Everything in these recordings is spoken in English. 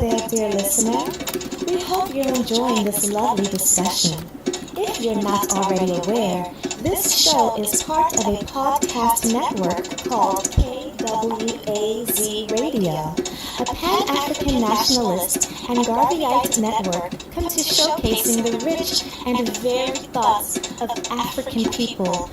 there, dear listener. We hope you're enjoying this lovely discussion. If you're not already aware, this show is part of a podcast network called KWAZ Radio, a Pan-African Nationalist and Garveyite network come to showcasing the rich and varied thoughts of African people.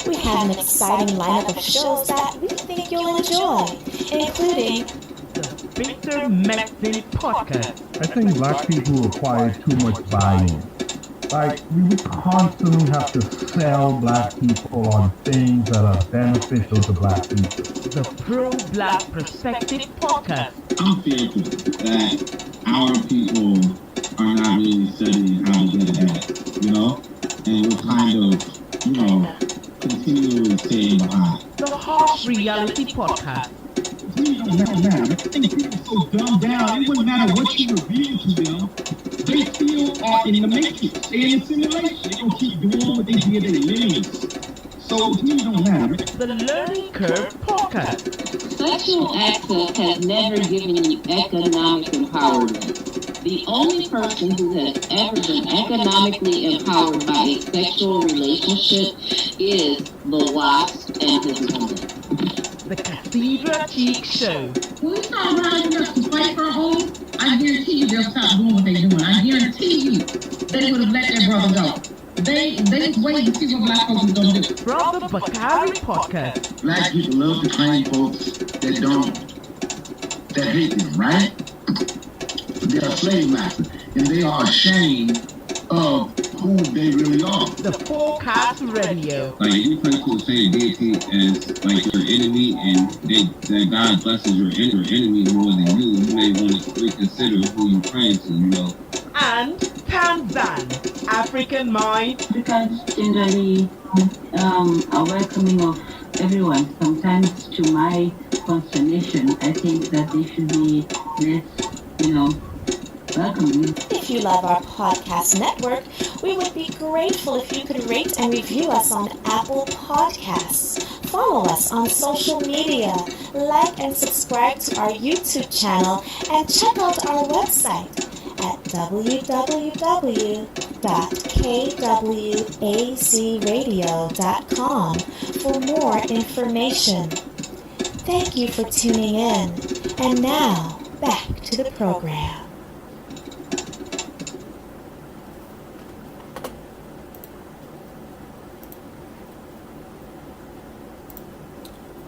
We have an exciting lineup of shows that we think you'll enjoy, including the Victor Maxim Podcast. I think black people require too much buy-in. Like, we would constantly have to sell black people on things that are beneficial to black people. The Pro-Black Perspective Podcast. I'm fearful that our people are not really studying how to get ahead, you know? And we're kind of, continually staying behind. The Harsh Reality Podcast. It don't matter. I think people are so dumbed down, it wouldn't matter what you reveal to them. They still are in the matrix. They're in simulation. They don't keep doing what they did in limbs. So it don't matter. The Learning Curve Podcast. Sexual access has never given you economic empowerment. The only person who has ever been economically empowered by a sexual relationship is the wasp and his woman. The Cathedral Cheek Show. When we start rising up to fight for our own, I guarantee you they'll stop doing what they're doing. I guarantee you they would have let their brother go. They wait to see what black folks are going to do. Brother Bakari Podcast. Black people love to claim folks that hate them, right? They are slave masters, and they are ashamed of who they really are. The Forecast Radio. Like, if you pray to the same deity as, like, your enemy, and that God blesses your enemy more than you may want to reconsider who you're praying to, And Tanzan, African Mind. Because generally are welcoming of everyone. Sometimes to my consternation, I think that they should be less, welcoming. If you love our podcast network, we would be grateful if you could rate and review us on Apple Podcasts. Follow us on social media, like and subscribe to our YouTube channel, and check out our website at www.kwazradio.com for more information. Thank you for tuning in, and now back to the program.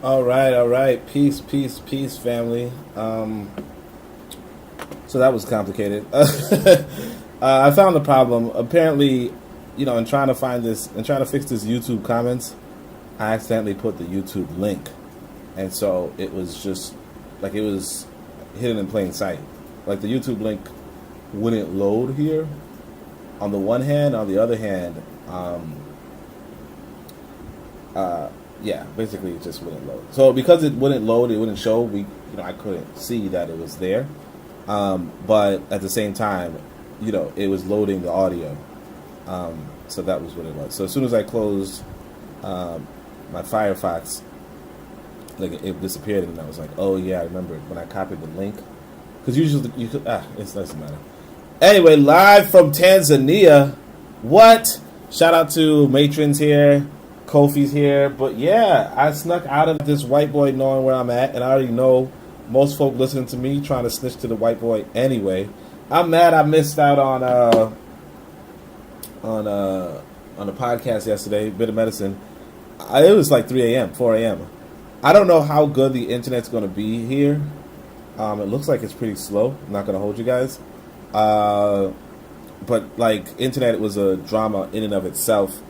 All right. Peace, family. So that was complicated. I found the problem. Apparently, in trying to fix this YouTube comments, I accidentally put the YouTube link. And so it was just, like, it was hidden in plain sight. Like, the YouTube link wouldn't load here on the one hand. On the other hand, basically it just wouldn't load. So because it wouldn't load, it wouldn't show, I couldn't see that it was there. But at the same time, it was loading the audio. So that was what it was. So as soon as I closed my Firefox, like, it disappeared, and I was like, oh yeah, I remember when I copied the link. Because usually it doesn't matter. Anyway, live from Tanzania. What? Shout out to Matrons here. Kofi's here. But yeah, I snuck out of this white boy knowing where I'm at, and I already know most folk listening to me trying to snitch to the white boy anyway. I'm mad I missed out on the podcast yesterday, Bit of Medicine. It was like 3 a.m., 4 a.m. I don't know how good the internet's going to be here. It looks like it's pretty slow. I'm not going to hold you guys. But, like, internet was a drama in and of itself.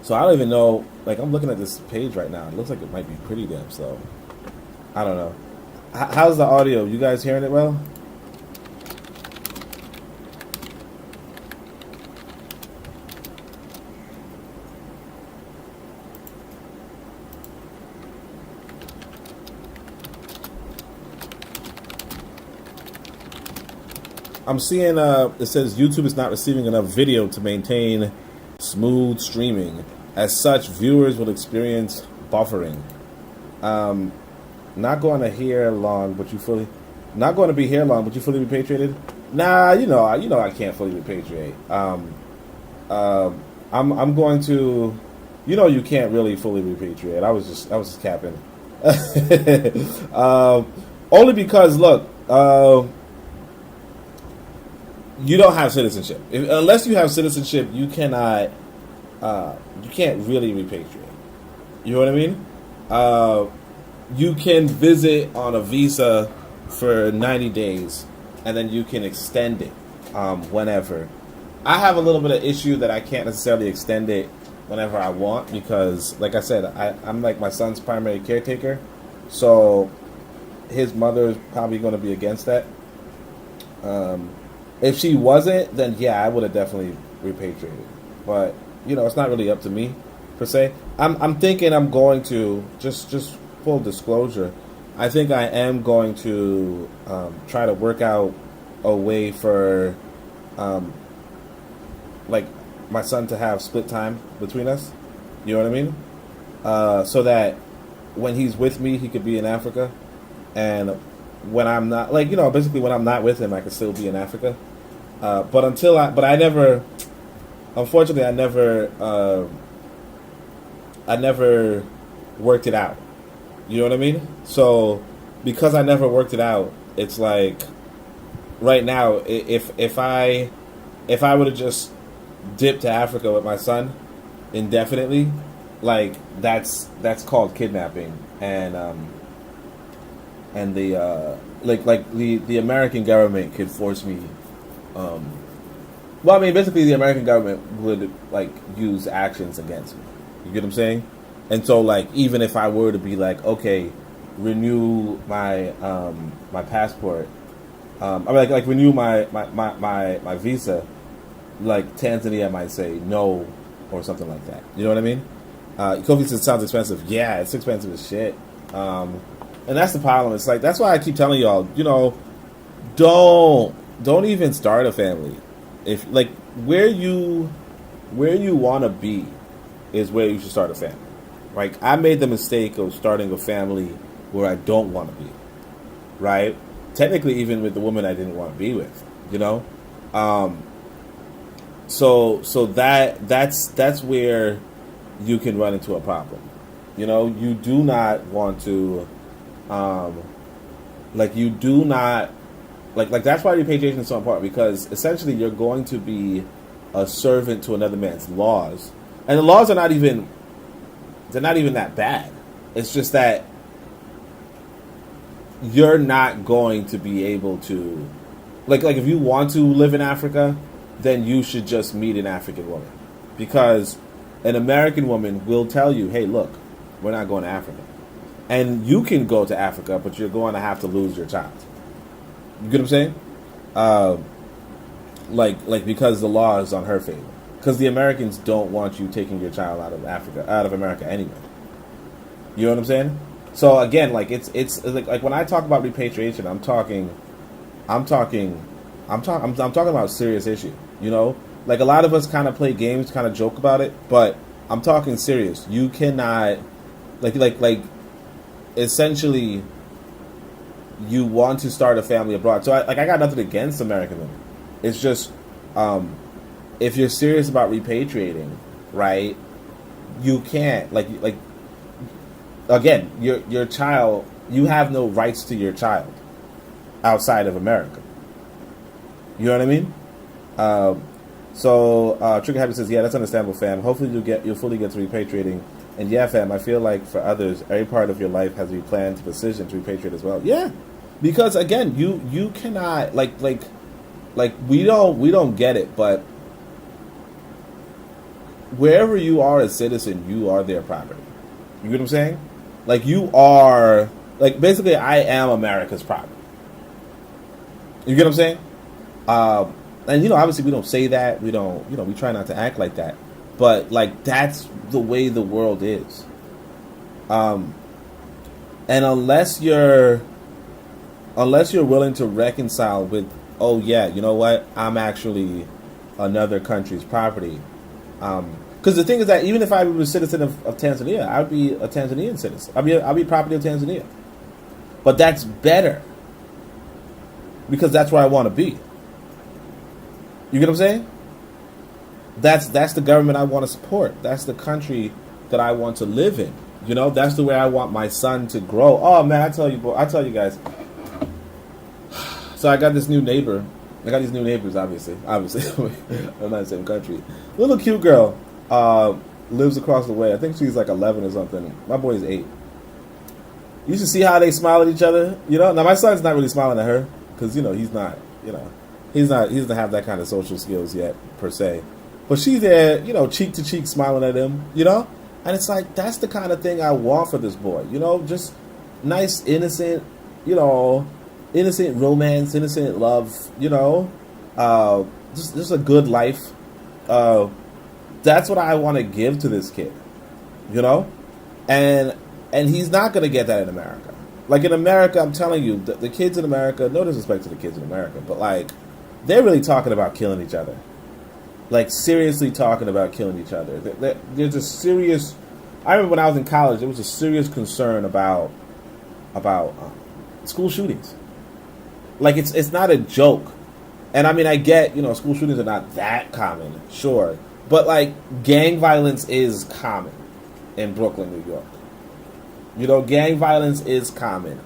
So I don't even know. Like, I'm looking at this page right now. It looks like it might be pretty damn slow. I don't know. How's the audio? You guys hearing it well? I'm seeing it says YouTube is not receiving enough video to maintain smooth streaming. As such, viewers will experience buffering. Not going to hear long, but you fully... Not going to be here long, but you fully repatriated? Nah, you know I can't fully repatriate. I'm going to, you can't really fully repatriate. I was just capping. Only because look, you don't have citizenship. Unless you have citizenship, you cannot. You can't really repatriate. You know what I mean? You can visit on a visa for 90 days, and then you can extend it whenever. I have a little bit of issue that I can't necessarily extend it whenever I want because, like I said, I'm like my son's primary caretaker, so his mother is probably going to be against that. If she wasn't, then yeah, I would have definitely repatriated. But it's not really up to me per se. I'm thinking I'm going to just full disclosure. I think I am going to try to work out a way for like my son to have split time between us. You know what I mean? So that when he's with me, he could be in Africa, and when I'm not, basically when I'm not with him, I can still be in Africa. But I never, unfortunately, I never worked it out. You know what I mean? So because I never worked it out, it's like right now, if I would have just dipped to Africa with my son indefinitely, like that's called kidnapping, and the American government could force me. Well, I mean, basically, the American government would use actions against me. You get what I'm saying? And so, even if I were to be okay, renew my my passport, I mean, renew my visa, Tanzania might say no or something like that. You know what I mean? Kofi says it sounds expensive. Yeah, it's expensive as shit. And that's the problem. It's that's why I keep telling y'all, don't even start a family. If where you want to be is where you should start a family. I made the mistake of starting a family where I don't want to be. Right? Technically, even with the woman I didn't want to be with. So that's where you can run into a problem. You do not want to, you do not, that's why repatriation is so important, because essentially you're going to be a servant to another man's laws, and the laws are not even that bad. It's just that you're not going to be able to, if you want to live in Africa, then you should just meet an African woman, because an American woman will tell you, hey, look, we're not going to Africa. And you can go to Africa, but you're going to have to lose your child. You get what I'm saying? Because the law is on her favor. Because the Americans don't want you taking your child out of America anyway. You know what I'm saying? So again, it's when I talk about repatriation, I'm talking about a serious issue. A lot of us kind of play games, kind of joke about it, but I'm talking serious. You cannot, essentially, you want to start a family abroad. So I got nothing against American women. It's just, if you're serious about repatriating, right, you can't, again, your child, you have no rights to your child outside of America. You know what I mean? Trigger Happy says, yeah, that's understandable, fam. Hopefully you'll fully get to repatriating. And yeah, fam, I feel like for others, every part of your life has to be planned to precision to repatriate as well. Yeah, because again, you cannot we don't get it, but wherever you are a citizen, you are their property. You get what I'm saying? You are basically, I am America's property. You get what I'm saying? And obviously we don't say that. We don't. We try not to act like that. But that's the way the world is. And unless you're willing to reconcile with, oh yeah, you know what, I'm actually another country's property. Because the thing is that even if I were a citizen of Tanzania, I'd be a Tanzanian citizen. I'll be property of Tanzania. But that's better because that's where I want to be. You get what I'm saying? That's the government I want to support. That's the country that I want to live in. You know, that's the way I want my son to grow. Oh man, I tell you guys. So I got this new neighbor. I got these new neighbors, obviously. I'm not in the same country. Little cute girl lives across the way. I think she's like 11 or something. My boy is 8. You should see how they smile at each other. You know, now my son's not really smiling at her because, you know, he doesn't have that kind of social skills yet per se. But she's there, you know, cheek to cheek smiling at him, you know? And it's like, that's the kind of thing I want for this boy, you know? Just nice, innocent, you know, innocent romance, innocent love, you know? Just a good life. That's what I want to give to this kid, you know? And he's not going to get that in America. Like, in America, I'm telling you, the kids in America, no disrespect to the kids in America, but, like, they're really talking about killing each other. Like, seriously talking about killing each other. There's a serious... I remember when I was in college, there was a serious concern about school shootings. Like, it's not a joke. And, I mean, I get, you know, school shootings are not that common, sure. But, like, gang violence is common in Brooklyn, New York. You know, gang violence is common.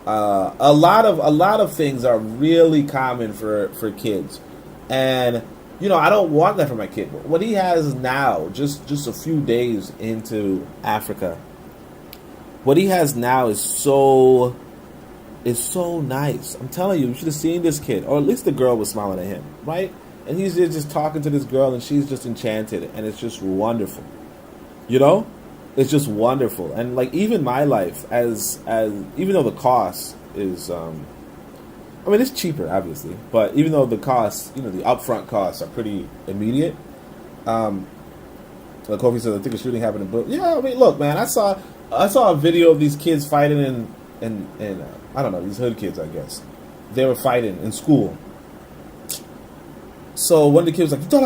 A lot of things are really common for kids. And... you know, I don't want that for my kid. What he has now, just a few days into Africa, what he has now is so nice. I'm telling you should have seen this kid, or at least the girl was smiling at him, right? And he's just talking to this girl, and she's just enchanted, and it's just wonderful. You know, it's just wonderful. And like even my life, as even though the cost is. I mean, it's cheaper, obviously, but even though the costs, you know, the upfront costs are pretty immediate. Like Kofi says, I think a shooting happened in Brooklyn. Yeah, I mean, look, man, I saw a video of these kids fighting in I don't know, these hood kids, I guess. They were fighting in school. So one of the kids was like, you thought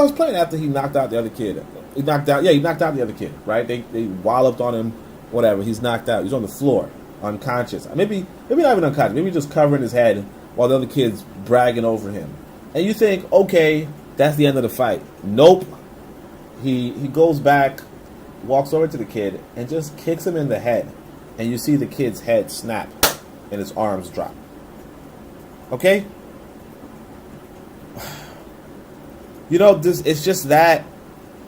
I was playing, after he knocked out the other kid. He knocked out the other kid, right? They walloped on him, whatever. He's knocked out. He's on the floor. Unconscious, maybe not even unconscious, maybe just covering his head while the other kid's bragging over him. And you think, okay, that's the end of the fight. Nope. He goes back, walks over to the kid, and just kicks him in the head. And you see the kid's head snap and his arms drop. Okay? You know, it's just that,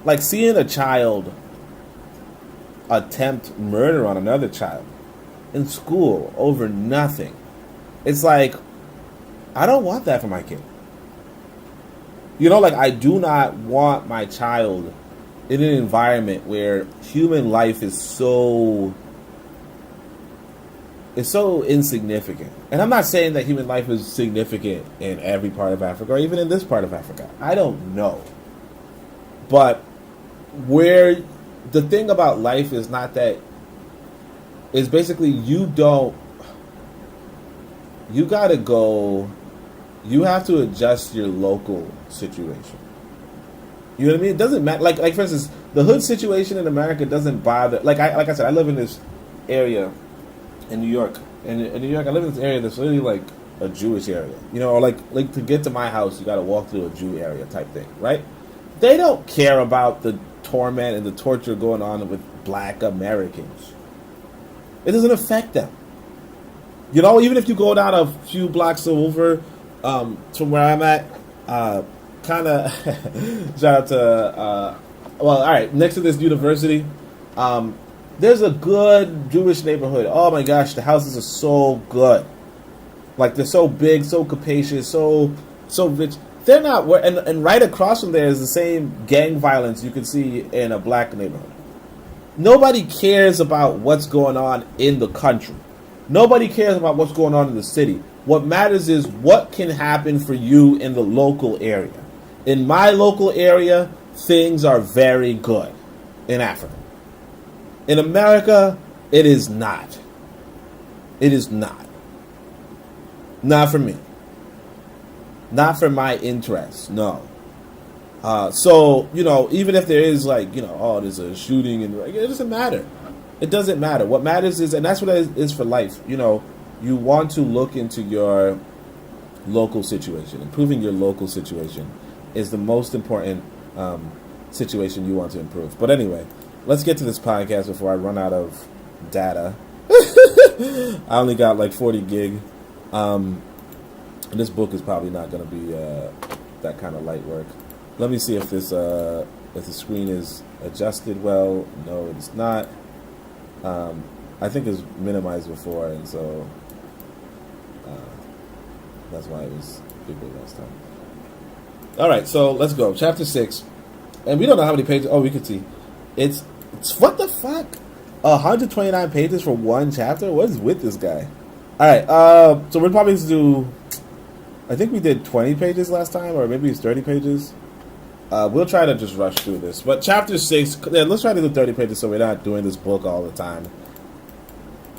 like seeing a child attempt murder on another child in school over nothing. It's like, I don't want that for my kid. You know, like I do not want my child in an environment where human life is so insignificant. And I'm not saying that human life is significant in every part of Africa or even in this part of Africa. I don't know. But where the thing about life is not that, is basically you have to adjust your local situation. You know what I mean? It doesn't matter. Like for instance, the hood situation in America doesn't bother. Like I said, I live in this area in New York. And in New York, I live in this area that's really like a Jewish area. You know, or like to get to my house, you got to walk through a Jew area type thing, right? They don't care about the torment and the torture going on with black Americans. It doesn't affect them. You know, even if you go down a few blocks over from where I'm at, kind of shout out to, well, all right, next to this university, there's a good Jewish neighborhood. Oh my gosh, the houses are so good. Like they're so big, so capacious, so rich. They're not, and right across from there is the same gang violence you can see in a black neighborhood. Nobody cares about what's going on in the country. Nobody cares about what's going on in the city. What matters is what can happen for you in the local area. In my local area, things are very good in Africa. In America, it is not. It is not. Not for me. Not for my interests, no. So, you know, even if there is like, you know, oh, there's a shooting, and it doesn't matter. It doesn't matter. What matters is, and that's what it is for life, you know, you want to look into your local situation. Improving your local situation is the most important situation you want to improve. But anyway, let's get to this podcast before I run out of data. I only got like 40 gig. And this book is probably not going to be that kind of light work. Let me see if this if the screen is adjusted well. No, it's not. I think it's minimized before, and so that's why it was bigger last time. All right, so let's go. Chapter 6, and we don't know how many pages. Oh, we can see. It's what the fuck? 129 pages for one chapter. What is with this guy? All right, so we're probably going to do. I think we did 20 pages last time, or maybe it's 30 pages. We'll try to just rush through this. But chapter 6, yeah, let's try to do 30 pages so we're not doing this book all the time.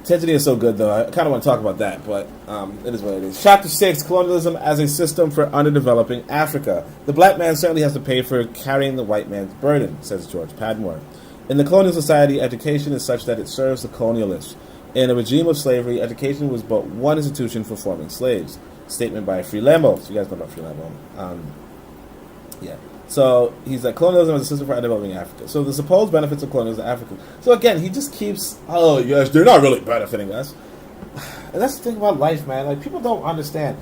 Tanzania is so good, though. I kind of want to talk about that, but it is what it is. Chapter 6, Colonialism as a System for Underdeveloping Africa. The black man certainly has to pay for carrying the white man's burden, says George Padmore. In the colonial society, education is such that it serves the colonialists. In a regime of slavery, education was but one institution for forming slaves. Statement by Freelambo. So you guys know about Freelambo. Yeah. So he's like, colonialism is a system for underdeveloping Africa. So the supposed benefits of colonialism in Africa. So again, he just keeps, oh yes, they're not really benefiting us. And that's the thing about life, man. Like, people don't understand.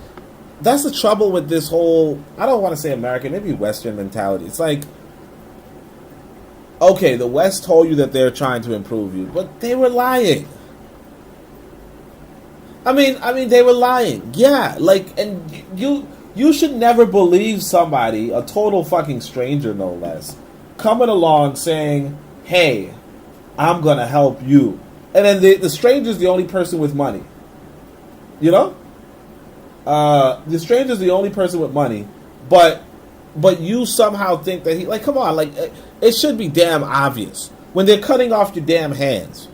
That's the trouble with this whole, I don't want to say American, maybe Western mentality. It's like, okay, the West told you that they're trying to improve you, but they were lying. I mean, they were lying. Yeah, like, and you should never believe somebody, a total fucking stranger no less, coming along saying, hey, I'm going to help you. And then the stranger's the only person with money. You know? The stranger's the only person with money, but you somehow think that he, like, come on, like, it should be damn obvious. When they're cutting off your damn hands,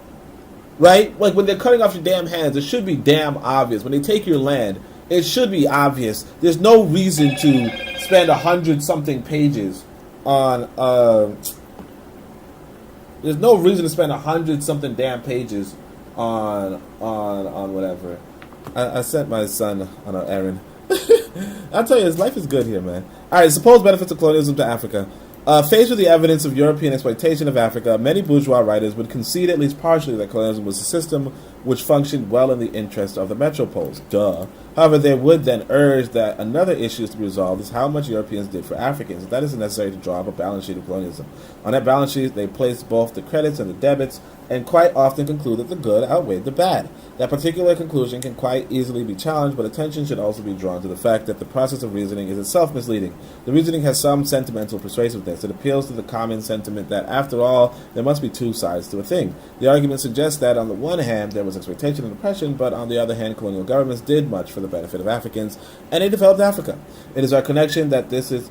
right? Like, when they're cutting off your damn hands, it should be damn obvious. When they take your land, it should be obvious. There's no reason to spend 100-something pages on, there's no reason to spend 100-something damn pages on whatever. I sent my son on an errand. I'll tell you, his life is good here, man. Alright, supposed benefits of colonialism to Africa. Faced with the evidence of European exploitation of Africa, many bourgeois writers would concede at least partially that colonialism was a system which functioned well in the interest of the metropoles. Duh. However, they would then urge that another issue is to be resolved is how much Europeans did for Africans. That is necessary to draw up a balance sheet of colonialism. On that balance sheet, they place both the credits and the debits, and quite often conclude that the good outweighed the bad. That particular conclusion can quite easily be challenged, but attention should also be drawn to the fact that the process of reasoning is itself misleading. The reasoning has some sentimental persuasiveness. It appeals to the common sentiment that, after all, there must be two sides to a thing. The argument suggests that, on the one hand, there was exploitation and oppression, but on the other hand, colonial governments did much for the benefit of Africans, and they developed Africa. It is our contention that this is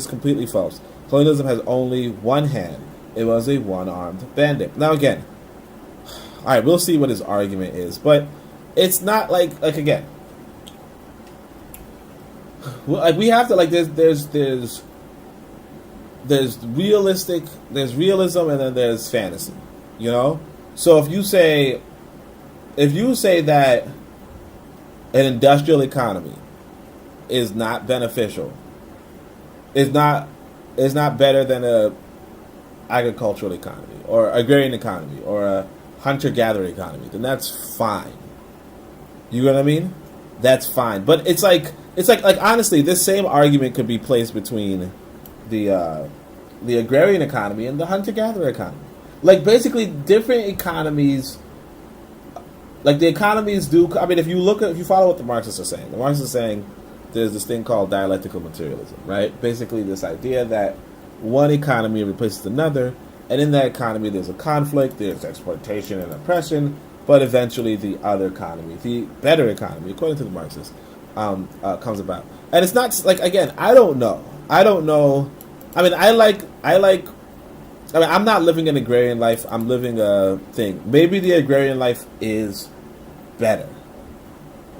completely false. Colonialism has only one hand. It was a one-armed bandit. Now again, all right, we'll see what his argument is, but it's not like again, like we have to like there's realistic, there's realism, and then there's fantasy, you know. So if you say that an industrial economy is not beneficial, is not better than a agricultural economy or agrarian economy or a hunter-gatherer economy, then that's fine. You know what I mean? That's fine. But it's like honestly, this same argument could be placed between the agrarian economy and the hunter-gatherer economy. Like, basically, different economies, like the economies do. I mean, if you follow what the Marxists are saying, the Marxists are saying there's this thing called dialectical materialism, right? Basically, this idea that one economy replaces another, and in that economy there's a conflict, there's exploitation and oppression, but eventually the other economy, the better economy, according to the Marxists, comes about. And it's not like, again, I don't know. I mean, I'm not living an agrarian life. I'm living a thing. Maybe the agrarian life is better,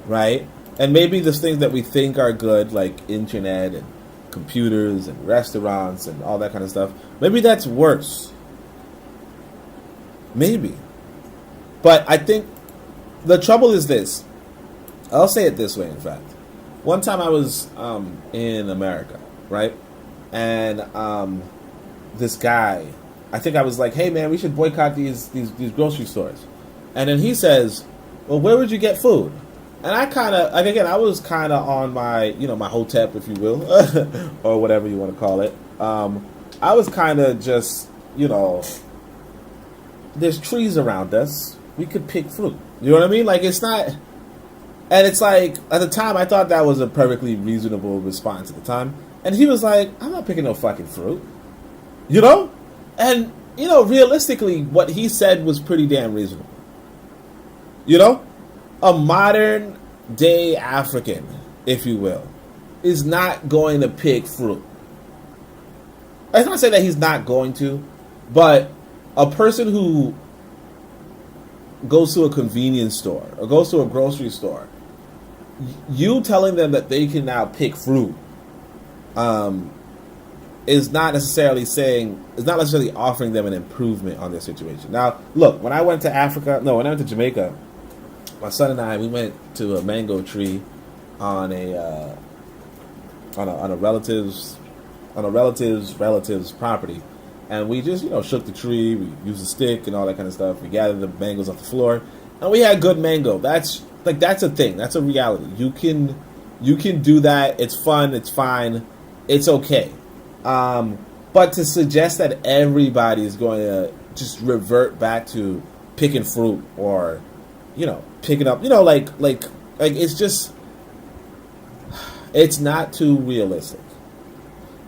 right? And maybe the things that we think are good, like internet and computers and restaurants and all that kind of stuff, maybe that's worse. Maybe. But I think the trouble is this. I'll say it this way, in fact. one time I was in America, right? And this guy, I think I was like, hey man, we should boycott these grocery stores. And then he says, well, where would you get food? And I kind of, like, again, I was kind of on my, my hotep, if you will, or whatever you want to call it. I was kind of just, there's trees around us. We could pick fruit. You know what I mean? Like, it's not, and it's like, at the time, I thought that was a perfectly reasonable response at the time. And he was like, I'm not picking no fucking fruit. And, realistically, what he said was pretty damn reasonable. A modern day African, if you will, is not going to pick fruit. It's not saying that he's not going to, but a person who goes to a convenience store or goes to a grocery store, you telling them that they can now pick fruit is not necessarily offering them an improvement on their situation. Now, look, when I went to Jamaica, my son and I, we went to a mango tree on a relative's property, and we just shook the tree. We used a stick and all that kind of stuff. We gathered the mangoes off the floor, and we had good mango. That's a thing. That's a reality. You can do that. It's fun. It's fine. It's okay. But to suggest that everybody is going to just revert back to picking fruit or picking up, like it's just, it's not too realistic.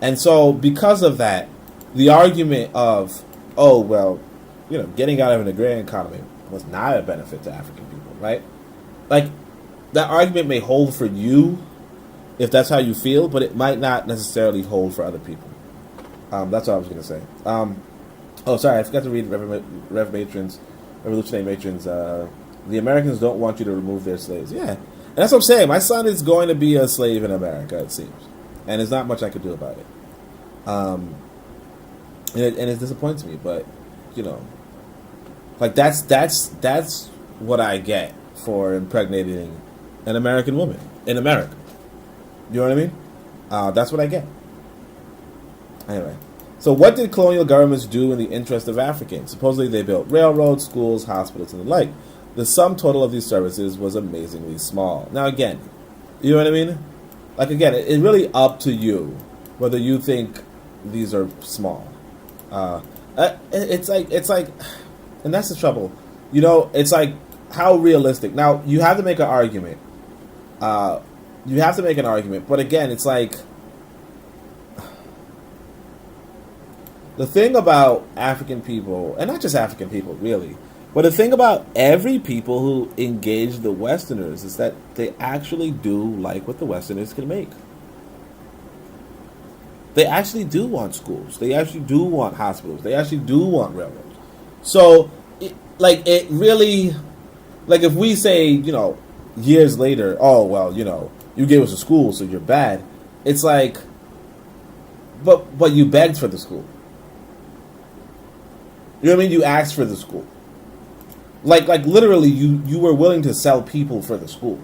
And so because of that, the argument of, getting out of an agrarian economy was not a benefit to African people, right? Like, that argument may hold for you if that's how you feel, but it might not necessarily hold for other people. That's what I was going to say. I forgot to read Revolutionary Matrons. The Americans don't want you to remove their slaves. Yeah. And that's what I'm saying. My son is going to be a slave in America, it seems. And there's not much I could do about it. And it disappoints me, but, that's what I get for impregnating an American woman in America. You know what I mean? That's what I get. Anyway. So what did colonial governments do in the interest of Africans? Supposedly they built railroads, schools, hospitals, and the like. The sum total of these services was amazingly small. Now again, you know what I mean? Like, again, it's really up to you whether you think these are small. It's like, and that's the trouble. It's like, how realistic. Now, you have to make an argument. But again, it's like, the thing about African people, and not just African people, really, but the thing about every people who engage the Westerners is that they actually do like what the Westerners can make. They actually do want schools. They actually do want hospitals. They actually do want railroads. So, if we say, years later, you gave us a school, so you're bad. It's like, but you begged for the school. You know what I mean? You asked for the school. Like literally, you were willing to sell people for the schools.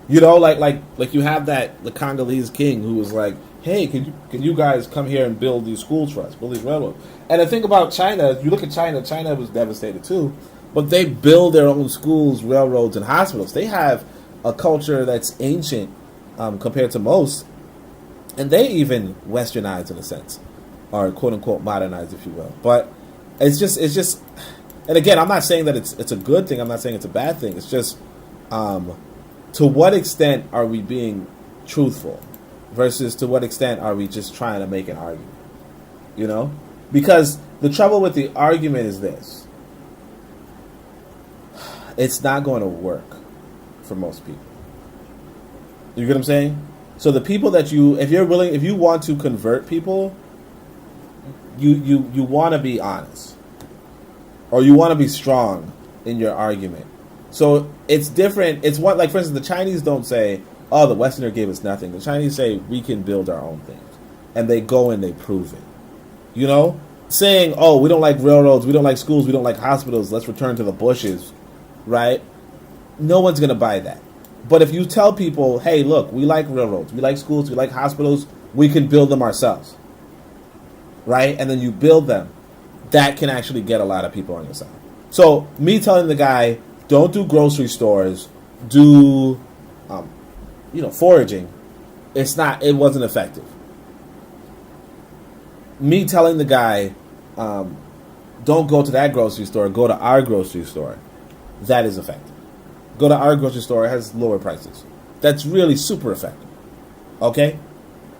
Like you have the Congolese king who was like, hey, can you guys come here and build these schools for us, build these railroads? And the thing about China, if you look at China was devastated too, but they build their own schools, railroads, and hospitals. They have a culture that's ancient compared to most, and they even westernized in a sense, or quote unquote modernized, if you will. But it's just, and again, I'm not saying that it's a good thing. I'm not saying it's a bad thing. It's just, to what extent are we being truthful versus to what extent are we just trying to make an argument? Because the trouble with the argument is this: it's not going to work for most people. You get what I'm saying? So the people that if you want to convert people, you want to be honest, or you want to be strong in your argument. So it's different. It's what, like, for instance, the Chinese don't say, oh, the Westerner gave us nothing. The Chinese say, we can build our own things. And they go and they prove it. Saying, oh, we don't like railroads, we don't like schools, we don't like hospitals, let's return to the bushes, right? No one's going to buy that. But if you tell people, hey, look, we like railroads, we like schools, we like hospitals, we can build them ourselves, right? And then you build them, that can actually get a lot of people on your side. So me telling the guy, don't do grocery stores, do, foraging, it wasn't effective. Me telling the guy, don't go to that grocery store, go to our grocery store, that is effective. Go to our grocery store, it has lower prices. That's really super effective. Okay?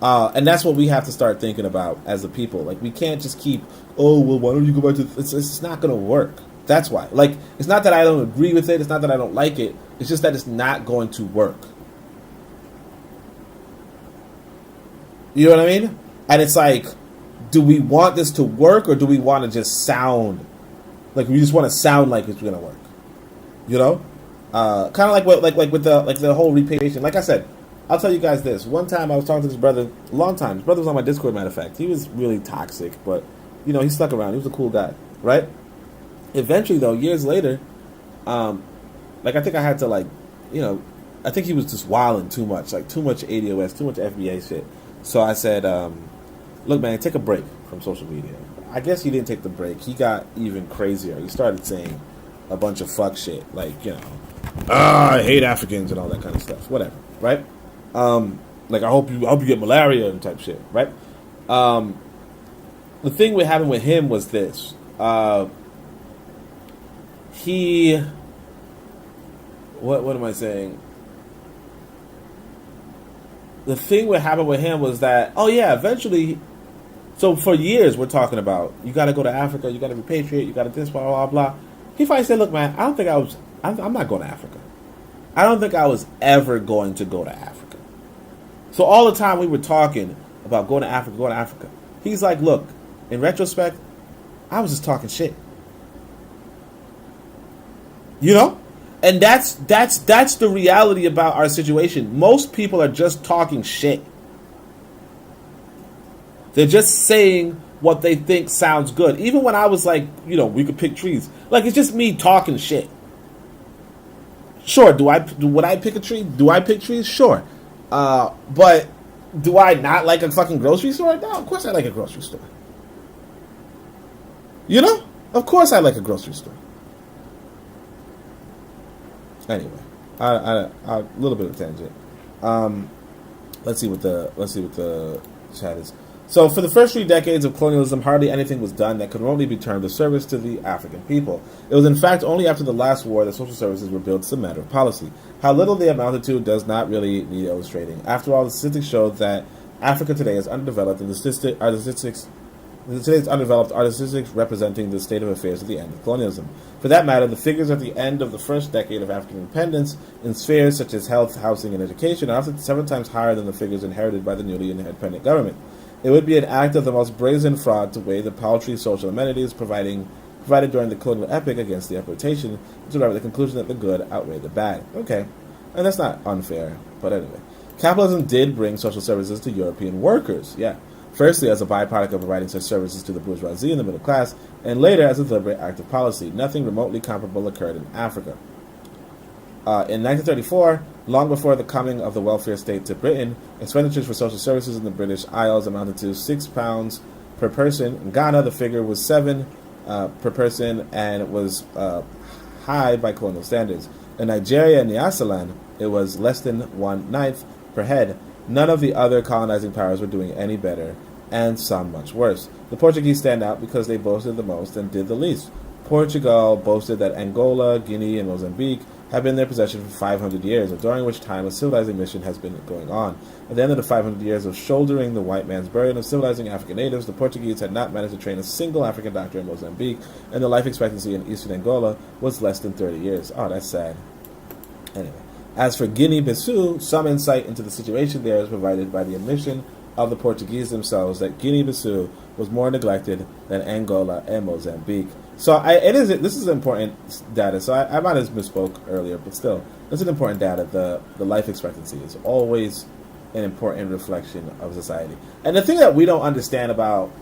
And that's what we have to start thinking about as a people. Like, we can't just keep, oh, well, why don't you go back to... It's not going to work. That's why. Like, it's not that I don't agree with it. It's not that I don't like it. It's just that it's not going to work. You know what I mean? And it's like, do we want this to work, or do we want to just sound... Like, we just want to sound like it's going to work. You know? Kind of like with the whole repatriation. Like I said, I'll tell you guys this. One time I was talking to this brother, a long time. His brother was on my Discord, matter of fact. He was really toxic, but, he stuck around. He was a cool guy, right? Eventually, though, years later, I think I had to, I think he was just wilding too much. Like, too much ADOS, too much FBA shit. So I said, look, man, take a break from social media. I guess he didn't take the break. He got even crazier. He started saying a bunch of fuck shit. Like, I hate Africans and all that kind of stuff. Whatever, right? I hope you get malaria and type shit, right? The thing we happened with him was this. What am I saying? The thing what happened with him was that, eventually, so for years we're talking about, you got to go to Africa, you got to repatriate, you got to this, blah, blah, blah. He finally said, look, man, I'm not going to Africa. I don't think I was ever going to go to Africa. So all the time we were talking about going to Africa, he's like, look, in retrospect, I was just talking shit. And that's the reality about our situation. Most people are just talking shit. They're just saying what they think sounds good. Even when I was like, we could pick trees. Like, it's just me talking shit. Sure, would I pick a tree? Do I pick trees? Sure. But do I not like a fucking grocery store? No, of course I like a grocery store. Of course I like a grocery store. Anyway, a little bit of tangent. Let's see what the chat is. So, for the first 3 decades of colonialism, hardly anything was done that could remotely be termed a service to the African people. It was, in fact, only after the last war that social services were built as a matter of policy. How little they amounted to does not really need illustrating. After all, the statistics show that Africa today is underdeveloped, and today's underdeveloped are the statistics representing the state of affairs at the end of colonialism. For that matter, the figures at the end of the first decade of African independence in spheres such as health, housing, and education are often 7 times higher than the figures inherited by the newly independent government. It would be an act of the most brazen fraud to weigh the paltry social amenities provided during the colonial epoch against the exploitation, to arrive at the conclusion that the good outweighed the bad. Okay, and that's not unfair, but anyway. Capitalism did bring social services to European workers, yeah. Firstly, as a byproduct of providing such services to the bourgeoisie and the middle class, and later as a deliberate act of policy. Nothing remotely comparable occurred in Africa. In 1934, long before the coming of the welfare state to Britain, expenditures for social services in the British Isles amounted to £6 per person. In Ghana, the figure was 7 per person, and it was high by colonial standards. In Nigeria and Nyasaland, it was less than 1/9 per head. None of the other colonizing powers were doing any better, and some much worse. The Portuguese stand out because they boasted the most and did the least. Portugal boasted that Angola, Guinea, and Mozambique have been in their possession for 500 years, during which time a civilizing mission has been going on. At the end of the 500 years of shouldering the white man's burden of civilizing African natives, the Portuguese had not managed to train a single African doctor in Mozambique, and the life expectancy in eastern Angola was less than 30 years. Oh, that's sad. Anyway. As for Guinea-Bissau, some insight into the situation there is provided by the admission of the Portuguese themselves that Guinea-Bissau was more neglected than Angola and Mozambique. So this is important data. So I might have misspoke earlier, but still, this is important data. The life expectancy is always an important reflection of society. And the thing that we don't understand about,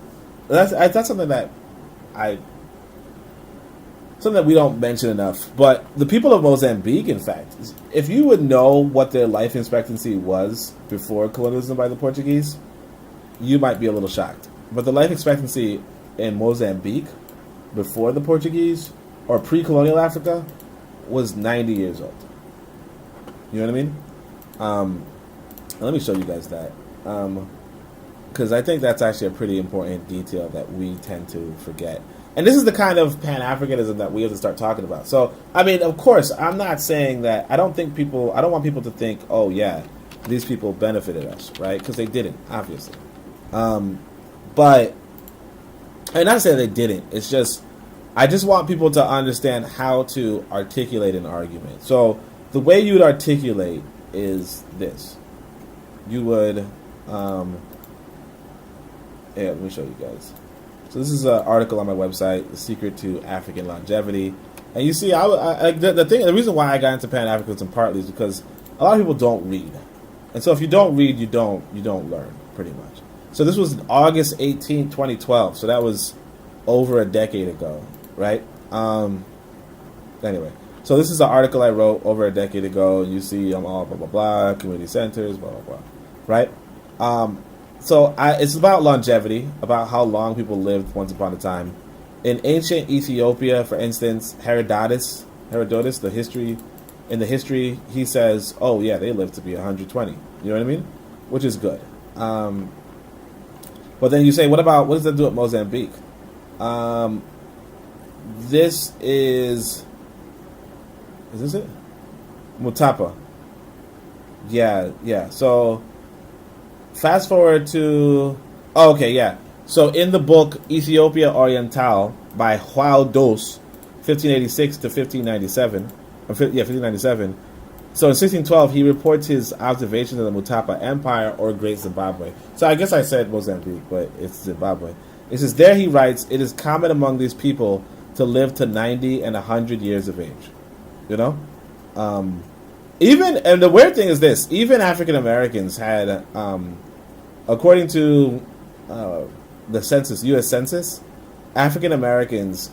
that's something that something that we don't mention enough. But the people of Mozambique, in fact, if you would know what their life expectancy was before colonialism by the Portuguese, you might be a little shocked. But the life expectancy in Mozambique before the Portuguese or pre-colonial Africa was 90 years old. You know what I mean? Let me show you guys that. Because I think that's actually a pretty important detail that we tend to forget. And this is the kind of Pan-Africanism that we have to start talking about. So, I mean, of course, I'm not saying that, I don't want people to think, oh yeah, these people benefited us, right? Because they didn't, obviously. But, I'm not saying they didn't, it's just, I just want people to understand how to articulate an argument. So, the way you would articulate is this. You would, yeah, let me show you guys. So this is an article on my website, The Secret to African Longevity. And you see, the reason why I got into Pan-Africanism partly is because a lot of people don't read. And so if you don't read, you don't learn, pretty much. So this was August 18, 2012. So that was over a decade ago, right? Anyway, so this is an article I wrote over a decade ago. You see, I'm all blah, blah, blah, community centers, blah, blah, blah, right? So it's about longevity, about how long people lived once upon a time. In ancient Ethiopia, for instance, Herodotus, in the history, he says, oh yeah, they lived to be 120. You know what I mean? Which is good. But then you say, what does that do at Mozambique? This is this it? Mutapa. Yeah. So, fast forward to... Oh, okay, yeah. So, in the book Ethiopia Oriental by Shoutouts, 1586 to 1597, 1597. So, in 1612, he reports his observations of the Mutapa Empire or Great Zimbabwe. So, I guess I said Mozambique, but it's Zimbabwe. It says, there he writes, it is common among these people to live to 90 and 100 years of age. You know? And the weird thing is this, even African Americans had, according to the census, U.S. Census, African Americans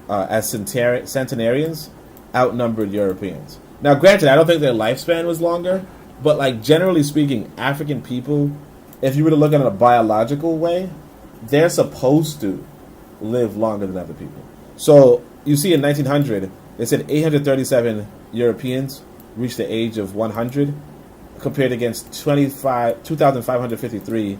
as centenarians outnumbered Europeans. Now, granted, I don't think their lifespan was longer, but like generally speaking, African people, if you were to look at it in a biological way, they're supposed to live longer than other people. So you see in 1900, they said 837 Europeans reached the age of 100, compared against 2,553,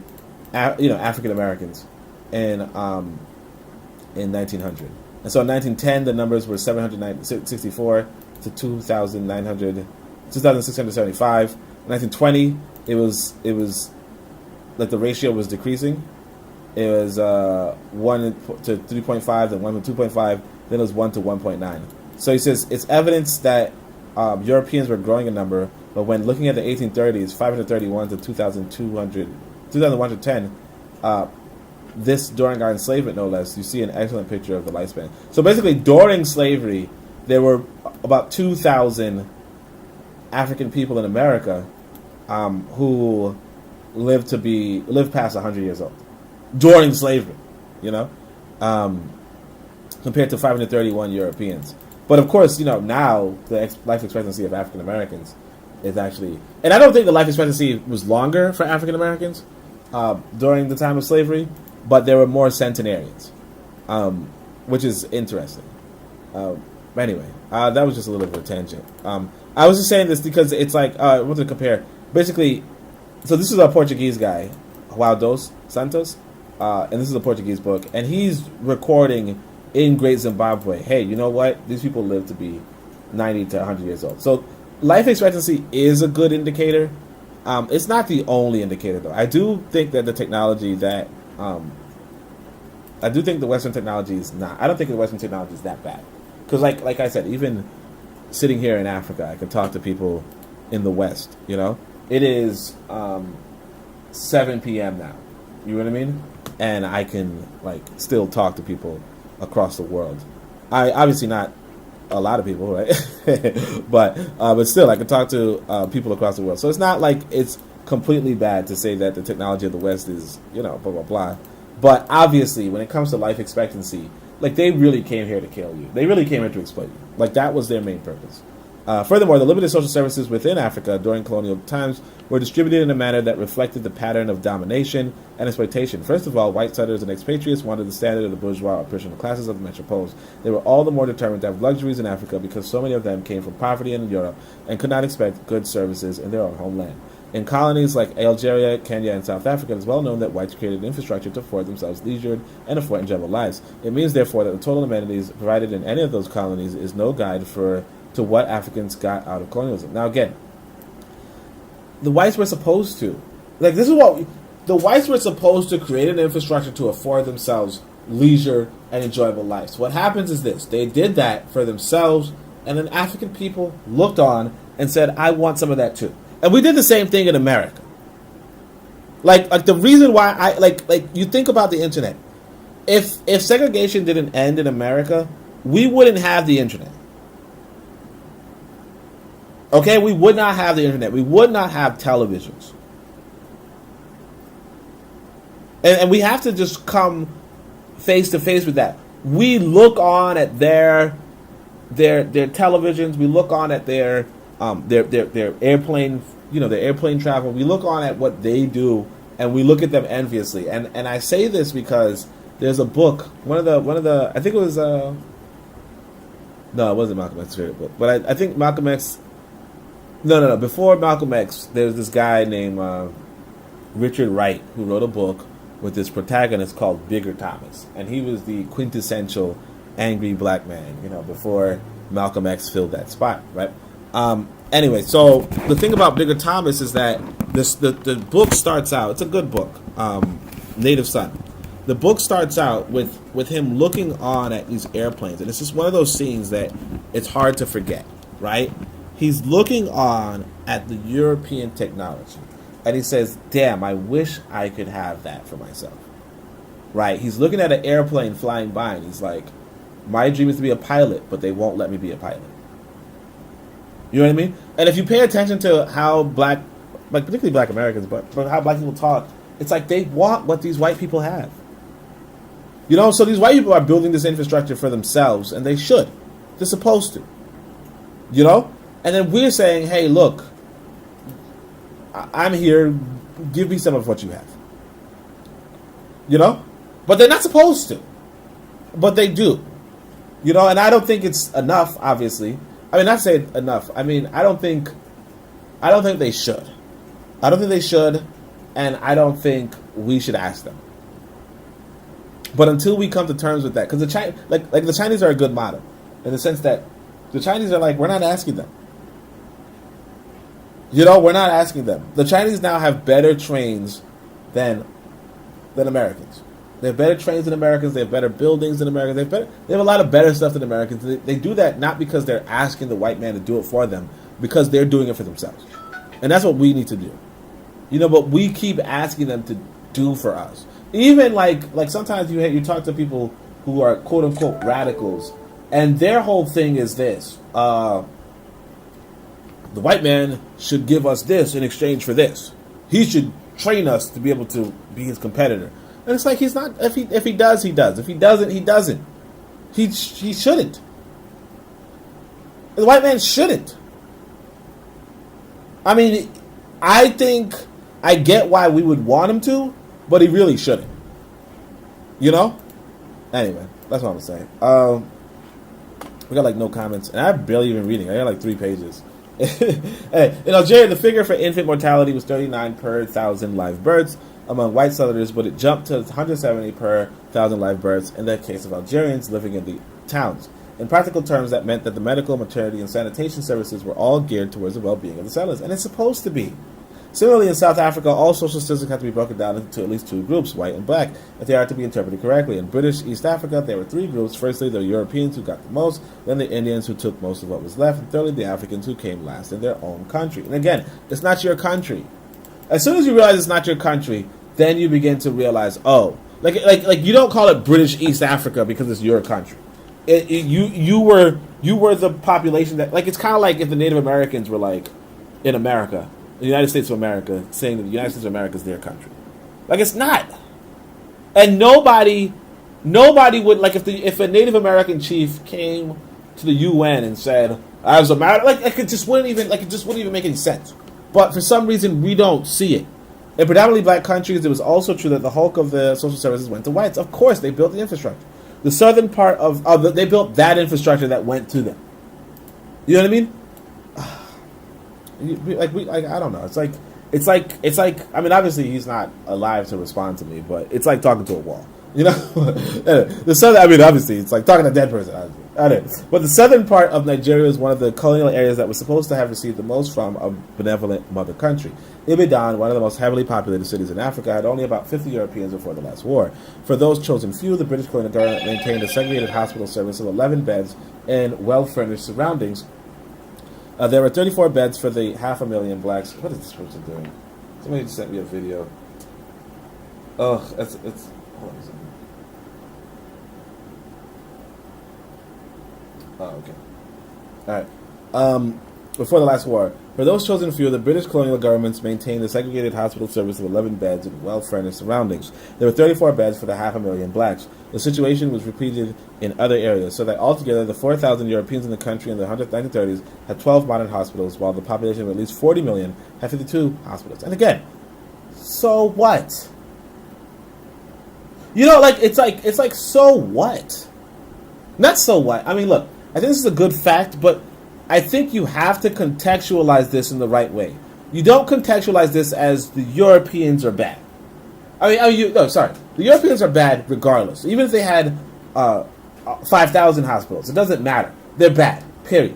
African Americans in 1900. And so in 1910, the numbers were 764 to 2,675. In 1920, it was like the ratio was decreasing. It was 1 to 3.5, then 1 to 2.5, then it was 1 to 1.9. So he says it's evidence that Europeans were growing in number, but when looking at the 1830s, 531 to 2110, this during our enslavement, no less, you see an excellent picture of the lifespan. So basically, during slavery, there were about 2,000 African people in America who lived past 100 years old during slavery, compared to 531 Europeans. But of course, now the life expectancy of African Americans is actually, and I don't think the life expectancy was longer for African Americans during the time of slavery, but there were more centenarians, which is interesting. Anyway, that was just a little bit of a tangent. I was just saying this because it's like, I wanted to compare. Basically, so this is a Portuguese guy, João dos Santos, and this is a Portuguese book, and he's recording in Great Zimbabwe, hey, you know what? These people live to be 90 to 100 years old. So life expectancy is a good indicator. It's not the only indicator, though. I do think that the technology that... I do think the Western technology is not... I don't think the Western technology is that bad. Because like I said, even sitting here in Africa, I can talk to people in the West, It is 7 p.m. now. You know what I mean? And I can, still talk to people across the world. Obviously not a lot of people, right? but still, I can talk to people across the world. So it's not like it's completely bad to say that the technology of the West is, blah, blah, blah. But obviously, when it comes to life expectancy, like, they really came here to kill you. They really came here to exploit you. Like, that was their main purpose. Furthermore, the limited social services within Africa during colonial times were distributed in a manner that reflected the pattern of domination and exploitation. First of all, white settlers and expatriates wanted the standard of the bourgeois oppressional classes of the metropoles. They were all the more determined to have luxuries in Africa because so many of them came from poverty in Europe and could not expect good services in their own homeland. In colonies like Algeria, Kenya, and South Africa, it is well known that whites created infrastructure to afford themselves leisured and afford enjoyable lives. It means, therefore, that the total amenities provided in any of those colonies is no guide to what Africans got out of colonialism. Now, again, the whites were supposed to, the whites were supposed to create an infrastructure to afford themselves leisure and enjoyable lives. What happens is this: they did that for themselves, and then African people looked on and said, "I want some of that too." And we did the same thing in America. Like the reason why I you think about the internet. If segregation didn't end in America, we wouldn't have the internet. Okay, we would not have the internet. We would not have televisions. And we have to just come face to face with that. We look on at their televisions. We look on at their airplane, their airplane travel. We look on at what they do, and we look at them enviously. And I say this because there's a book. One of the I think it was no, it wasn't Malcolm X's favorite book, but I think Malcolm X. No. Before Malcolm X, there's this guy named Richard Wright who wrote a book with this protagonist called Bigger Thomas, and he was the quintessential angry black man, before Malcolm X filled that spot, right? Anyway, so the thing about Bigger Thomas is that the book starts out. It's a good book, Native Son. The book starts out with him looking on at these airplanes, and it's just one of those scenes that it's hard to forget, right? He's looking on at the European technology, and he says, "Damn, I wish I could have that for myself." Right? He's looking at an airplane flying by, and he's like, "My dream is to be a pilot, but they won't let me be a pilot." You know what I mean? And if you pay attention to how particularly black Americans, but how black people talk, it's like they want what these white people have. So these white people are building this infrastructure for themselves, and they should. They're supposed to. And then we're saying, "Hey, look, I'm here. Give me some of what you have." But they're not supposed to. But they do. And I don't think it's enough, obviously. I mean, not saying enough. I mean, I don't think they should. I don't think they should, and I don't think we should ask them. But until we come to terms with that, because the Chinese are a good model, in the sense that the Chinese are like, we're not asking them. We're not asking them. The Chinese now have better trains than Americans. They have better trains than Americans. They have better buildings than Americans. They have a lot of better stuff than Americans. They do that not because they're asking the white man to do it for them, because they're doing it for themselves. And that's what we need to do. But we keep asking them to do for us. Even like sometimes you talk to people who are quote unquote radicals, and their whole thing is this: the white man should give us this in exchange for this. He should train us to be able to be his competitor. And it's like, he's not. If he does, he does. If he doesn't, he doesn't. He shouldn't. The white man shouldn't. I mean, I think I get why we would want him to, but he really shouldn't. Anyway, that's what I'm saying. We got no comments, and I'm barely even reading. I got 3 pages. Hey, in Algeria, the figure for infant mortality was 39 per 1,000 live births among white settlers, but it jumped to 170 per 1,000 live births in the case of Algerians living in the towns. In practical terms, that meant that the medical, maternity, and sanitation services were all geared towards the well-being of the settlers, and it's supposed to be. Similarly, in South Africa, all social statistics have to be broken down into at least 2 groups, white and black, if they are to be interpreted correctly. In British East Africa, there were 3 groups. Firstly, the Europeans who got the most, then the Indians who took most of what was left, and thirdly, the Africans who came last in their own country. And again, it's not your country. As soon as you realize it's not your country, then you begin to realize, like you don't call it British East Africa because it's your country. You were the population that, it's kind of like if the Native Americans were in America, the United States of America, saying that the United States of America is their country. It's not. And nobody would, like, if a Native American chief came to the UN and said, as a matter, like it just wouldn't even make any sense. But for some reason, we don't see it. In predominantly black countries, it was also true that the bulk of the social services went to whites. Of course, they built the infrastructure. The southern part they built that infrastructure that went to them. You know what I mean? I don't know. It's like. I mean, obviously, he's not alive to respond to me, but it's like talking to a wall. You know, the southern. I mean, obviously, it's like talking to a dead person. But the southern part of Nigeria is one of the colonial areas that was supposed to have received the most from a benevolent mother country. Ibadan, one of the most heavily populated cities in Africa, had only about 50 Europeans before the last war. For those chosen few, the British colonial government maintained a segregated hospital service of 11 beds in well-furnished surroundings. There were 34 beds for the 500,000 blacks. What is this person doing? Somebody just sent me a video. Oh, it's. Hold on a second. Oh, okay. All right. Before the last war, for those chosen few, the British colonial governments maintained a segregated hospital service of 11 beds in well-furnished surroundings. There were 34 beds for the 500,000 blacks. The situation was repeated in other areas, so that altogether the 4,000 Europeans in the country in the 1930s had 12 modern hospitals, while the population of at least 40 million had 52 hospitals. And again, so what? You know, it's like so what? Not so what. I mean, look, I think this is a good fact, but I think you have to contextualize this in the right way. You don't contextualize this as the Europeans are bad. The Europeans are bad regardless. Even if they had 5,000 hospitals, it doesn't matter. They're bad, period.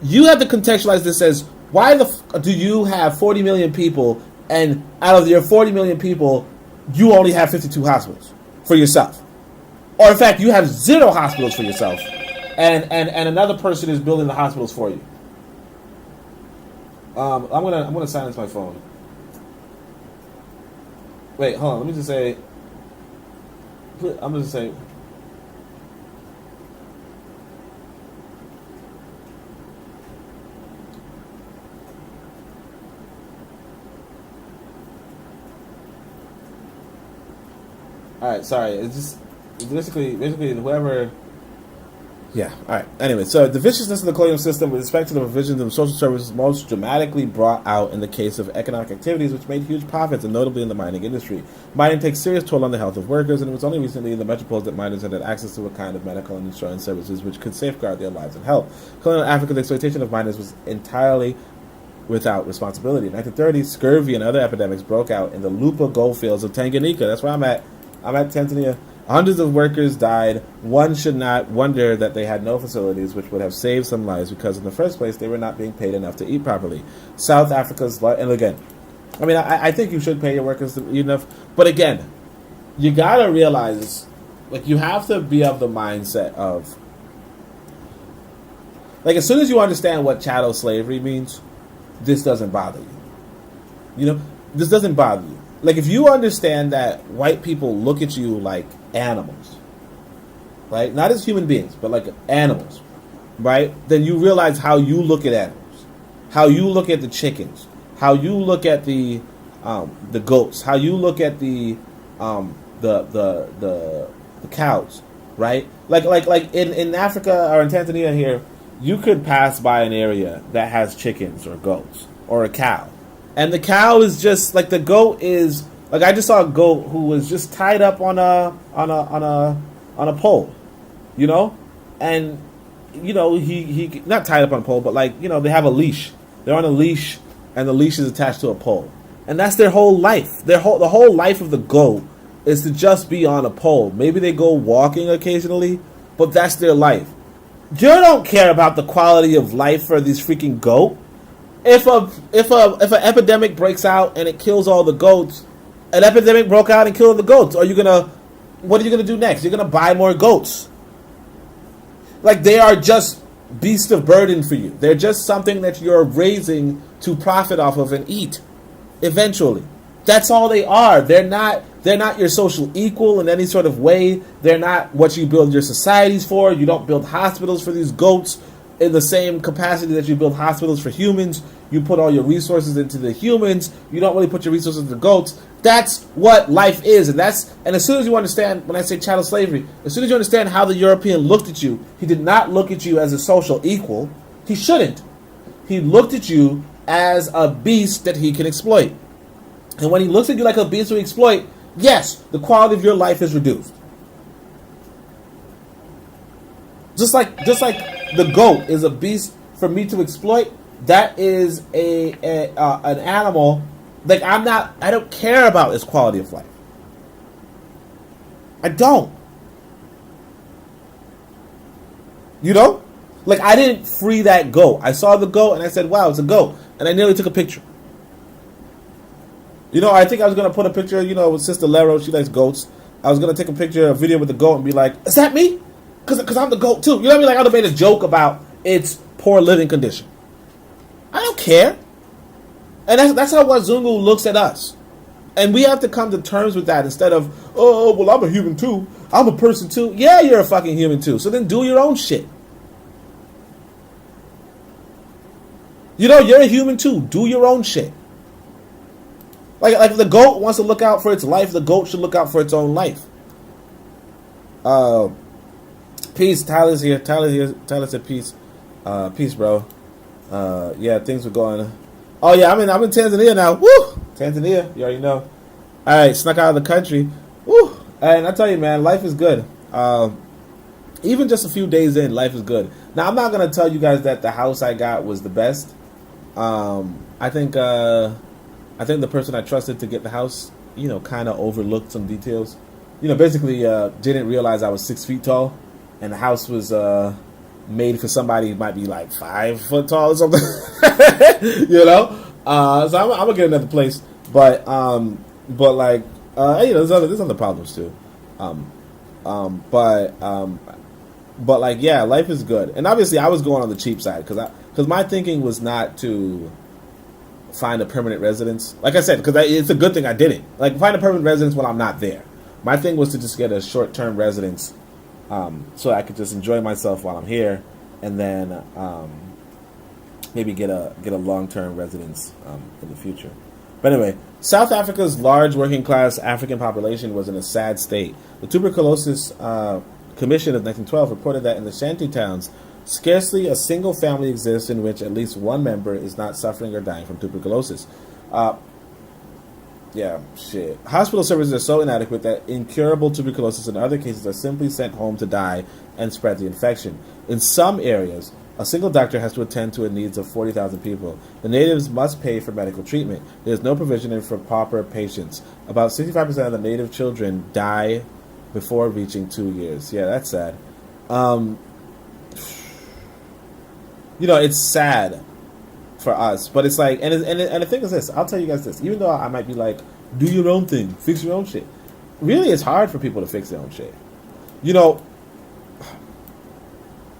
You have to contextualize this as, why do you have 40 million people, and out of your 40 million people, you only have 52 hospitals for yourself? Or in fact, you have 0 hospitals for yourself, and another person is building the hospitals for you. I'm gonna silence my phone. Wait, hold on. Let me just say. I'm just say. All right, sorry. It's basically whoever. Yeah, all right. Anyway, so the viciousness of the colonial system with respect to the provisions of social services most dramatically brought out in the case of economic activities which made huge profits, and notably in the mining industry. Mining takes serious toll on the health of workers, and it was only recently in the metropoles that miners had access to a kind of medical and insurance services which could safeguard their lives and health. Colonial Africa's exploitation of miners was entirely without responsibility. In 1930s, scurvy and other epidemics broke out in the Lupa gold fields of Tanganyika. That's where I'm at. I'm at Tanzania. Hundreds of workers died. One should not wonder that they had no facilities which would have saved some lives, because in the first place they were not being paid enough to eat properly. South Africa's, and again, I mean, I think you should pay your workers enough, but again, you gotta realize, like, you have to be of the mindset of, like, as soon as you understand what chattel slavery means, this doesn't bother you. You know, this doesn't bother you. Like, if you understand that white people look at you like animals, right? Not as human beings, but like animals, right? Then you realize how you look at animals, how you look at the chickens, how you look at the goats, how you look at the cows, right? Like in Africa or in Tanzania here, you could pass by an area that has chickens or goats or a cow. And the cow is just like, the goat is like, I just saw a goat who was just tied up on a pole, you know, and you know he not tied up on a pole, but like, you know, they have a leash. They're on a leash, and the leash is attached to a pole, and that's their whole life. The whole life of the goat is to just be on a pole. Maybe they go walking occasionally, but that's their life. You don't care about the quality of life for these freaking goat. If an epidemic breaks out and it kills all the goats, an epidemic broke out and killed the goats, what are you gonna do next? You're gonna buy more goats. Like, they are just beasts of burden for you. They're just something that you're raising to profit off of and eat eventually. That's all they are. They're not your social equal in any sort of way. They're not what you build your societies for. You don't build hospitals for these goats in the same capacity that you build hospitals for humans. You put all your resources into the humans. You don't really put your resources into the goats. That's what life is, and as soon as you understand, when I say chattel slavery, as soon as you understand how the European looked at you, he did not look at you as a social equal. He shouldn't. He looked at you as a beast that he can exploit. And when he looks at you like a beast to exploit, yes, the quality of your life is reduced. Just like the goat is a beast for me to exploit, that is an animal. Like I don't care about its quality of life. I don't. You know? Like, I didn't free that goat. I saw the goat and I said, wow, it's a goat. And I nearly took a picture. You know, I think I was going to put a picture, with Sister Lero. She likes goats. I was going to take a video with the goat and be like, is that me? Because I'm the goat too. You know what I mean? Like, I would have made a joke about its poor living condition. I don't care. And that's how Wazungu looks at us. And we have to come to terms with that instead of, oh, well, I'm a human too. I'm a person too. Yeah, you're a fucking human too. So then do your own shit. You're a human too. Do your own shit. Like if the goat wants to look out for its life, the goat should look out for its own life. Peace. Tyler's here. Tyler said peace. Peace, bro. Yeah, things were going. Oh yeah, I'm in Tanzania now. Woo! Tanzania, you already know. All right, snuck out of the country. Woo! And I tell you, man, life is good. Even just a few days in, life is good. Now, I'm not gonna tell you guys that the house I got was the best. I think the person I trusted to get the house, kind of overlooked some details. Basically, didn't realize I was 6 feet tall, and the house was made for somebody who might be like 5 foot tall or something. So I'm gonna get another place, but there's other problems too. But like, yeah, life is good, and obviously I was going on the cheap side because my thinking was not to find a permanent residence. Like I said, because it's a good thing I didn't find a permanent residence when I'm not there. My thing was to just get a short-term residence, so I could just enjoy myself while I'm here, and then maybe get a long-term residence in the future. But anyway, South Africa's large working-class African population was in a sad state. The tuberculosis Commission of 1912 reported that in the shanty towns, scarcely a single family exists in which at least one member is not suffering or dying from tuberculosis. Hospital services are so inadequate that incurable tuberculosis in other cases are simply sent home to die and spread the infection. In some areas, a single doctor has to attend to the needs of 40,000 people. The natives must pay for medical treatment. There is no provision for pauper patients. About 65% of the native children die before reaching 2 years. Yeah, that's sad. It's sad for us, but it's like, and the thing is this, I'll tell you guys this, even though I might be like, do your own thing, fix your own shit. Really, it's hard for people to fix their own shit.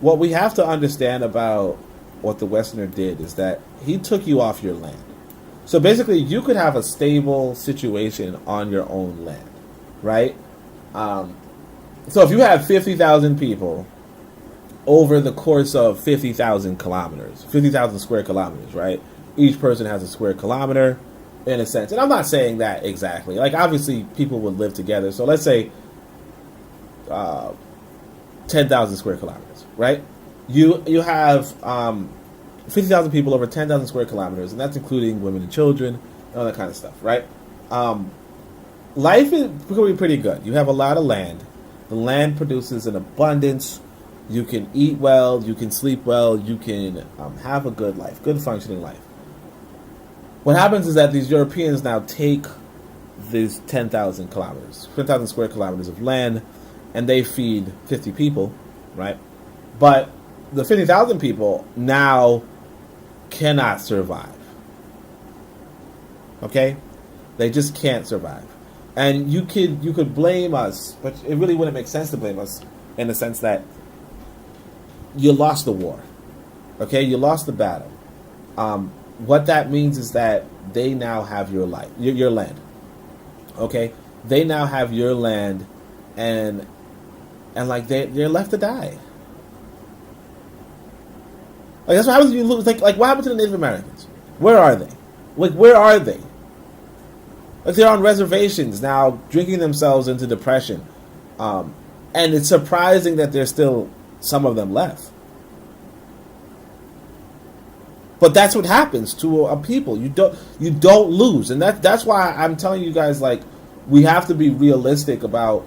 What we have to understand about what the Westerner did is that he took you off your land. So basically, you could have a stable situation on your own land, right? So if you have 50,000 people over the course of 50,000 kilometers, 50,000 square kilometers, right? Each person has a square kilometer, in a sense. And I'm not saying that exactly. Like, obviously, people would live together. So let's say 10,000 square kilometers, right? You have 50,000 people over 10,000 square kilometers, and that's including women and children, and all that kind of stuff, right? Life is going to be pretty good. You have a lot of land. The land produces an abundance. You can eat well. You can sleep well. You can have a good life, good functioning life. What happens is that these Europeans now take these 10,000 kilometers, 10,000 square kilometers of land, and they feed 50 people, right? But the 50,000 people now cannot survive. Okay? They just can't survive. And you could blame us, but it really wouldn't make sense to blame us in the sense that you lost the war. Okay? You lost the battle. What that means is that they now have your life, your land. Okay? They now have your land, and like they're left to die. Like, that's what happens when you lose. Like what happened to the Native Americans? Where are they? Like, where are they? Like, they're on reservations now, drinking themselves into depression. And it's surprising that there's still some of them left. But that's what happens to a people. You don't lose, and that's why I'm telling you guys, like, we have to be realistic about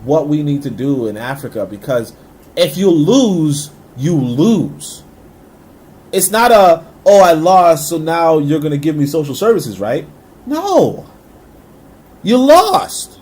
what we need to do in Africa, because if you lose, you lose. It's not oh, I lost, so now you're going to give me social services, right? No. You lost.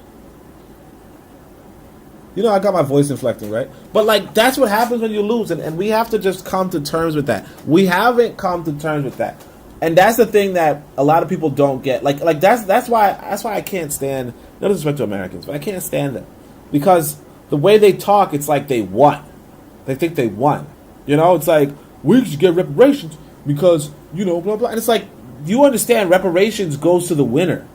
You know, I got my voice inflecting, right? But, like, that's what happens when you lose, and we have to just come to terms with that. We haven't come to terms with that. And that's the thing that a lot of people don't get. Like that's why I can't stand, no disrespect to Americans, but I can't stand them. Because the way they talk, it's like they won. They think they won. You know, it's like, we should get reparations because, you know, blah, blah. And it's like, you understand reparations goes to the winner.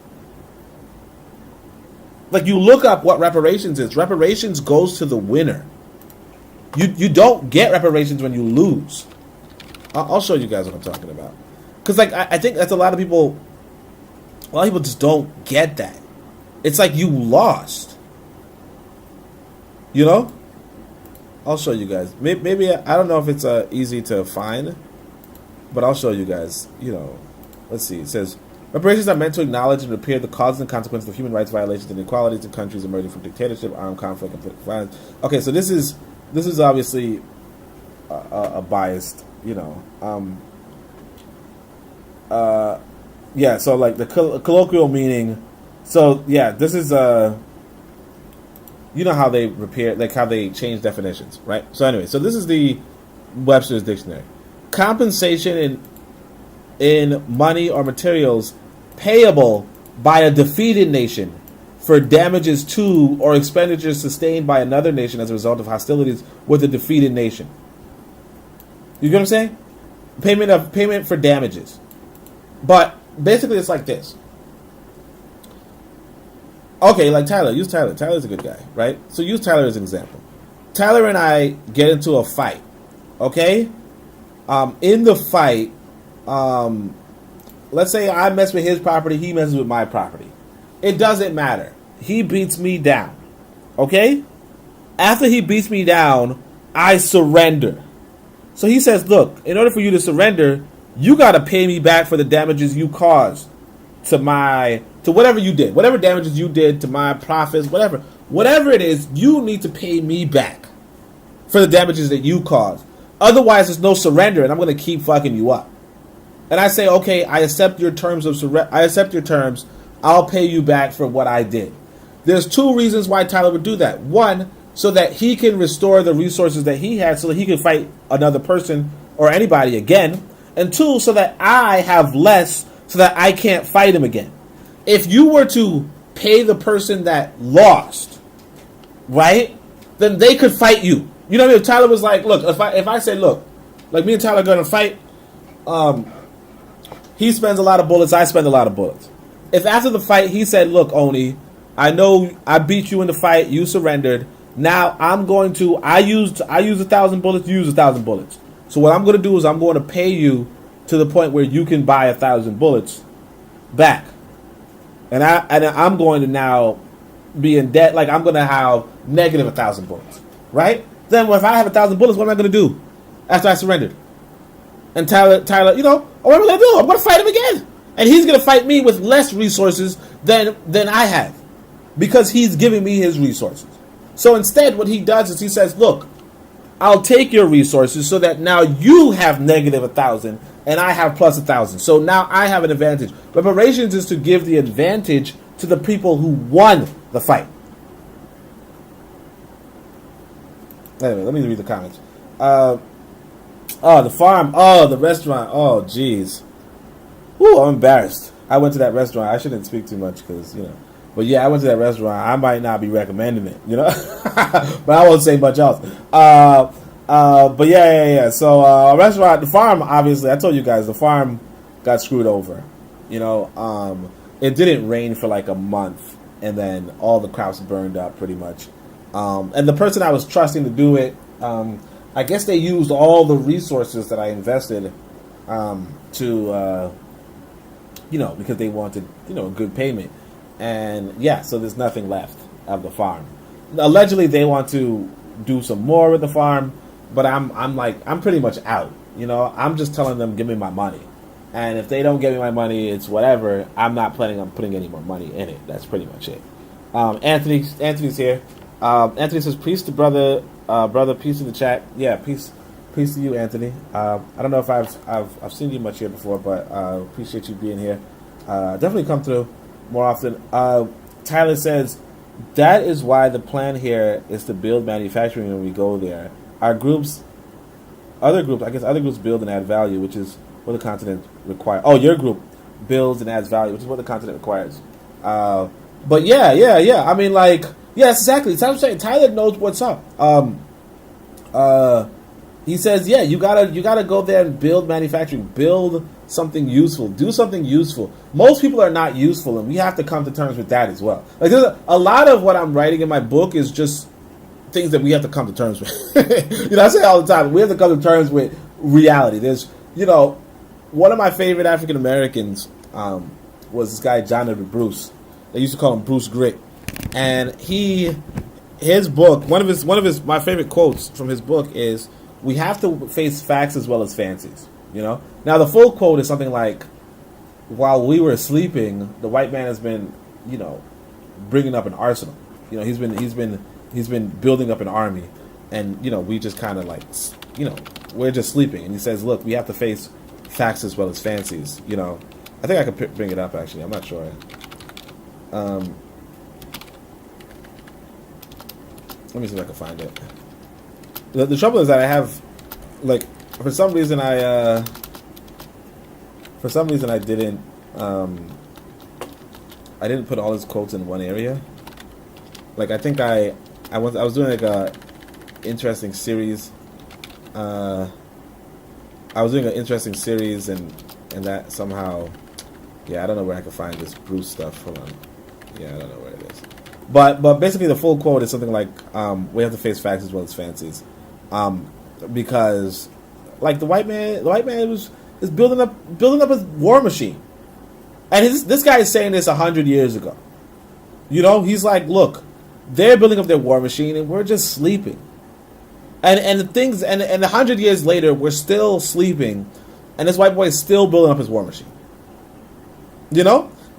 Like, you look up what reparations is. Reparations goes to the winner. You don't get reparations when you lose. I'll show you guys what I'm talking about. Because, like, I think that's a lot of people just don't get that. It's like you lost. You know? I'll show you guys. Maybe I don't know if it's easy to find, but I'll show you guys. You know, let's see. It says, reparations are meant to acknowledge and repair the causes and consequences of human rights violations and inequalities in countries emerging from dictatorship, armed conflict, and political violence. Okay, so this is obviously a biased, you know. Yeah. So, like, the colloquial meaning. So yeah, this is you know how they repair, like how they change definitions, right? So anyway, so this is the Webster's Dictionary. Compensation in money or materials payable by a defeated nation for damages to or expenditures sustained by another nation as a result of hostilities with a defeated nation. You get what I'm saying? Payment for damages. But basically it's like this. Okay, like Tyler. Use Tyler. Tyler's a good guy, right? So use Tyler as an example. Tyler and I get into a fight, okay? In the fight, let's say I mess with his property, he messes with my property. It doesn't matter. He beats me down, okay? After he beats me down, I surrender. So he says, look, in order for you to surrender, you got to pay me back for the damages you caused to whatever you did. Whatever damages you did to my profits, whatever it is, you need to pay me back for the damages that you caused. Otherwise, there's no surrender, and I'm going to keep fucking you up. And I say, okay, I accept your terms of surrender. I accept your terms. I'll pay you back for what I did. There's two reasons why Tyler would do that. One, so that he can restore the resources that he had, so that he can fight another person or anybody again. And two, so that I have less, so that I can't fight him again. If you were to pay the person that lost, right, then they could fight you. You know what I mean? If Tyler was like, look, if I say, look, like me and Tyler are going to fight, he spends a lot of bullets, I spend a lot of bullets. If after the fight he said, look, Oni, I know I beat you in the fight, you surrendered, now I used 1,000 bullets, you use 1,000 bullets. So what I'm going to do is I'm going to pay you to the point where you can buy 1,000 bullets back. And I'm going to now be in debt, like I'm going to have negative 1,000 bullets, right? Then if I have 1,000 bullets, what am I going to do after I surrendered? And Tyler, you know, what am I going to do? I'm going to fight him again. And he's going to fight me with less resources than I have, because he's giving me his resources. So instead, what he does is he says, look, I'll take your resources so that now you have negative 1,000 and I have plus 1,000. So now I have an advantage. Reparations is to give the advantage to the people who won the fight. Anyway, let me read the comments. The farm. Oh, the restaurant. Oh, jeez. Ooh, I'm embarrassed. I went to that restaurant. I shouldn't speak too much because, you know. But yeah, I went to that restaurant. I might not be recommending it, you know. But I won't say much else. But yeah. So a restaurant, the farm, obviously, I told you guys, the farm got screwed over. You know, it didn't rain for like a month, and then all the crops burned up pretty much. And the person I was trusting to do it, I guess they used all the resources that I invested to because they wanted, a good payment. And yeah, so there's nothing left of the farm. Allegedly, they want to do some more with the farm, but I'm pretty much out. I'm just telling them, give me my money. And if they don't give me my money, it's whatever. I'm not planning on putting any more money in it. That's pretty much it. Anthony's here. Anthony says, peace to brother, peace in the chat. Yeah, peace to you, Anthony. I don't know if I've seen you much here before, but appreciate you being here. Definitely come through more often. Tyler says, that is why the plan here is to build manufacturing when we go there. Other groups build and add value, which is what the continent requires. Oh, your group builds and adds value, which is what the continent requires. But yeah. I mean, yes, exactly. That's what I'm saying. Tyler knows what's up. He says, yeah, you gotta go there and build manufacturing, build something useful, do something useful. Most people are not useful, and we have to come to terms with that as well. Like, there's a lot of what I'm writing in my book is just things that we have to come to terms with. I say it all the time. We have to come to terms with reality. There's, one of my favorite African Americans was this guy John Edward Bruce. They used to call him Bruce Grit, and his book, one of my favorite quotes from his book is, "We have to face facts as well as fancies." Now the full quote is something like, "While we were sleeping, the white man has been, bringing up an arsenal. He's been building up an army, and we just kind of we're just sleeping." And he says, "Look, we have to face facts as well as fancies." I think I could bring it up actually. I'm not sure. Let me see if I can find it. The trouble is that I have, for some reason I didn't put all his quotes in one area. I think I was doing a interesting series. I was doing an interesting series and that somehow, I don't know where I can find this Bruce stuff. Hold on. I don't know where it is. But basically the full quote is something like, we have to face facts as well as fancies. Because the white man is building up his war machine. And this guy is saying this 100 years ago. He's like, look, they're building up their war machine and we're just sleeping. And the things and 100 years later we're still sleeping and this white boy is still building up his war machine.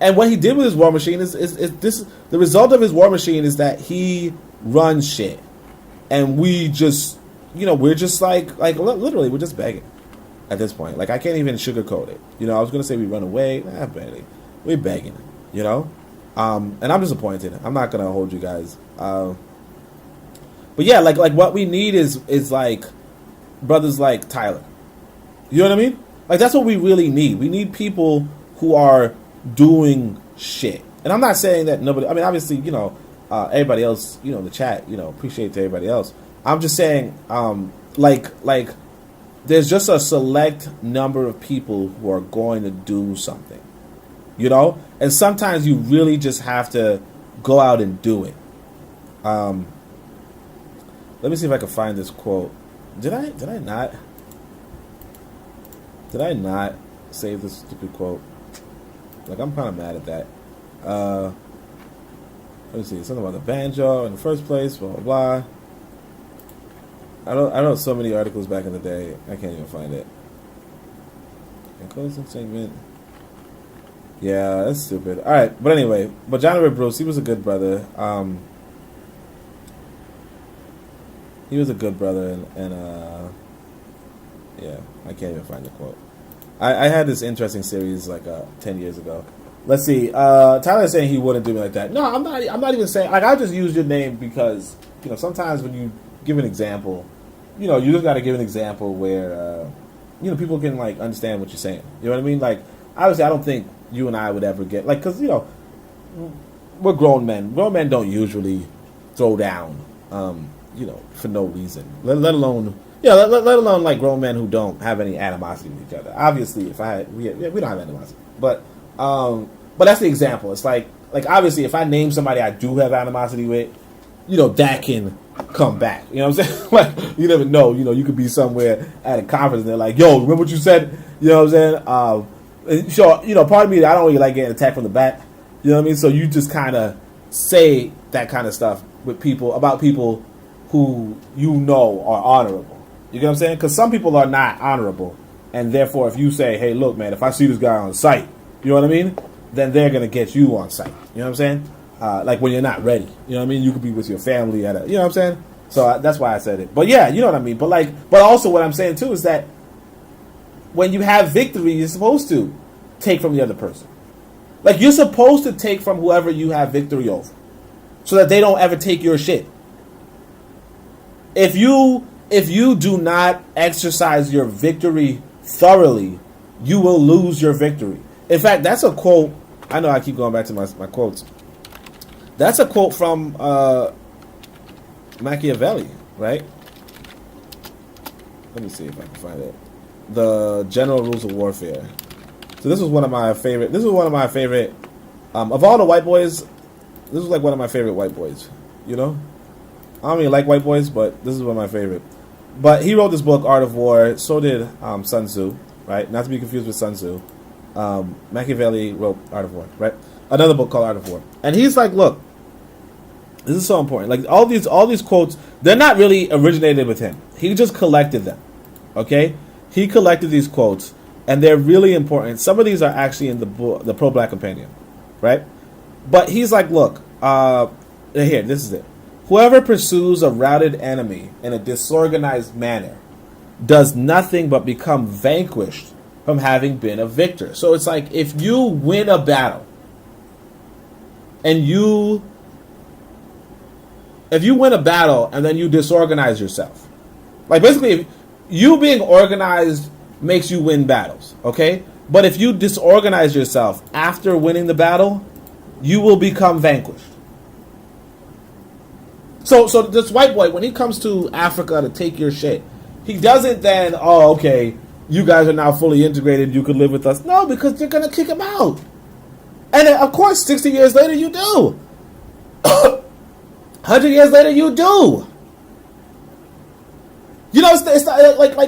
And what he did with his war machine is this. The result of his war machine is that he runs shit, and we just, we're just like literally, we're just begging at this point. I can't even sugarcoat it. I was gonna say we run away, barely. We're begging, and I'm disappointed. I'm not gonna hold you guys. But yeah, what we need is brothers like Tyler. You know what I mean? That's what we really need. We need people who are doing shit. And I'm not saying that nobody, I mean, obviously, everybody else, the chat, appreciate to everybody else. I'm just saying, there's just a select number of people who are going to do something, and sometimes you really just have to go out and do it. Let me see if I can find this quote. Did I not save this stupid quote? I'm kind of mad at that. Let me see. Something about the banjo in the first place, blah, blah, blah. I wrote so many articles back in the day, I can't even find it. And closing segment. Yeah, that's stupid. Alright, but anyway. But John Edward Bruce, he was a good brother. He was a good brother, and yeah, I can't even find the quote. I had this interesting series 10 years ago. Let's see. Tyler's saying he wouldn't do me like that. No, I'm not even saying. I just use your name because sometimes when you give an example, you just got to give an example where people can understand what you're saying. You know what I mean? Obviously, I don't think you and I would ever get because we're grown men. Grown men don't usually throw down for no reason. Let alone. Yeah, let alone grown men who don't have any animosity with each other. Obviously, we don't have animosity, but that's the example. It's obviously, if I name somebody I do have animosity with, that can come back. You know what I'm saying? You never know. You could be somewhere at a conference and they're like, "Yo, remember what you said?" You know what I'm saying? So, part of me, I don't really like getting attacked from the back. You know what I mean? So you just kind of say that kind of stuff with people, about people who are honorable. You get what I'm saying? Because some people are not honorable. And therefore, if you say, hey, look, man, if I see this guy on sight, you know what I mean? Then they're going to get you on sight. You know what I'm saying? Like when you're not ready. You know what I mean? You could be with your family you know what I'm saying? So that's why I said it. But yeah, you know what I mean? But also what I'm saying too is that when you have victory, you're supposed to take from the other person. Like, you're supposed to take from whoever you have victory over, so that they don't ever take your shit. If you do not exercise your victory thoroughly, you will lose your victory. In fact, that's a quote. I know I keep going back to my quotes. That's a quote from Machiavelli, right? Let me see if I can find it. The General Rules of Warfare. So this was one of my favorite. Of all the white boys, this was like one of my favorite white boys. I don't even like white boys, but this is one of my favorite. But he wrote this book, Art of War. So did Sun Tzu, right? Not to be confused with Sun Tzu. Machiavelli wrote Art of War, right? Another book called Art of War. And he's like, look, this is so important. Like, all these quotes, they're not really originated with him. He just collected them, okay? He collected these quotes, and they're really important. Some of these are actually in the book, the Pro-Black Companion, right? But he's like, look, here, this is it. Whoever pursues a routed enemy in a disorganized manner does nothing but become vanquished from having been a victor. So it's like, if you win a battle, and if you win a battle and then you disorganize yourself, like, basically, you being organized makes you win battles, okay? But if you disorganize yourself after winning the battle, you will become vanquished. So this white boy, when he comes to Africa to take your shit, he doesn't then, oh, okay, you guys are now fully integrated, you can live with us. No, because you're going to kick him out. And then, of course, 60 years later, you do. 100 years later, you do. It's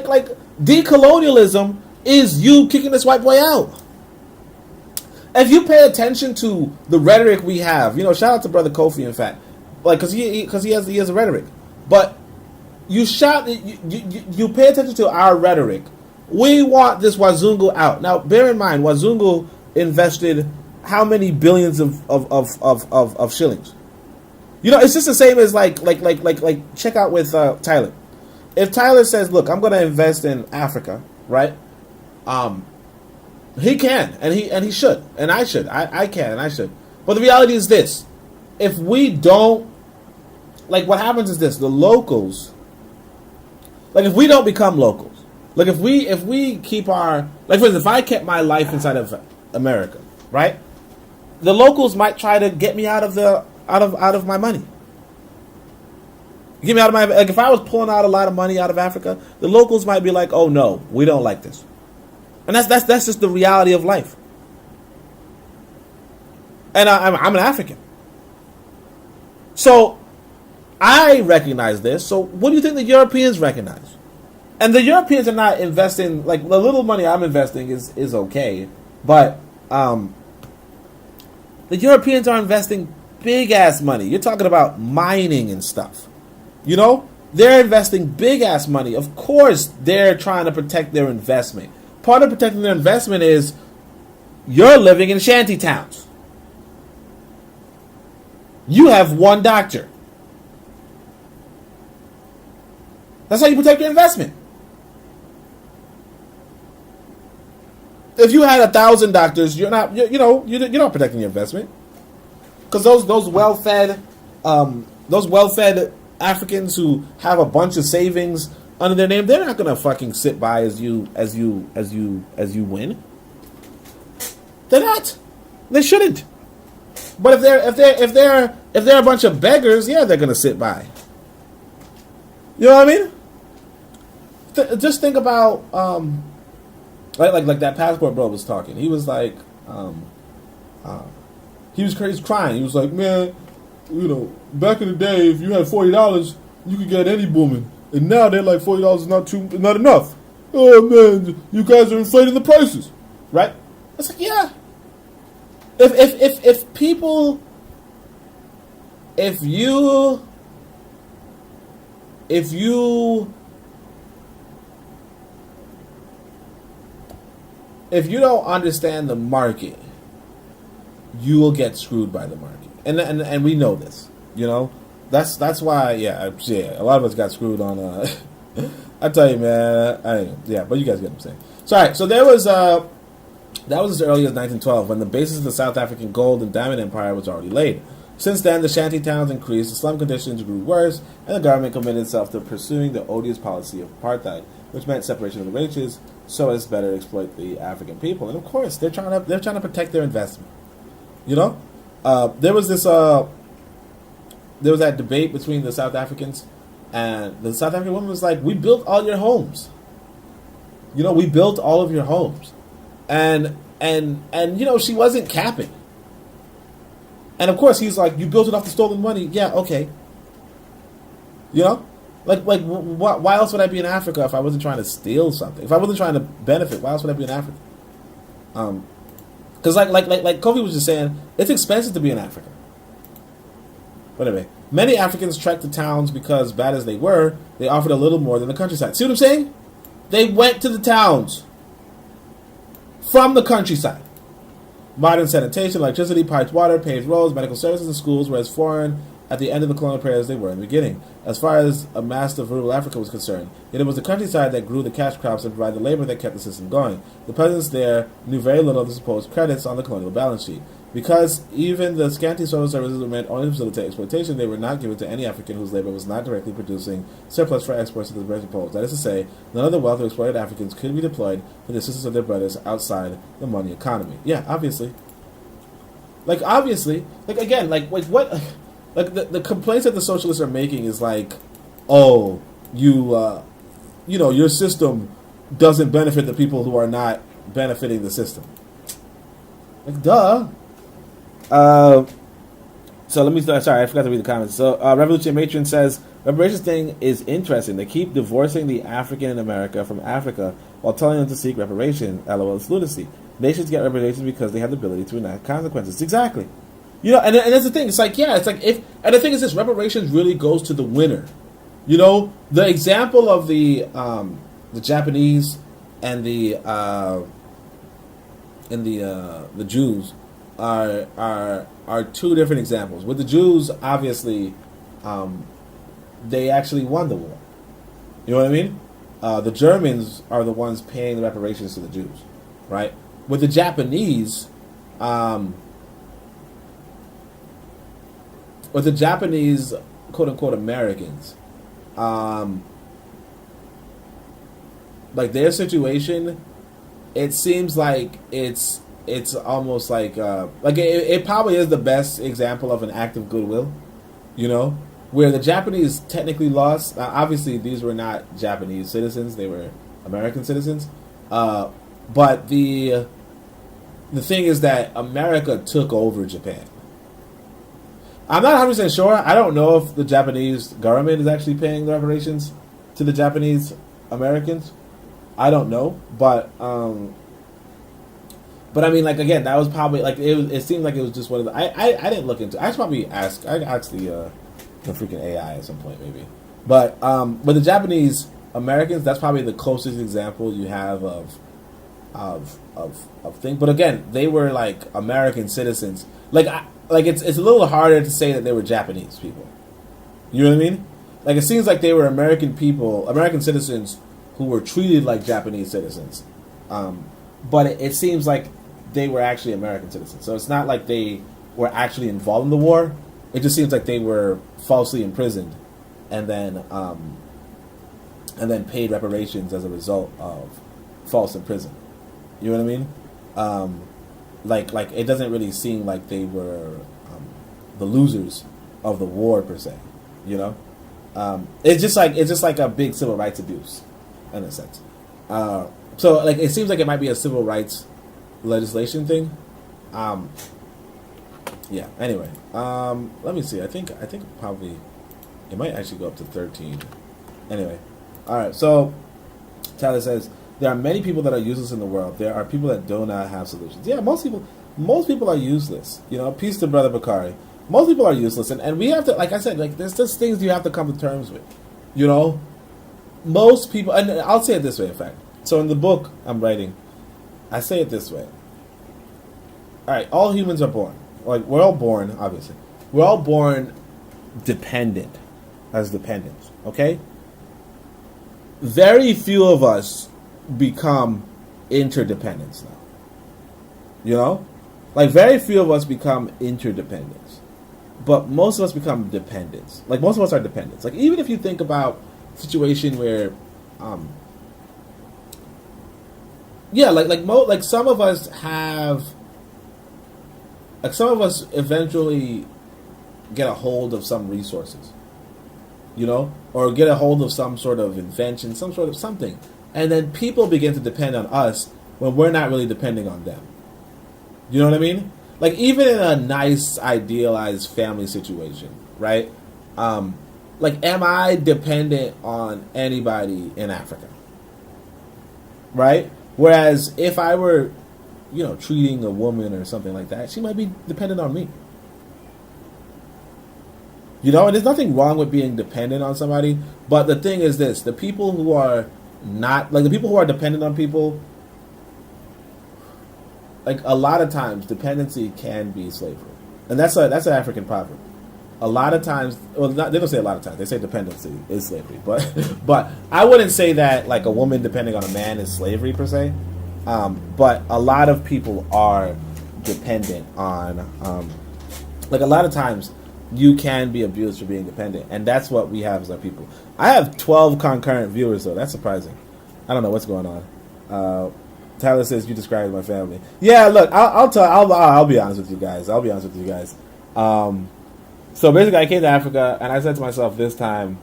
like decolonialism is you kicking this white boy out. If you pay attention to the rhetoric we have, shout out to Brother Kofi, in fact, like, because he has a rhetoric, but you pay attention to our rhetoric. We want this Wazungu out. Now, bear in mind, Wazungu invested how many billions of shillings? It's just the same as like check out with Tyler. If Tyler says, look, I'm going to invest in Africa, right? He can, and he should, and I should. I can, and I should. But the reality is this. If we don't, like, what happens is this. The locals, like, if we don't become locals, like, if we keep our, like, for instance, if I kept my life inside of America, right? The locals might try to get me out of my money. Get me out of my, like, if I was pulling out a lot of money out of Africa, the locals might be like, oh no, we don't like this. And that's just the reality of life. And I'm an African. So I recognize this. So what do you think the Europeans recognize? And the Europeans are not investing, like, the little money I'm investing is okay. But the Europeans are investing big ass money. You're talking about mining and stuff. They're investing big ass money. Of course, they're trying to protect their investment. Part of protecting their investment is you're living in shanty towns. You have one doctor. That's how you protect your investment. If you had 1,000 doctors, you're not protecting your investment, because those well-fed Africans who have a bunch of savings under their name, they're not gonna fucking sit by as you win. They're not. They shouldn't. But if they're a bunch of beggars, yeah, they're gonna sit by. You know what I mean? Just think about like that passport bro was talking. He was like, he was crying. He was like, man, back in the day, if you had $40, you could get any woman, and now they're like $40 is not enough. Oh man, you guys are inflating the prices, right? It's like, yeah. If people, if you don't understand the market, you will get screwed by the market, and we know this. You know, that's why. Yeah, a lot of us got screwed on. I tell you, man. But you guys get what I'm saying. So, all right. So there was that was as early as 1912, when the basis of the South African gold and diamond empire was already laid. Since then, the shanty towns increased, the slum conditions grew worse, and the government committed itself to pursuing the odious policy of apartheid, which meant separation of the races, so as better exploit the African people. And of course, they're trying to protect their investment. You know, there was that debate between the South Africans, and the South African woman was like, "We built all your homes. You know, we built all of your homes," and you know, she wasn't capping. And of course, he's like, "You built it off the stolen money." Yeah, okay. You know, like why else would I be in Africa if I wasn't trying to steal something? If I wasn't trying to benefit, why else would I be in Africa? Because like Kofi was just saying, it's expensive to be in Africa. But anyway, many Africans trekked to towns because, bad as they were, they offered a little more than the countryside. See what I'm saying? They went to the towns from the countryside. Modern sanitation, electricity, piped water, paved roads, medical services, and schools were as foreign at the end of the colonial period as they were in the beginning. As far as a mass of rural Africa was concerned, yet it was the countryside that grew the cash crops and provided the labor that kept the system going. The peasants there knew very little of the supposed credits on the colonial balance sheet. Because even the scanty social services were meant only to facilitate exploitation, they were not given to any African whose labor was not directly producing surplus for exports to the British poles. That is to say, none of the wealth of exploited Africans could be deployed for the assistance of their brothers outside the money economy. Yeah, obviously. Like, again, what... Like, the complaints that the socialists are making is like, oh, you know, your system doesn't benefit the people who are not benefiting the system. Like, duh. So let me start. Sorry, I forgot to read the comments. So, Revolution Matron says, reparations thing is interesting. They keep divorcing the African in America from Africa while telling them to seek reparation. LOL, it's lunacy. Nations get reparations because they have the ability to enact consequences. Exactly. You know, and that's the thing. It's like, yeah, it's like and the thing is this, reparations really goes to the winner. You know, the example of the Japanese and the Jews are two different examples. With the Jews, obviously, they actually won the war. You know what I mean? The Germans are the ones paying the reparations to the Jews, right? With the Japanese, quote unquote Americans, like their situation, it seems like it's almost like it probably is the best example of an act of goodwill, you know, where the Japanese technically lost. Obviously, these were not Japanese citizens; they were American citizens. But the thing is that America took over Japan. I'm not 100% sure. I don't know if the Japanese government is actually paying the reparations to the Japanese Americans. I don't know, but I mean, like, again, that was probably like it seemed like it was just one of the. I didn't look into. I should probably ask. I asked the freaking AI at some point maybe. But with the Japanese Americans, that's probably the closest example you have of thing. But again, they were like American citizens. Like it's a little harder to say that they were Japanese people. You know what I mean? Like, it seems like they were American people, American citizens who were treated like Japanese citizens. But it seems like they were actually American citizens. So it's not like they were actually involved in the war. It just seems like they were falsely imprisoned and then paid reparations as a result of false imprisonment. You know what I mean? Like it doesn't really seem like they were the losers of the war per se, you know. It's just like a big civil rights abuse, in a sense. So like it seems like it might be a civil rights legislation thing. Yeah. Anyway, let me see. I think probably it might actually go up to 13. Anyway, all right. So Tyler says, there are many people that are useless in the world. There are people that do not have solutions. Yeah, most people are useless. You know, peace to Brother Bakari. Most people are useless, and we have to, like I said, like there's just things you have to come to terms with. You know, most people, and I'll say it this way, in fact. So in the book I'm writing, I say it this way. All right, all humans are born. Like, we're all born, obviously. We're all born dependent, as dependents, okay? Very few of us become interdependents now. You know? Like, very few of us become interdependents. But most of us become dependents. Like, most of us are dependents. Like, even if you think about a situation where, like some of us have, like some of us eventually get a hold of some resources, you know, or get a hold of some sort of invention, some sort of something, and then people begin to depend on us when we're not really depending on them. You know what I mean? Like, even in a nice, idealized family situation, right? Like, am I dependent on anybody in Africa? Right? Whereas if I were, you know, treating a woman or something like that, she might be dependent on me. You know, and there's nothing wrong with being dependent on somebody, but the thing is this, the people who are not, like the people who are dependent on people, like a lot of times dependency can be slavery. And that's an African proverb. A lot of times, well, they don't say a lot of times, they say dependency is slavery, but I wouldn't say that like a woman depending on a man is slavery per se. But a lot of people are dependent on, like a lot of times you can be abused for being dependent, and that's what we have as our people. I have 12 concurrent viewers though. That's surprising. I don't know what's going on. Tyler says you described my family. Yeah, look, I'll be honest with you guys. So basically, I came to Africa, and I said to myself, this time,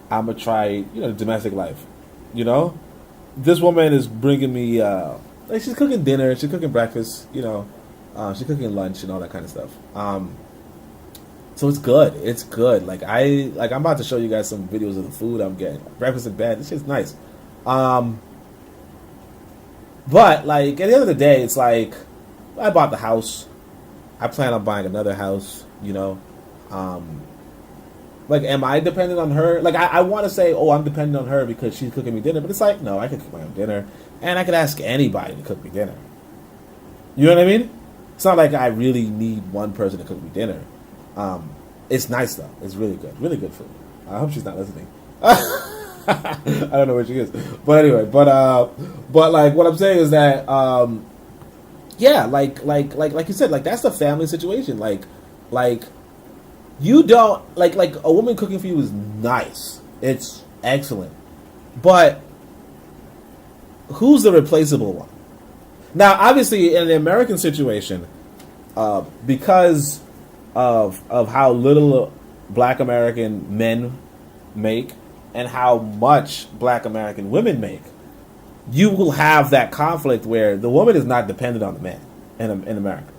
I'm gonna try, you know, domestic life. You know, this woman is bringing me, like she's cooking dinner, she's cooking breakfast, you know, she's cooking lunch and all that kind of stuff. So it's good. It's good. Like I'm about to show you guys some videos of the food I'm getting. Breakfast in bed. This shit's nice. But like at the end of the day, it's like I bought the house. I plan on buying another house. You know, like am I dependent on her? Like I want to say, oh, I'm dependent on her because she's cooking me dinner. But it's like no, I can cook my own dinner, and I could ask anybody to cook me dinner. You know what I mean? It's not like I really need one person to cook me dinner. It's nice though. It's really good food. I hope she's not listening. I don't know where she is, but anyway, but like what I'm saying is that, yeah, like you said, like that's the family situation. Like you don't like a woman cooking for you is nice. It's excellent, but who's the replaceable one? Now, obviously, in the American situation, because of how little Black American men make and how much Black American women make, you will have that conflict where the woman is not dependent on the man in America,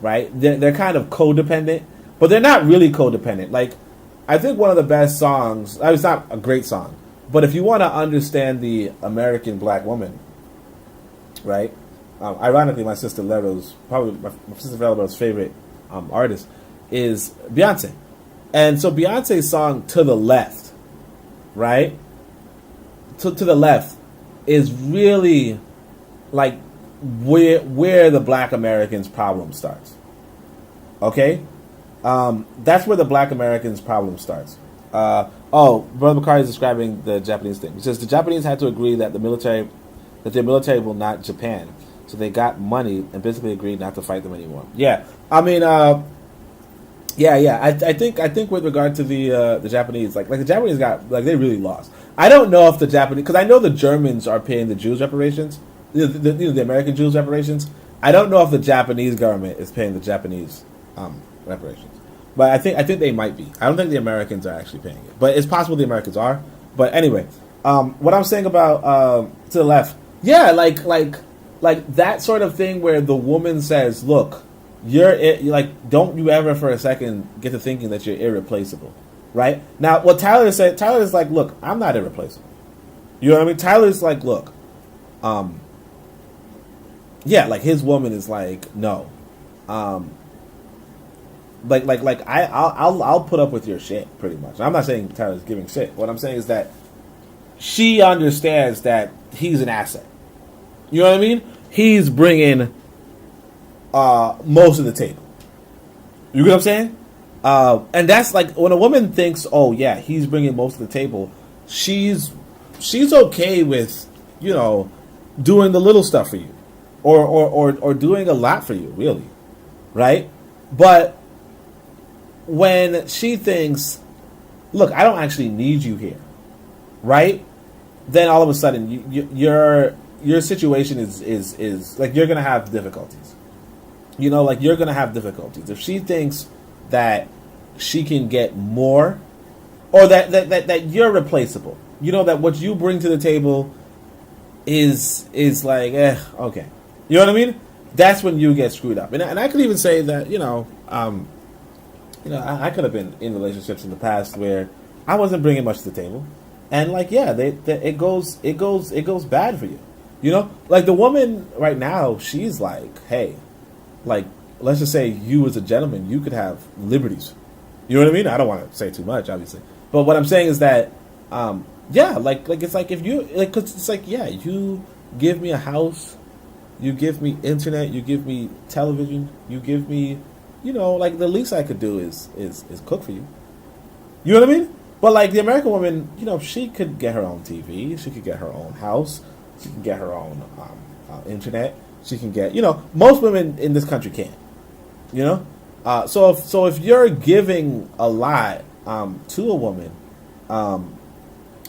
right? They're kind of codependent, but they're not really codependent. Like, I think one of the best songs, it's not a great song, but if you want to understand the American Black woman, right? Ironically, my sister Lero's, probably my sister Lero's favorite artist is Beyonce. And so Beyonce's song To the Left, right? To the Left is really like where the Black Americans' problem starts. Okay? That's where the Black Americans' problem starts. Brother Bakari is describing the Japanese thing. He says the Japanese had to agree that their military will not Japan. So they got money and basically agreed not to fight them anymore. Yeah. I mean, I think with regard to the Japanese, like the Japanese got, like, they really lost. I don't know if the Japanese, because I know the Germans are paying the Jews reparations, the American Jews reparations. I don't know if the Japanese government is paying the Japanese reparations, but I think they might be. I don't think the Americans are actually paying it, but it's possible the Americans are. But anyway, what I'm saying about To the Left, yeah, like that sort of thing where the woman says, look, you're like, don't you ever for a second get to thinking that you're irreplaceable, right? Now, what Tyler said, Tyler is like, look, I'm not irreplaceable. You know what I mean? Tyler's like, look, yeah, like his woman is like, no, I'll put up with your shit pretty much. I'm not saying Tyler's giving shit. What I'm saying is that she understands that he's an asset. You know what I mean? He's bringing most of the table. You get what I'm saying? And that's like when a woman thinks, oh yeah, he's bringing most of the table. She's okay with, you know, doing the little stuff for you, or doing a lot for you, really, right? But when she thinks, look, I don't actually need you here, right? Then all of a sudden, your situation is like you're gonna have difficulties. You know, like you're gonna have difficulties if she thinks that she can get more, or that you're replaceable. You know, that what you bring to the table is like, okay. You know what I mean? That's when you get screwed up. And I could even say that, I could have been in relationships in the past where I wasn't bringing much to the table, and like, yeah, it goes bad for you. You know, like the woman right now, she's like, hey, like, let's just say you as a gentleman, you could have liberties. You know what I mean? I don't want to say too much, obviously, but what I'm saying is that, yeah, like it's like if you like, 'cause it's like, yeah, you give me a house, you give me internet, you give me television, you give me, like the least I could do is cook for you. You know what I mean? But like the American woman, she could get her own TV, she could get her own house, she can get her own internet, she can get, most women in this country can. So if you're giving a lot to a woman,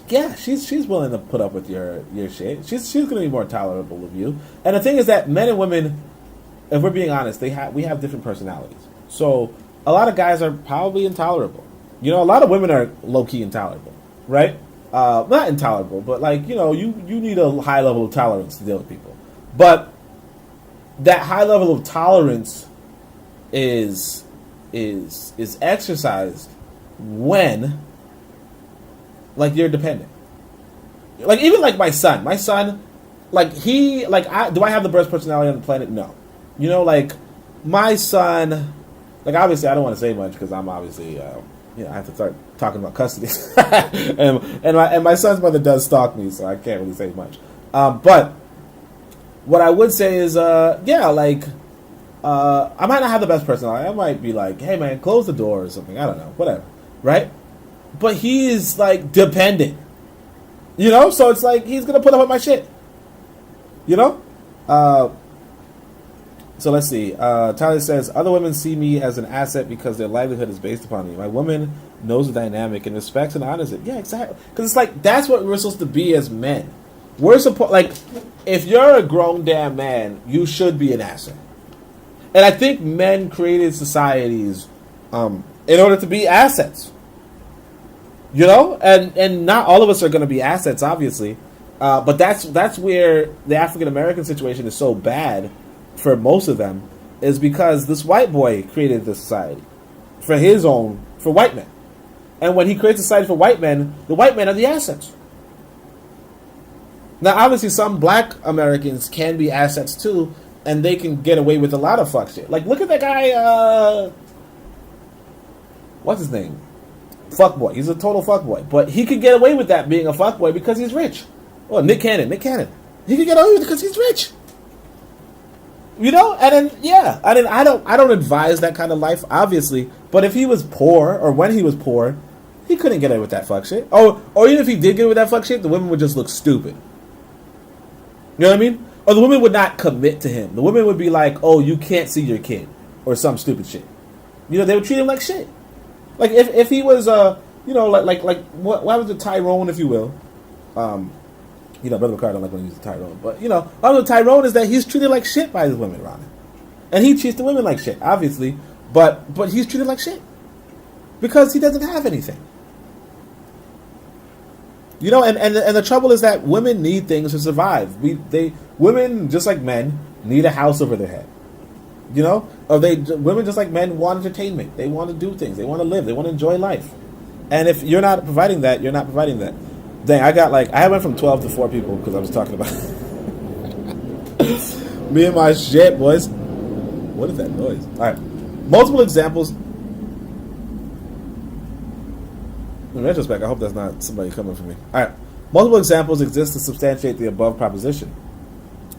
yeah, she's willing to put up with your shit. She's going to be more tolerable of you. And the thing is that men and women, if we're being honest, we have different personalities. So a lot of guys are probably intolerable. A lot of women are low key intolerable, right? Not intolerable, but like you need a high level of tolerance to deal with people. But that high level of tolerance is exercised when, like, you're dependent. Like, even like my son, like do I have the best personality on the planet? No. Like my son, like obviously I don't want to say much because I'm obviously I have to start talking about custody, and my son's mother does stalk me, so I can't really say much. But what I would say is, I might not have the best personality. I might be like, hey man, close the door or something. I don't know, whatever, right? But he is like dependent, so it's like he's gonna put up with my shit, So let's see. Tyler says, other women see me as an asset because their livelihood is based upon me. My woman knows the dynamic and respects and honors it. Yeah, exactly. Because it's like, that's what we're supposed to be as men. We're supposed, like, if you're a grown damn man, you should be an asset. And I think men created societies in order to be assets. And not all of us are going to be assets, obviously. But that's where the African American situation is so bad for most of them, is because this white boy created this society for white men. And when he creates a society for white men, the white men are the assets. Now, obviously, some black Americans can be assets too, and they can get away with a lot of fuck shit. Like, look at that guy, what's his name? Fuckboy. He's a total fuckboy. But he could get away with that being a fuckboy because he's rich. Oh, Nick Cannon. He could get away with it because he's rich. And then I don't advise that kind of life, obviously. But if he was poor, or when he was poor, he couldn't get away with that fuck shit. Or even if he did get away with that fuck shit, the women would just look stupid. You know what I mean? Or the women would not commit to him. The women would be like, "Oh, you can't see your kid," or some stupid shit. They would treat him like shit. Like if he was like what was the Tyrone, if you will. Brother McCarr don't like when he uses Tyrone, but Tyrone is that he's treated like shit by his women around him, and he treats the women like shit, obviously, but he's treated like shit because he doesn't have anything. And the trouble is that women need things to survive. Women, just like men, need a house over their head. Women, just like men, want entertainment. They want to do things. They want to live. They want to enjoy life. And if you're not providing that, you're not providing that. Dang, I went from 12 to 4 people because I was talking about Me and my shit, boys. What is that noise? All right. Multiple examples. In retrospect, I hope that's not somebody coming for me. All right. Multiple examples exist to substantiate the above proposition.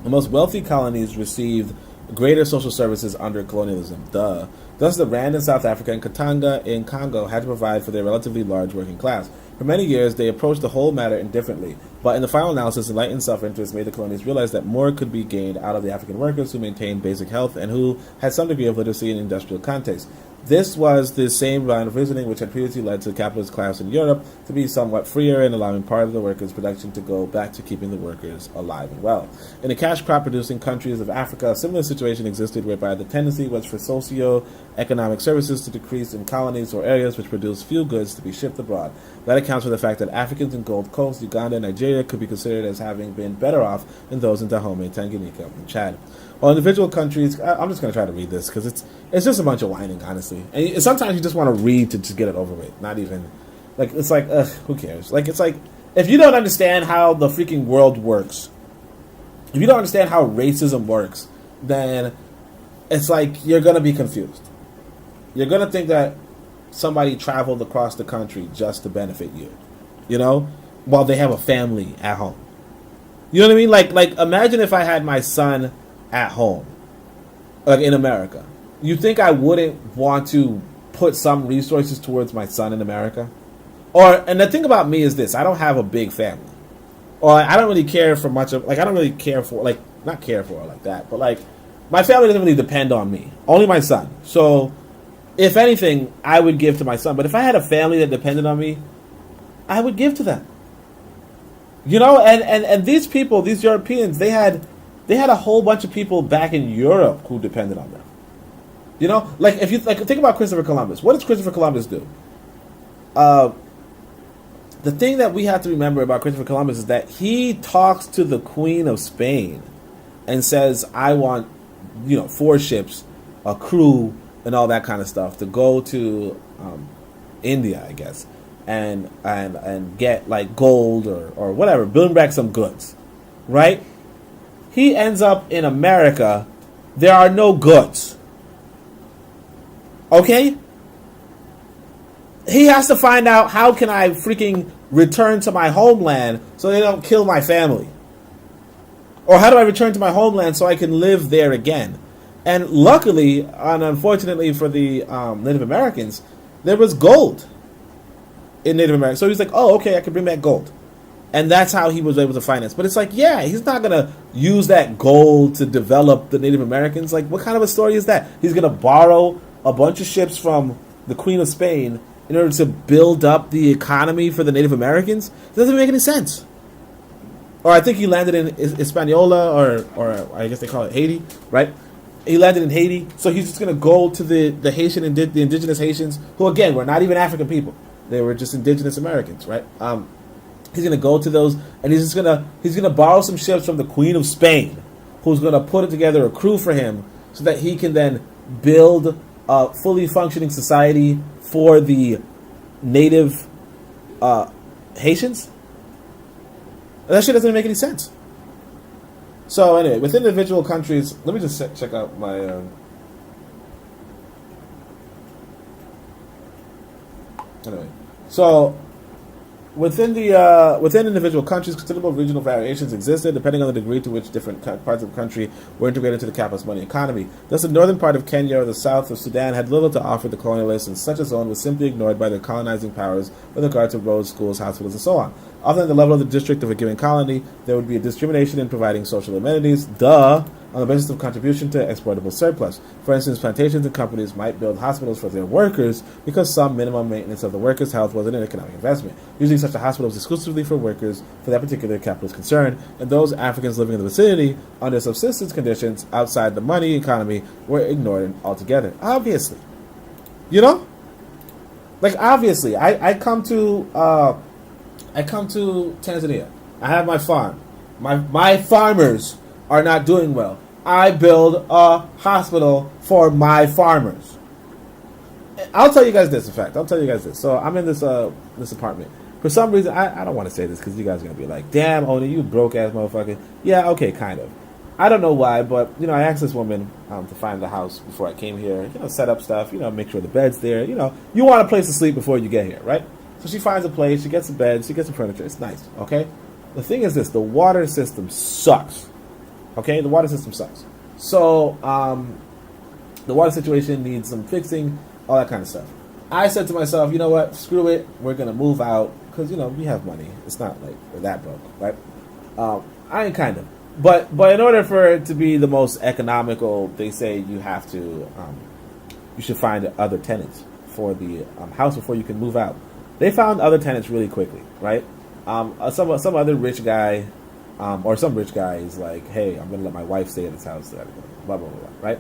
The most wealthy colonies received greater social services under colonialism. Thus, the Rand in South Africa and Katanga in Congo had to provide for their relatively large working class. For many years, they approached the whole matter indifferently, but in the final analysis, enlightened self-interest made the colonies realize that more could be gained out of the African workers who maintained basic health and who had some degree of literacy in industrial context. This was the same line of reasoning which had previously led to the capitalist class in Europe to be somewhat freer in allowing part of the workers' production to go back to keeping the workers alive and well. In the cash crop-producing countries of Africa, a similar situation existed whereby the tendency was for socio-economic services to decrease in colonies or areas which produce few goods to be shipped abroad. That accounts for the fact that Africans in Gold Coast, Uganda, and Nigeria could be considered as having been better off than those in Dahomey, Tanganyika, and Chad. While individual countries, I'm just going to try to read this because it's just a bunch of whining, honestly. And sometimes you just want to read to just get it over with. Not even, like, it's like, who cares? Like, it's like, if you don't understand how the freaking world works, if you don't understand how racism works, then it's like you're going to be confused. You're going to think that somebody traveled across the country just to benefit you, you know, while they have a family at home. You know what I mean? Like imagine if I had my son at home, like in America. You think I wouldn't want to put some resources towards my son in America? And the thing about me is this: I don't have a big family, or I don't really care for much of. Like, I don't really care for, like, not care for like that, but like my family doesn't really depend on me. Only my son. So, if anything, I would give to my son. But if I had a family that depended on me, I would give to them. You know, and these people, these Europeans, they had a whole bunch of people back in Europe who depended on them. You know, like if you think about Christopher Columbus. What does Christopher Columbus do? The thing that we have to remember about Christopher Columbus is that he talks to the Queen of Spain and says, "I want, 4 ships, a crew, and all that kind of stuff to go to India, I guess, and get like gold or whatever, bring back some goods, right?" He ends up in America. There are no goods. Okay? He has to find out, how can I freaking return to my homeland so they don't kill my family? Or how do I return to my homeland so I can live there again? And luckily, and unfortunately for the Native Americans, there was gold in Native America. So he's like, oh, okay, I can bring back gold. And that's how he was able to finance. But it's like, yeah, he's not going to use that gold to develop the Native Americans. Like, what kind of a story is that? He's going to borrow a bunch of ships from the Queen of Spain in order to build up the economy for the Native Americans? It doesn't make any sense. Or I think he landed in Hispaniola, or I guess they call it Haiti, right? He landed in Haiti, so he's just going to go to the Haitian, the indigenous Haitians, who again were not even African people. They were just indigenous Americans, right? He's going to go to those, and he's going to borrow some ships from the Queen of Spain, who's going to put together a crew for him so that he can then build a fully functioning society for the native Haitians. That shit doesn't make any sense. So anyway, within individual countries, let me just check out my... Anyway, so within individual countries, considerable regional variations existed depending on the degree to which different parts of the country were integrated into the capitalist money economy. Thus, the northern part of Kenya or the south of Sudan had little to offer the colonialists, and such a zone was simply ignored by the colonizing powers with regard to roads, schools, hospitals, and so on. Often at the level of the district of a given colony, there would be a discrimination in providing social amenities, on the basis of contribution to exportable surplus. For instance, plantations and companies might build hospitals for their workers because some minimum maintenance of the workers' health was an economic investment. Usually such a hospital was exclusively for workers for that particular capitalist concern, and those Africans living in the vicinity under subsistence conditions outside the money economy were ignored altogether. Obviously. You know? Like, obviously. I come to Tanzania. I have my farm. My farmers are not doing well. I build a hospital for my farmers. I'll tell you guys this, in fact. I'll tell you guys this. So I'm in this apartment. For some reason, I don't want to say this because you guys are going to be like, damn, Oni, you broke-ass motherfucker. Yeah, okay, kind of. I don't know why, but I asked this woman to find the house before I came here. Set up stuff. Make sure the bed's there. You want a place to sleep before you get here, right? So she finds a place. She gets a bed. She gets some furniture. It's nice. Okay. The thing is this: the water system sucks. Okay, the water system sucks. So the water situation needs some fixing, all that kind of stuff. I said to myself, you know what? Screw it. We're gonna move out because we have money. It's not like we're that broke, right? I ain't kind of. But in order for it to be the most economical, they say you have to, you should find other tenants for the house before you can move out. They found other tenants really quickly, right? Some other rich guy, or some rich guy is like, hey, I'm going to let my wife stay at this house, blah, blah, blah, blah, right?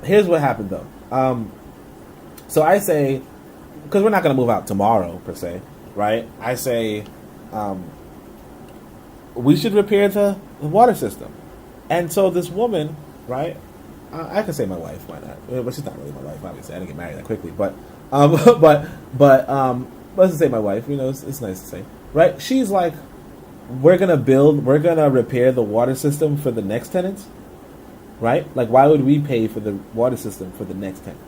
Here's what happened, though. So I say, because we're not going to move out tomorrow, per se, right? I say, we should repair the water system. And so this woman, right? I can say my wife, why not? But she's not really my wife, obviously. I didn't get married that quickly, but let's just say my wife. It's nice to say, right? She's like, we're gonna repair the water system for the next tenants, right? Like, why would we pay for the water system for the next tenant?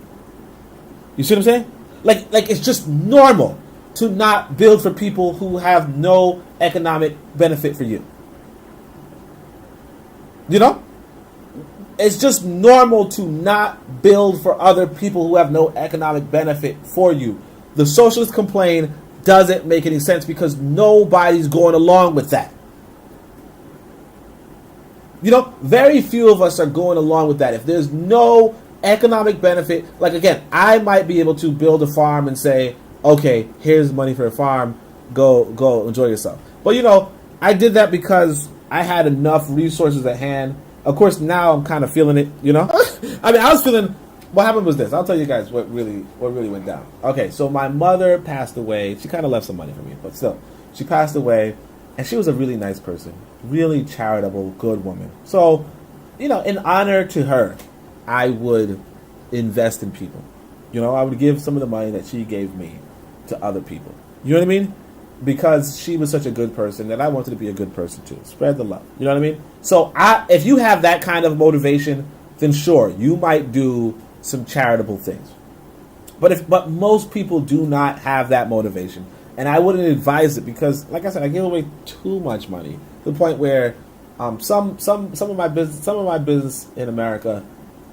You see what I'm saying? Like it's just normal to not build for people who have no economic benefit for you. It's just normal to not build for other people who have no economic benefit for you. The socialists complain doesn't make any sense because nobody's going along with that. Very few of us are going along with that. If there's no economic benefit, like again, I might be able to build a farm and say, okay, here's money for a farm, go enjoy yourself. But I did that because I had enough resources at hand. Of course, now I'm kind of feeling it, I mean, I was feeling, what happened was this. I'll tell you guys what really went down. Okay, so my mother passed away. She kind of left some money for me, but still, she passed away, and she was a really nice person, really charitable, good woman. So, in honor to her, I would invest in people. I would give some of the money that she gave me to other people. You know what I mean? Because she was such a good person that I wanted to be a good person too. Spread the love. You know what I mean? So if you have that kind of motivation, then sure, you might do some charitable things. But most people do not have that motivation. And I wouldn't advise it because, like I said, I give away too much money to the point where some of my business in America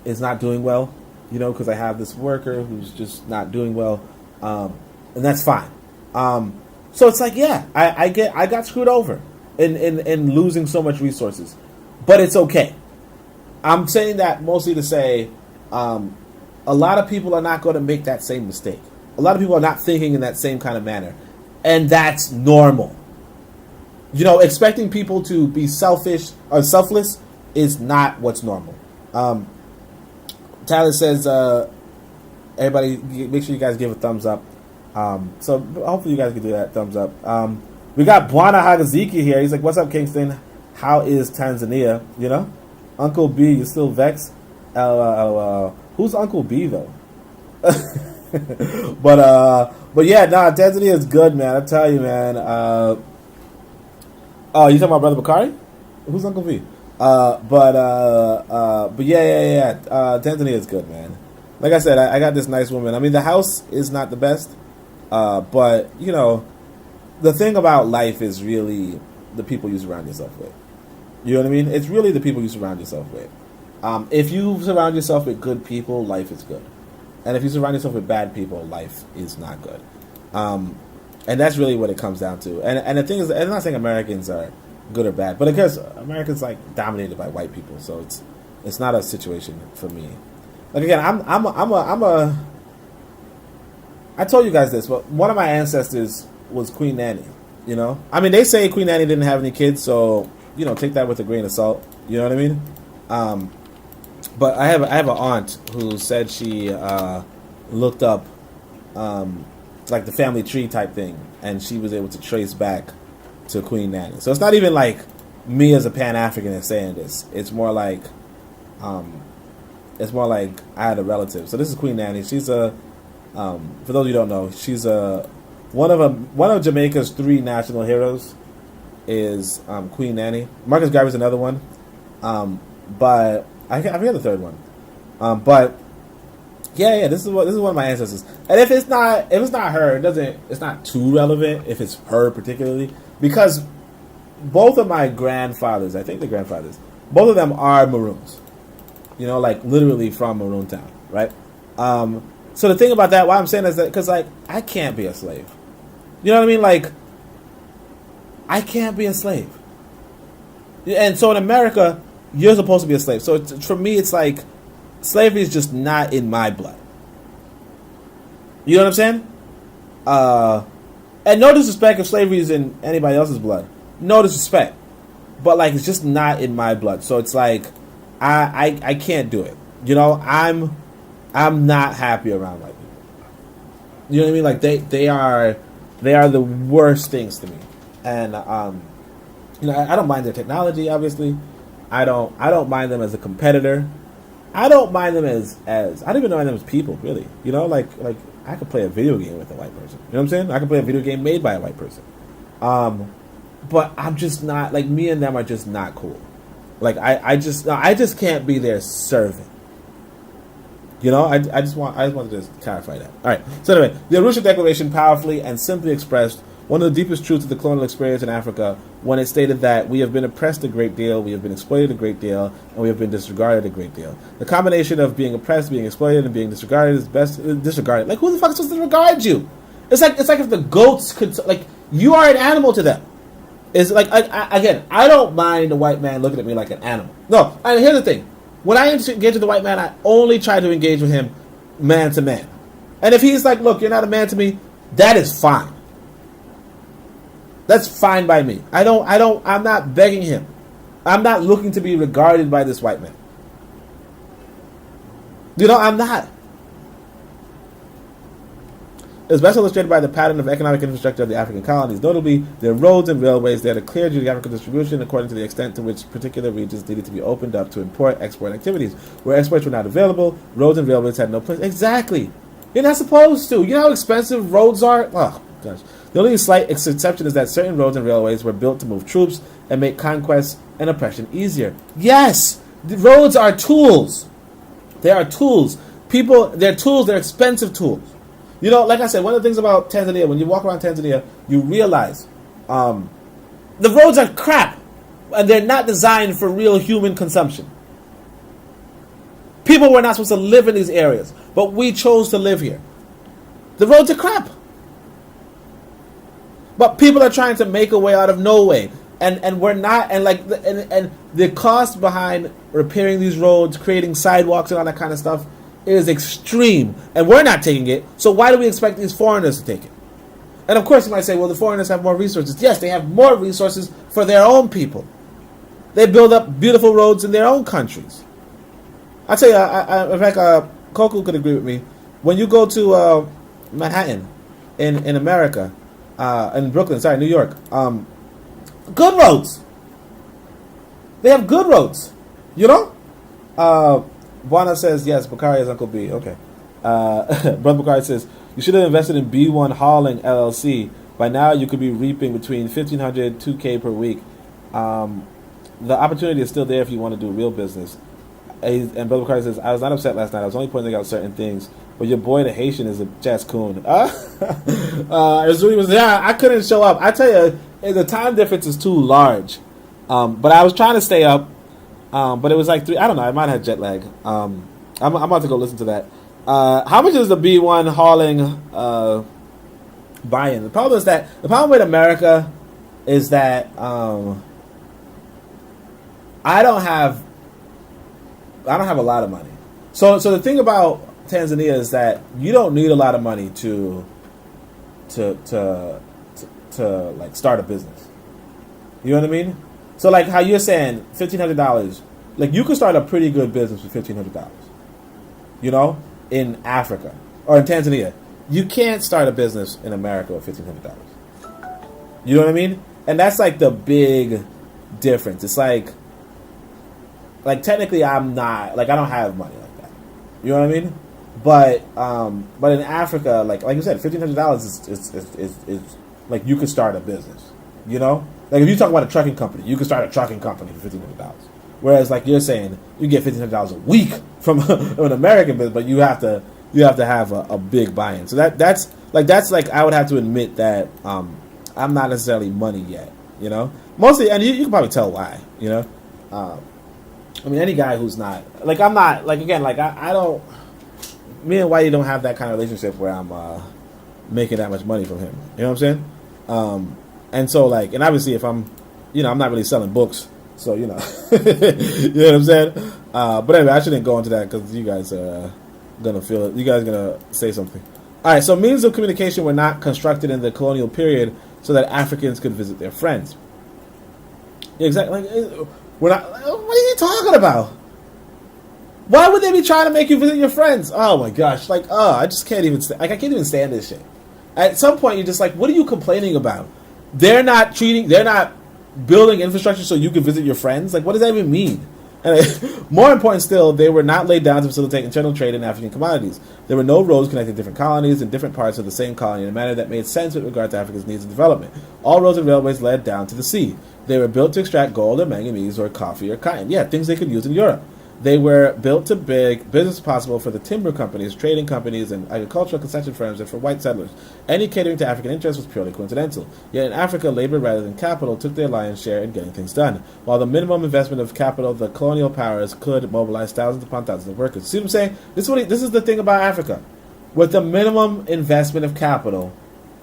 is not doing well. Because I have this worker who's just not doing well. And that's fine. So it's like, yeah, I got screwed over in losing so much resources, but it's okay. I'm saying that mostly to say, a lot of people are not going to make that same mistake. A lot of people are not thinking in that same kind of manner, and that's normal. Expecting people to be selfish or selfless is not what's normal. Tyler says, everybody, make sure you guys give a thumbs up. So hopefully you guys can do that. Thumbs up. We got Bwana Hagaziki here. He's like, what's up, Kingston? How is Tanzania? Uncle B, you still vexed? Who's Uncle B though? but yeah, Tanzania is good, man. I tell you, man. Oh, you talking about Brother Bakari? Who's Uncle B? But yeah. Tanzania is good, man. Like I said, I got this nice woman. I mean, the house is not the best. But, the thing about life is really the people you surround yourself with. You know what I mean? It's really the people you surround yourself with. If you surround yourself with good people, life is good. And if you surround yourself with bad people, life is not good. And that's really what it comes down to. And the thing is, I'm not saying Americans are good or bad, but because Americans dominated by white people, so it's not a situation for me. Like again, I told you guys this, but one of my ancestors was Queen Nanny. I mean, they say Queen Nanny didn't have any kids, so take that with a grain of salt. You know what I mean? But I have an aunt who said she looked up like the family tree type thing, and she was able to trace back to Queen Nanny. So it's not even like me as a Pan-Africanist saying this. It's more like I had a relative. So this is Queen Nanny. She's a for those of you who don't know, she's one of Jamaica's 3 national heroes is Queen Nanny. Marcus Garvey's another one. But I forget the third one. But yeah, this is one of my ancestors. And if it's not her, it's not too relevant if it's her particularly, because both of my grandfathers, I think the grandfathers, both of them are Maroons. You know, like literally from Maroon Town, right? So the thing about that, why I'm saying is that because like I can't be a slave. You know what I mean? Like I can't be a slave. And so in America, you're supposed to be a slave. So for me, it's like slavery is just not in my blood. You know what I'm saying? And no disrespect if slavery is in anybody else's blood. No disrespect. But like it's just not in my blood. So it's like I can't do it. You know, I'm not happy around white people. You know what I mean? Like they are the worst things to me. And you know, I don't mind their technology, obviously. I don't mind them as a competitor. I don't mind them as I don't even mind them as people, really. You know, like I could play a video game with a white person. You know what I'm saying? I could play a video game made by a white person. But I'm just not, like, me and them are just not cool. Like I just can't be their servant. You know, I just wanted to clarify that. All right. So anyway, the Arusha Declaration powerfully and simply expressed one of the deepest truths of the colonial experience in Africa when it stated that we have been oppressed a great deal, we have been exploited a great deal, and we have been disregarded a great deal. The combination of being oppressed, being exploited, and being disregarded is best disregarded. Like, who the fuck is supposed to regard you? It's like if the goats could, like, you are an animal to them. It's like, again, I don't mind a white man looking at me like an animal. No, and here's the thing. When I engage with the white man, I only try to engage with him man to man. And if he's like, look, you're not a man to me, that is fine. That's fine by me. I'm not begging him. I'm not looking to be regarded by this white man. You know, I'm not. It's best illustrated by the pattern of economic infrastructure of the African colonies. Notably, their roads and railways, they had a clear geographical distribution according to the extent to which particular regions needed to be opened up to import-export activities. Where exports were not available, roads and railways had no place. Exactly. You're not supposed to. You know how expensive roads are? Oh, gosh. The only slight exception is that certain roads and railways were built to move troops and make conquest and oppression easier. Yes! The roads are tools. They are tools. They're tools, they're expensive tools. You know, like I said, one of the things about Tanzania, when you walk around Tanzania, you realize the roads are crap, and they're not designed for real human consumption. People were not supposed to live in these areas, but we chose to live here. The roads are crap. But people are trying to make a way out of no way. And we're not, and like, and the cost behind repairing these roads, creating sidewalks and all that kind of stuff is extreme. And we're not taking it, so why do we expect these foreigners to take it? And of course you might say, well, the foreigners have more resources. Yes, they have more resources for their own people. They build up beautiful roads in their own countries. I'll tell you, in fact, Koku could agree with me. When you go to Manhattan, in America, in Brooklyn, New York, good roads. They have good roads, you know? Buana says, yes, Bakari is Uncle B. Okay. Brother Bakari says, you should have invested in B1 Hauling LLC. By now, you could be reaping between $1,500 $2K per week. The opportunity is still there if you want to do real business. And Brother Bakari says, I was not upset last night. I was only pointing out certain things. But your boy, the Haitian, is a jazz coon. I couldn't show up. I tell you, the time difference is too large. But I was trying to stay up. But it was like 3. I don't know. I might have jet lag. I'm about to go listen to that. How much is the B1 Hauling buy-in? The problem with America is that I don't have a lot of money. So the thing about Tanzania is that you don't need a lot of money to like start a business. You know what I mean? So like how you're saying $1,500, like you could start a pretty good business with $1,500. You know, in Africa or in Tanzania, you can't start a business in America with $1,500. You know what I mean? And that's like the big difference. It's like technically I'm not, like I don't have money like that. You know what I mean? But in Africa, like you said, $1,500 is like you could start a business. You know, like if you talk about a trucking company, you could start a trucking company for $1,500. Whereas, like you're saying, you get $1,500 a week from an American business, but you have to have a big buy-in. So that's like I would have to admit that I'm not necessarily money yet, you know. Mostly, and you can probably tell why, you know. I mean, any guy who's not like I'm not like again like I don't. Me and Whitey don't have that kind of relationship where I'm making that much money from him. You know what I'm saying? And so like, and obviously if I'm, you know, I'm not really selling books, so you know, you know what I'm saying. But anyway, I shouldn't go into that because you guys are gonna feel it. You guys are gonna say something. All right. So means of communication were not constructed in the colonial period so that Africans could visit their friends. Yeah, exactly. Like, we're not. What are you talking about? Why would they be trying to make you visit your friends? Oh my gosh! Like, I just can't even. I can't even stand this shit. At some point, you're just like, what are you complaining about? They're not building infrastructure so you can visit your friends. Like, what does that even mean? And more important still, they were not laid down to facilitate internal trade in African commodities. There were no roads connecting different colonies and different parts of the same colony in a manner that made sense with regard to Africa's needs and development. All roads and railways led down to the sea. They were built to extract gold or manganese or coffee or cotton. Yeah, things they could use in Europe. They were built to make business possible for the timber companies, trading companies, and agricultural concession firms, and for white settlers. Any catering to African interests was purely coincidental. Yet in Africa, labor rather than capital took their lion's share in getting things done. While the minimum investment of capital, the colonial powers could mobilize thousands upon thousands of workers. See what I'm saying? This is the thing about Africa. With the minimum investment of capital,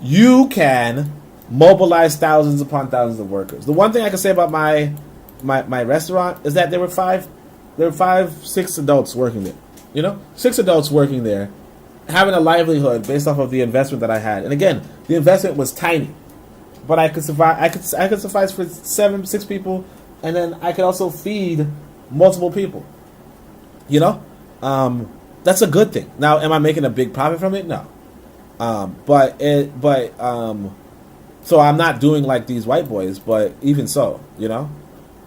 you can mobilize thousands upon thousands of workers. The one thing I can say about my restaurant is that there were 6 adults working there. You know? 6 adults working there, having a livelihood based off of the investment that I had. And again, the investment was tiny. But I could survive I could suffice for 6 people, and then I could also feed multiple people. You know? That's a good thing. Now, am I making a big profit from it? No. So I'm not doing like these white boys, but even so, you know?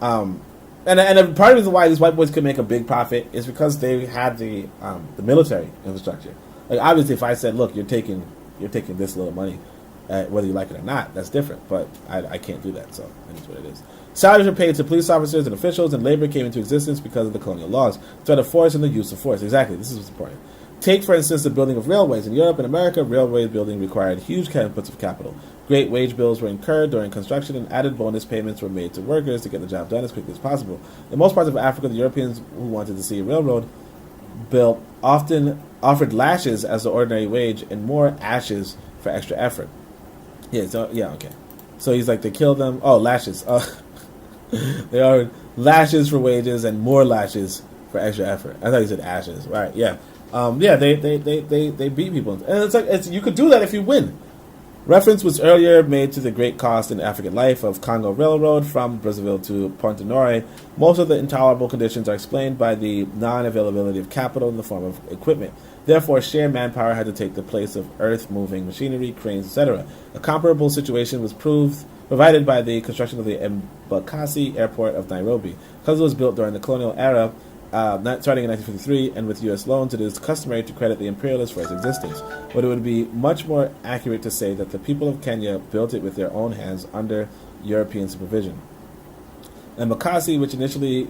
And part of the reason why these white boys could make a big profit is because they had the military infrastructure. Like obviously, if I said, "Look, you're taking this little money, whether you like it or not," that's different. But I can't do that, so that's what it is. Salaries were paid to police officers and officials, and labor came into existence because of the colonial laws, threat of force and the use of force. Exactly, this is what's important. Take, for instance, the building of railways. In Europe and America, railway building required huge inputs of capital. Great wage bills were incurred during construction, and added bonus payments were made to workers to get the job done as quickly as possible. In most parts of Africa, the Europeans who wanted to see a railroad built often offered lashes as the ordinary wage and more ashes for extra effort. Okay. So he's like, they killed them. Oh, lashes. They offered lashes for wages and more lashes for extra effort. I thought he said ashes. Right? Yeah. They beat people, and it's like you could do that if you win. Reference was earlier made to the great cost in African life of Congo Railroad from Brazzaville to Pointe-Noire. Most of the intolerable conditions are explained by the non-availability of capital in the form of equipment. Therefore, sheer manpower had to take the place of earth-moving machinery, cranes, etc. A comparable situation was provided by the construction of the Embakasi Airport of Nairobi. Because it was built during the colonial era, starting in 1953, and with U.S. loans, it is customary to credit the imperialists for its existence. But it would be much more accurate to say that the people of Kenya built it with their own hands under European supervision. And Makasi, which initially,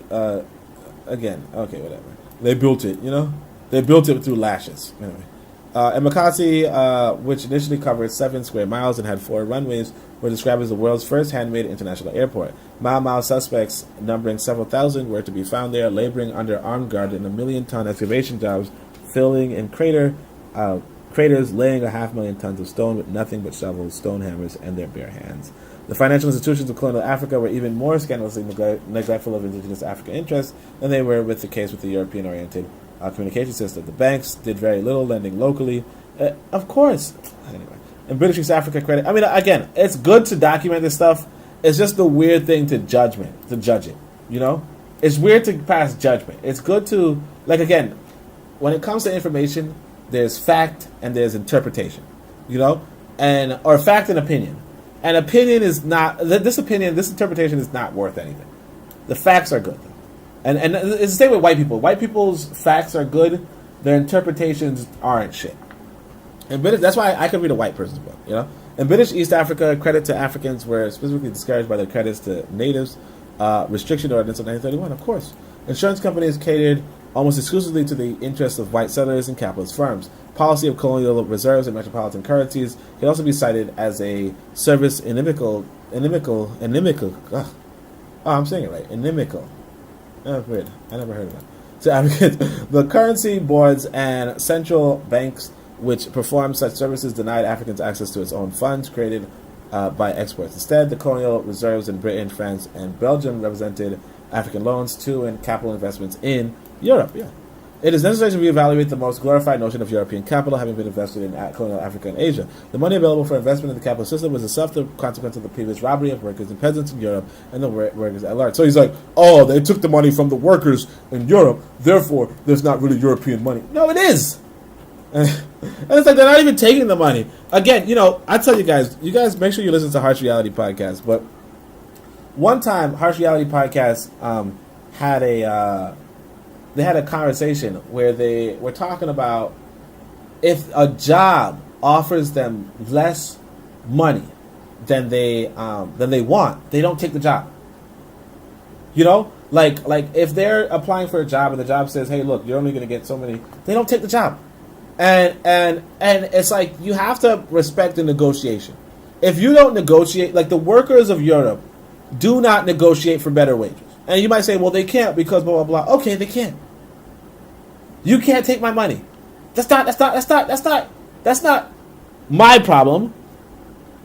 they built it, you know? They built it through lashes. Anyway. And Makasi, which initially covered 7 square miles and had 4 runways, were described as the world's first handmade international airport. Mau suspects, numbering several thousand, were to be found there, laboring under armed guard in 1 million-ton excavation jobs, filling in craters, laying 500,000 tons of stone with nothing but shovels, stone hammers, and their bare hands. The financial institutions of colonial Africa were even more scandalously neglectful of indigenous African interests than they were with the case with the European-oriented communication system. The banks did very little, lending locally. Of course. Anyway. And British East Africa credit. I mean, again, it's good to document this stuff. It's just the weird thing to judge it. You know? It's weird to pass judgment. It's good to, like, again, when it comes to information, there's fact and there's interpretation. You know? Or fact and opinion. And opinion is not, this interpretation is not worth anything. The facts are good. And it's the same with white people. White people's facts are good. Their interpretations aren't shit. And that's why I can read a white person's book, you know? In British East Africa, credit to Africans were specifically discouraged by their credits to natives. Restriction Ordinance of 1931, of course. Insurance companies catered almost exclusively to the interests of white settlers and capitalist firms. Policy of colonial reserves and metropolitan currencies can also be cited as a service inimical. I'm saying it right. Inimical. Oh, weird. I never heard of that. To Africans, the currency boards and central banks which performed such services denied Africans access to its own funds created by exports. Instead, the colonial reserves in Britain, France, and Belgium represented African loans to and capital investments in Europe. Yeah. It is necessary to reevaluate the most glorified notion of European capital having been invested in colonial Africa and Asia. The money available for investment in the capital system was itself the consequence of the previous robbery of workers and peasants in Europe and the workers at large. So he's like, oh, they took the money from the workers in Europe, therefore there's not really European money. No, it is. And it's like they're not even taking the money. Again, I tell you guys make sure you listen to Harsh Reality Podcast. But one time, Harsh Reality Podcast had a conversation where they were talking about if a job offers them less money than they want, they don't take the job. Like if they're applying for a job and the job says, hey, look, you're only going to get so many, they don't take the job. And it's like you have to respect the negotiation. If you don't negotiate, like the workers of Europe do not negotiate for better wages. And you might say, well, they can't because blah, blah, blah. Okay, they can. You can't take my money. That's not my problem.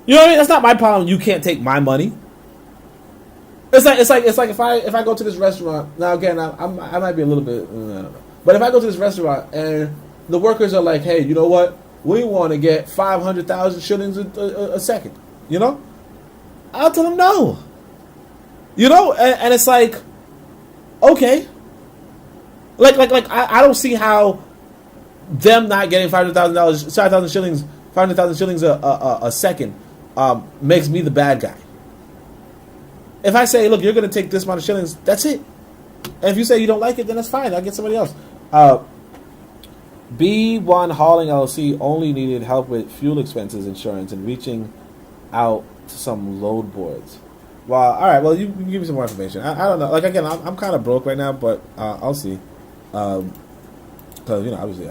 You know what I mean? That's not my problem. You can't take my money. It's like if I go to this restaurant, now again, I might be a little bit, I don't know. But if I go to this restaurant and the workers are like, hey, you know what? We want to get 500,000 shillings a second. I'll tell them no. And it's like, okay. Like I don't see how them not getting $500,000 shillings a second makes me the bad guy. If I say, look, you're going to take this amount of shillings, that's it. And if you say you don't like it, then that's fine. I'll get somebody else. B1 Hauling LLC only needed help with fuel expenses insurance and reaching out to some load boards. Well, all right. Well, you can give me some more information. I don't know. Like again, I'm kind of broke right now, but I'll see. Because obviously,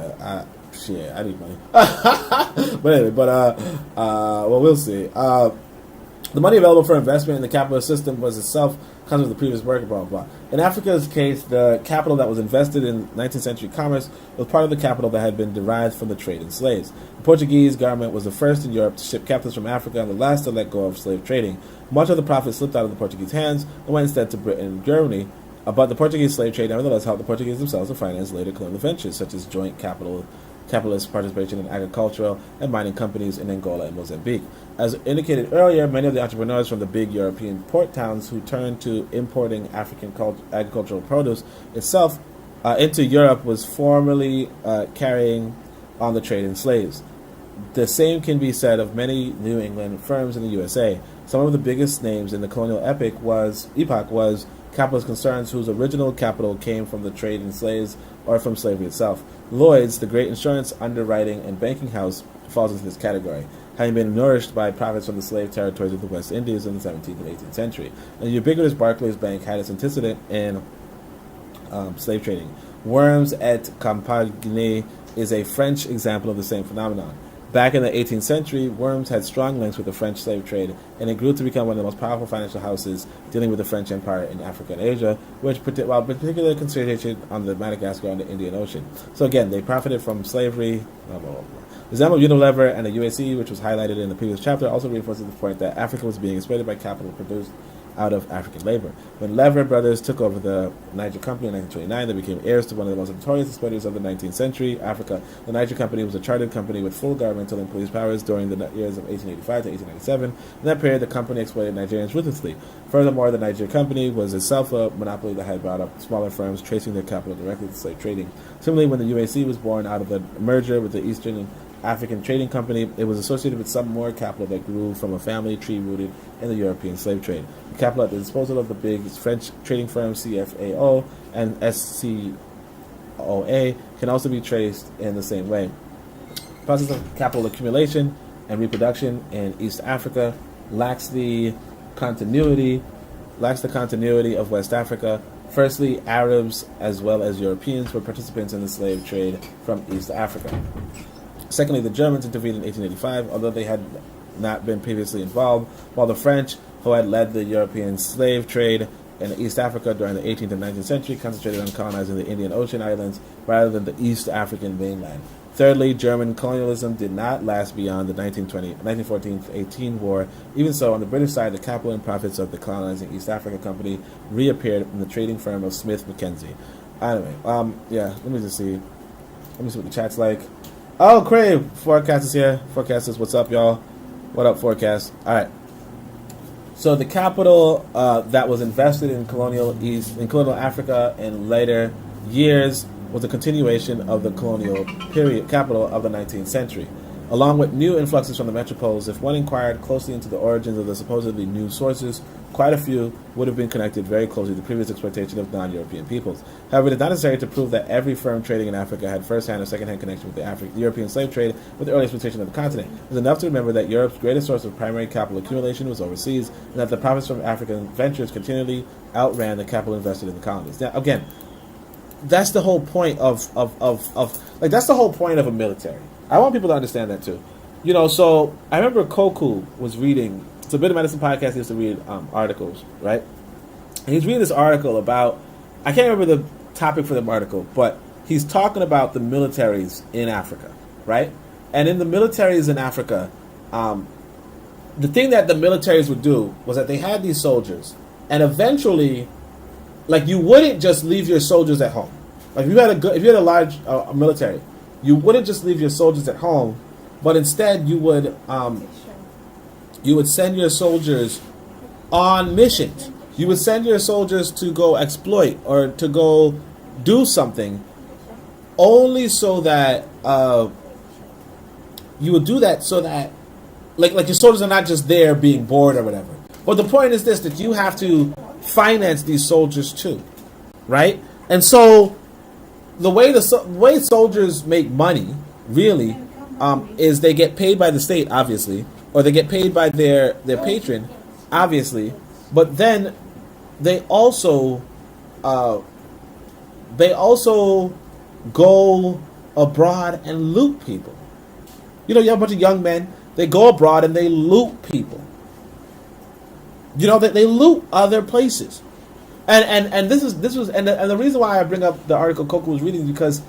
I need money. But anyway, well, we'll see. The money available for investment in the capitalist system was itself comes with the previous work, blah, blah, blah. In Africa's case, the capital that was invested in 19th century commerce was part of the capital that had been derived from the trade in slaves. The Portuguese government was the first in Europe to ship captives from Africa and the last to let go of slave trading. Much of the profit slipped out of the Portuguese hands and went instead to Britain and Germany. But the Portuguese slave trade nevertheless helped the Portuguese themselves to finance later colonial ventures, such as joint capitalist participation in agricultural and mining companies in Angola and Mozambique. As indicated earlier, many of the entrepreneurs from the big European port towns who turned to importing African agricultural produce itself into Europe was formerly carrying on the trade in slaves. The same can be said of many New England firms in the USA. Some of the biggest names in the colonial epoch was capitalist concerns whose original capital came from the trade in slaves or from slavery itself. Lloyd's, the great insurance, underwriting, and banking house, falls into this category, having been nourished by profits from the slave territories of the West Indies in the 17th and 18th century. And the ubiquitous Barclays Bank had its antecedent in slave trading. Worms et Compagnie is a French example of the same phenomenon. Back in the 18th century, Worms had strong links with the French slave trade, and it grew to become one of the most powerful financial houses dealing with the French Empire in Africa and Asia, which particularly concentrated on the Madagascar and the Indian Ocean. So again, they profited from slavery. Blah, blah, blah. The example of Unilever and the UAC, which was highlighted in the previous chapter, also reinforces the point that Africa was being exploited by capital produced out of African labor. When Lever brothers took over the Niger Company in 1929, they became heirs to one of the most notorious exploiters of the 19th century, Africa. The Niger Company was a chartered company with full governmental and police powers during the years of 1885 to 1897. In that period, the company exploited Nigerians ruthlessly. Furthermore, the Niger Company was itself a monopoly that had brought up smaller firms tracing their capital directly to slave trading. Similarly, when the UAC was born out of the merger with the Eastern African Trading Company, it was associated with some more capital that grew from a family tree rooted in the European slave trade. The capital at the disposal of the big French trading firms CFAO and SCOA can also be traced in the same way. The process of capital accumulation and reproduction in East Africa lacks the continuity lacks the continuity of West Africa. Firstly, Arabs as well as Europeans were participants in the slave trade from East Africa. Secondly, the Germans intervened in 1885, although they had not been previously involved, while the French, who had led the European slave trade in East Africa during the 18th and 19th century, concentrated on colonizing the Indian Ocean islands rather than the East African mainland. Thirdly, German colonialism did not last beyond the 1914-18 war. Even so, on the British side, the capital and profits of the colonizing East Africa Company reappeared in the trading firm of Smith Mackenzie. Anyway, yeah, let me see what the chat's like. Oh, Crave, Forecast is here. Forecasters, what's up, y'all? What up, Forecast? All right. So the capital that was invested in colonial Africa in later years was a continuation of the colonial period capital of the 19th century. Along with new influxes from the metropoles, if one inquired closely into the origins of the supposedly new sources, quite a few would have been connected very closely to the previous exploitation of non-European peoples. However, it is not necessary to prove that every firm trading in Africa had first-hand or second-hand connection with the European slave trade with the early exploitation of the continent. It is enough to remember that Europe's greatest source of primary capital accumulation was overseas, and that the profits from African ventures continually outran the capital invested in the colonies. Now, again, that's the whole point of that's the whole point of a military. I want people to understand that too. You know, so I remember Koku was reading, it's a Bit of Medicine podcast, he used to read articles, right? And he's reading this article about, I can't remember the topic for the article, but he's talking about the militaries in Africa, right? And in the militaries in Africa, the thing that the militaries would do was that they had these soldiers, and eventually, like, you wouldn't just leave your soldiers at home. Like, if you had a large military, you wouldn't just leave your soldiers at home, but instead you would send your soldiers on missions. You would send your soldiers to go exploit or to go do something, only so that you would do that so that like your soldiers are not just there being bored or whatever. But the point is this, that you have to finance these soldiers too, right? And so the way soldiers make money really is they get paid by the state, obviously, or they get paid by their patron, obviously, but then they also go abroad and loot people. You know, you have a bunch of young men, they go abroad and they loot people. You know, they loot other places. And this was the reason why I bring up the article Coco was reading is because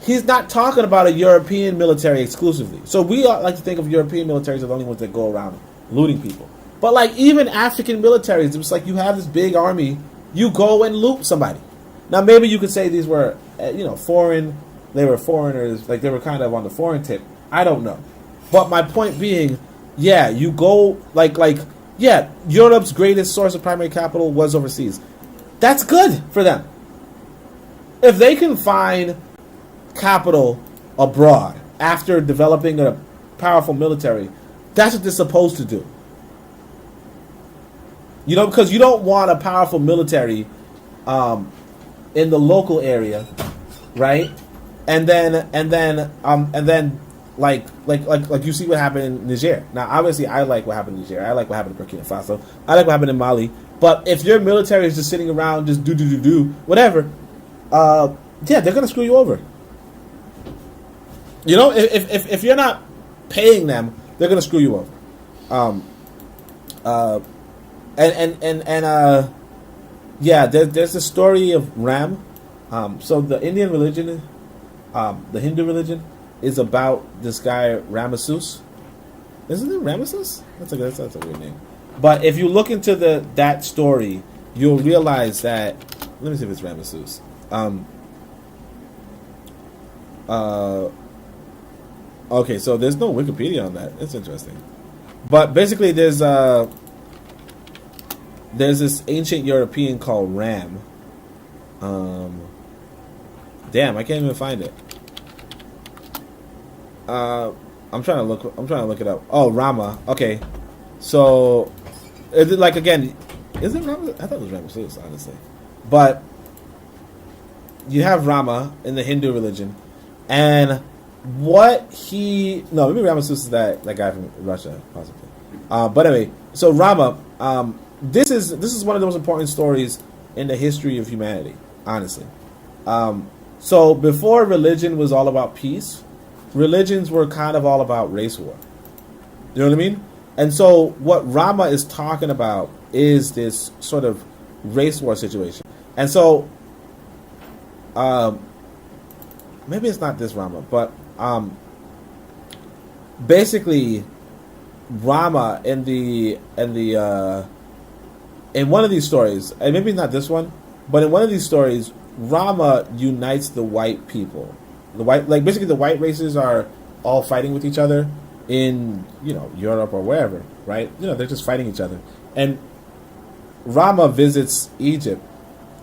he's not talking about a European military exclusively. So we like to think of European militaries as the only ones that go around looting people. But like even African militaries, it's like you have this big army, you go and loot somebody. Now maybe you could say these were foreign, they were foreigners, like they were kind of on the foreign tip. I don't know. But my point being, yeah, you go yeah, Europe's greatest source of primary capital was overseas. That's good for them. If they can find capital abroad after developing a powerful military, that's what they're supposed to do. You know, because you don't want a powerful military in the local area, right? And then like you see what happened in Niger. Now, obviously, I like what happened in Niger. I like what happened in Burkina Faso. I like what happened in Mali. But if your military is just sitting around, just do whatever, yeah, they're gonna screw you over. You know, if you're not paying them, they're gonna screw you over. Yeah, there's the story of Ram. So the Indian religion, the Hindu religion, is about this guy Ramasus. Isn't it Ramasus? That's a weird name. But if you look into that story, you'll realize that. Let me see if it's Ramasus. Okay, so there's no Wikipedia on that. It's interesting. But basically, there's this ancient European called Ram. Damn, I can't even find it. I'm trying to look it up. Oh, Rama. Okay, so is it like again? Is it Rama? I thought it was Ramasus, honestly. But you have Rama in the Hindu religion, and maybe Ramasus is that guy from Russia, possibly. But anyway, so Rama, this is one of the most important stories in the history of humanity, honestly. So before religion was all about peace, religions were kind of all about race war. You know what I mean? And so what Rama is talking about is this sort of race war situation. And so maybe it's not this Rama, but basically Rama in one of these stories, and maybe not this one, but in one of these stories, Rama unites the white people. Basically the white races are all fighting with each other in, Europe or wherever, right? They're just fighting each other. And Rama visits Egypt,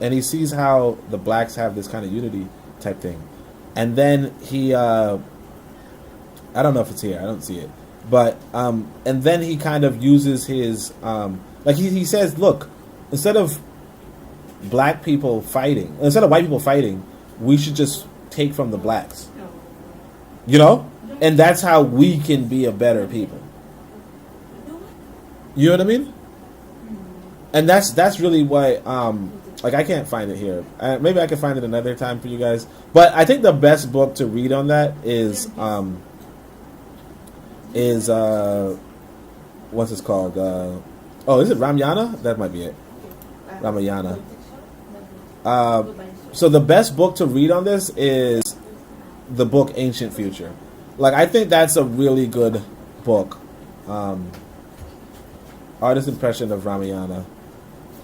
and he sees how the blacks have this kind of unity type thing. And then he, I don't know if it's here, I don't see it. But, and then he kind of uses his, he says, look, instead of white people fighting, we should just take from the blacks. And that's how we can be a better people. You know what I mean? And that's really why, I can't find it here. Maybe I can find it another time for you guys. But I think the best book to read on that is what's it called? Is it Ramayana? That might be it. Ramayana. So the best book to read on this is the book Ancient Future. I think that's a really good book. Artist Impression of Ramayana.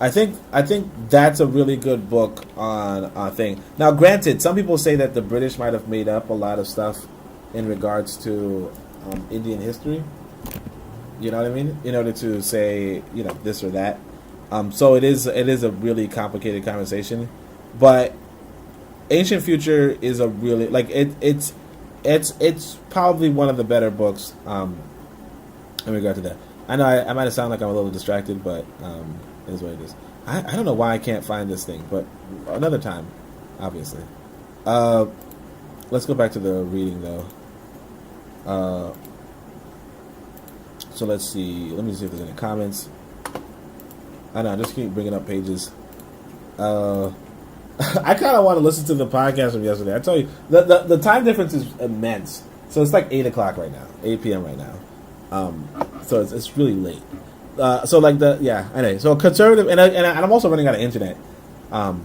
I think that's a really good book on thing. Now, granted, some people say that the British might have made up a lot of stuff in regards to Indian history. You know what I mean? In order to say, this or that. So it is a really complicated conversation, but Ancient Future is a really it's probably one of the better books in regard to that. I know I might have sounded like I'm a little distracted, but it is what it is. I don't know why I can't find this thing, but another time, obviously. Let's go back to the reading though. So let's see. Let me see if there's any comments. I know, I just keep bringing up pages. I kind of want to listen to the podcast from yesterday. I tell you, the time difference is immense. So it's like 8 o'clock right now, 8 p.m. right now. So it's really late. Anyway, so conservative, and I'm also running out of internet,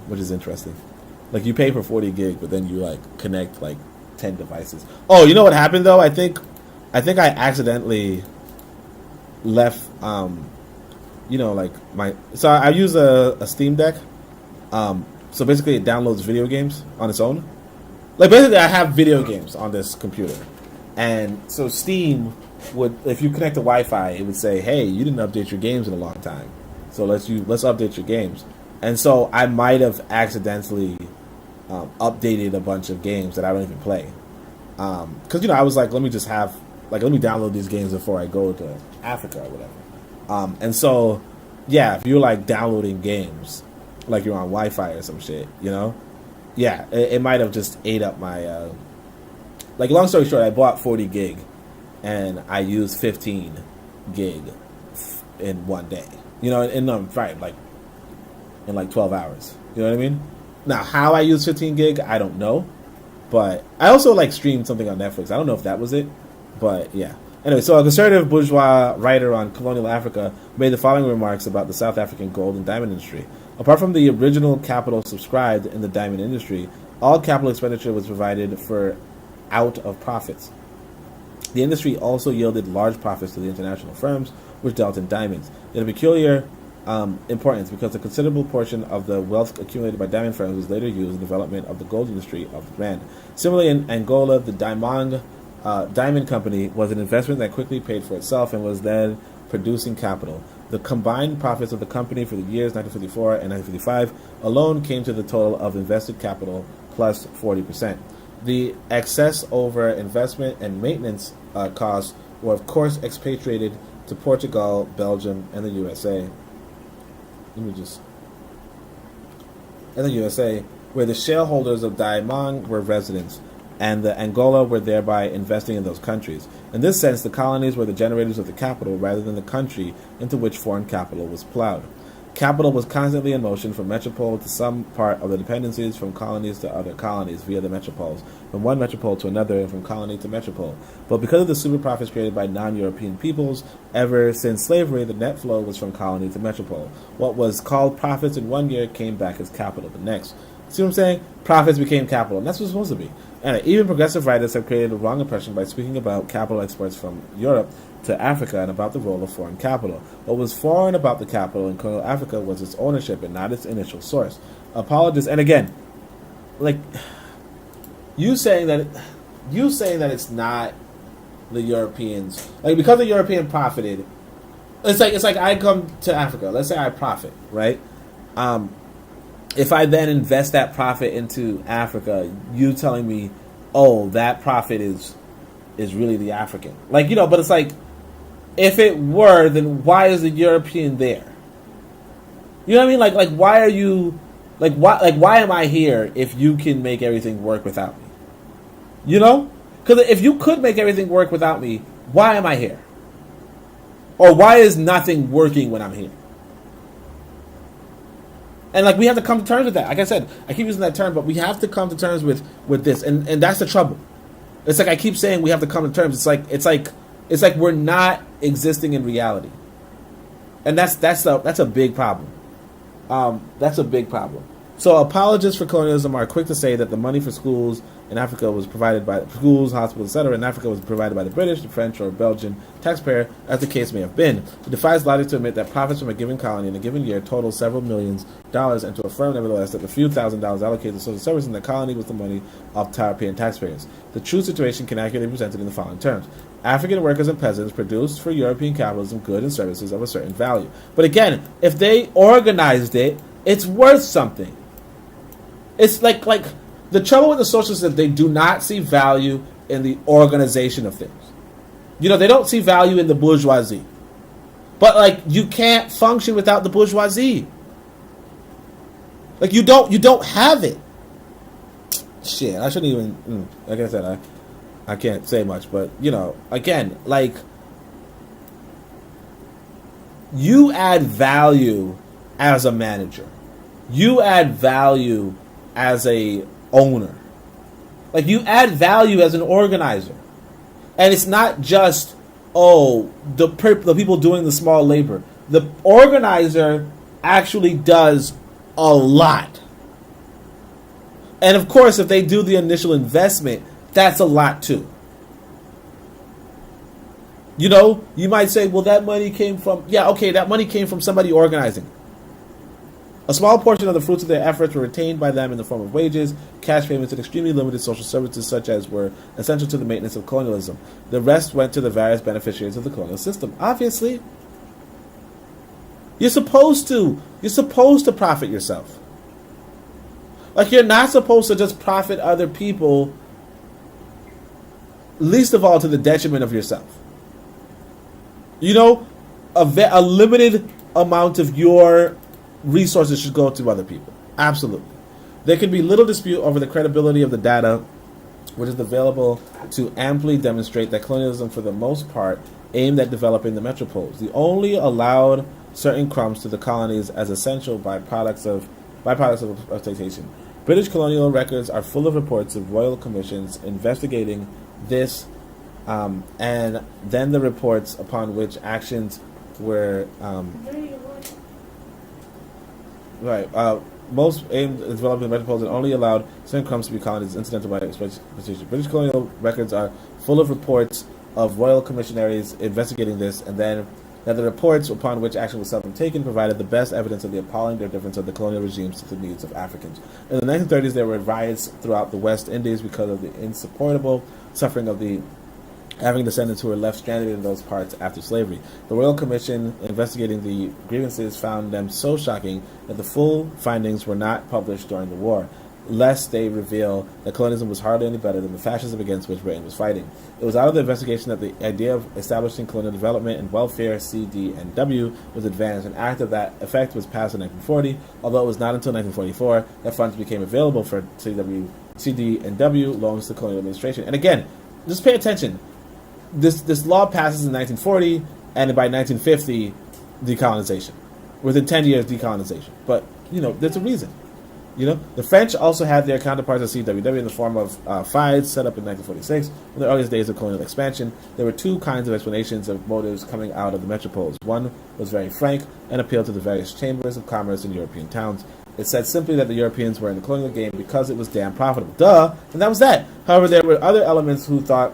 which is interesting. You pay for 40 gig, but then you connect 10 devices. Oh, you know what happened though? I think I accidentally left. So I use a Steam Deck. So basically it downloads video games on its own. Basically I have video games on this computer. And so Steam would, if you connect to Wi-Fi, it would say, hey, you didn't update your games in a long time. So let's update your games. And so I might have accidentally updated a bunch of games that I don't even play. Because, I was let me just have, let me download these games before I go to Africa or whatever. And so, yeah, if you're downloading games, you're on Wi-Fi or some shit, yeah, it might have just ate up my, long story short, I bought 40 gig and I used 15 gig in one day, in 12 hours, you know what I mean? Now, how I use 15 gig, I don't know, but I also streamed something on Netflix. I don't know if that was it, but yeah. Anyway, so a conservative bourgeois writer on colonial Africa made the following remarks about the South African gold and diamond industry. Apart from the original capital subscribed in the diamond industry, all capital expenditure was provided for out of profits. The industry also yielded large profits to the international firms which dealt in diamonds. It had a peculiar importance because a considerable portion of the wealth accumulated by diamond firms was later used in the development of the gold industry of the land. Similarly, in Angola, the Diamond Company was an investment that quickly paid for itself and was then producing capital. The combined profits of the company for the years 1954 and 1955 alone came to the total of invested capital plus 40%. The excess over investment and maintenance costs were, of course, expatriated to Portugal, Belgium, and the USA. Where the shareholders of Diamond were residents, and the Angola were thereby investing in those countries. In this sense, the colonies were the generators of the capital rather than the country into which foreign capital was plowed. Capital was constantly in motion from metropole to some part of the dependencies, from colonies to other colonies via the metropoles, from one metropole to another, and from colony to metropole. But because of the super profits created by non-European peoples, ever since slavery, the net flow was from colony to metropole. What was called profits in one year came back as capital the next. See what I'm saying? Profits became capital, and that's what it's supposed to be. And even progressive writers have created a wrong impression by speaking about capital exports from Europe to Africa and about the role of foreign capital. What was foreign about the capital in colonial Africa was its ownership and not its initial source. Apologists, and again, like you saying that it's not the Europeans, like because the European profited. It's like I come to Africa. Let's say I profit, right? If I then invest that profit into Africa, you telling me, oh, that profit is really the African, like, you know, but it's like, if it were, then why is the European there? You know what I mean? Like why are you, why am I here if you can make everything work without me? You know? Because if you could make everything work without me, why am I here? Or why is nothing working when I'm here? And like we have to come to terms with that. Like I said, I keep using that term, but we have to come to terms with this, and that's the trouble. It's like I keep saying we have to come to terms. It's like we're not existing in reality, and that's a big problem. That's a big problem. So apologists for colonialism are quick to say that the money for schools in Africa was provided by schools, hospitals, etc. in Africa was provided by the British, the French, or Belgian taxpayer, as the case may have been. It defies logic to admit that profits from a given colony in a given year total several millions dollars, and to affirm, nevertheless, that the few $1,000s allocated to social services in the colony was the money of European taxpayers. The true situation can accurately be presented in the following terms. African workers and peasants produced for European capitalism goods and services of a certain value. But again, if they organized it, it's worth something. It's like the trouble with the socialists is that they do not see value in the organization of things. You know, they don't see value in the bourgeoisie. But like, you can't function without the bourgeoisie. Like you don't have it. Shit, I shouldn't even. Like I said, I can't say much, but you know, again, like you add value as a manager. You add value as a owner. Like you add value as an organizer. And it's not just, the people doing the small labor. The organizer actually does a lot. And of course, if they do the initial investment, that's a lot too. You know, you might say, well, that money came from, that money came from somebody organizing. A small portion of the fruits of their efforts were retained by them in the form of wages, cash payments, and extremely limited social services such as were essential to the maintenance of colonialism. The rest went to the various beneficiaries of the colonial system. Obviously, you're supposed to profit yourself. Like, you're not supposed to just profit other people, least of all to the detriment of yourself. You know, a limited amount of your resources should go to other people. Absolutely. There can be little dispute over the credibility of the data which is available to amply demonstrate that colonialism, for the most part, aimed at developing the metropoles. The only allowed certain crumbs to the colonies as essential byproducts of exploitation. British colonial records are full of reports of royal commissions investigating this, and then the reports upon which actions were most aimed at developing the metropoles and only allowed certain crumbs to be colonies incidental by exploitation. British colonial records are full of reports of royal commissionaries investigating this, and then that the reports upon which action was seldom taken provided the best evidence of the appalling difference of the colonial regimes to the needs of Africans. In the 1930s, there were riots throughout the West Indies because of the insupportable suffering of the African descendants who were left stranded in those parts after slavery. The Royal Commission investigating the grievances found them so shocking that the full findings were not published during the war, lest they reveal that colonialism was hardly any better than the fascism against which Britain was fighting. It was out of the investigation that the idea of establishing colonial development and welfare, CD&W, was advanced. An act of that effect was passed in 1940, although it was not until 1944 that funds became available for CD&W loans to colonial administration. And again, just pay attention. This law passes in 1940, and by 1950, decolonization. within 10 years decolonization. But, there's a reason. The French also had their counterparts of CWW in the form of FIDES, set up in 1946. In the earliest days of colonial expansion, there were two kinds of explanations of motives coming out of the metropoles. One was very frank and appealed to the various chambers of commerce in European towns. It said simply that the Europeans were in the colonial game because it was damn profitable. Duh! And that was that. However, there were other elements who thought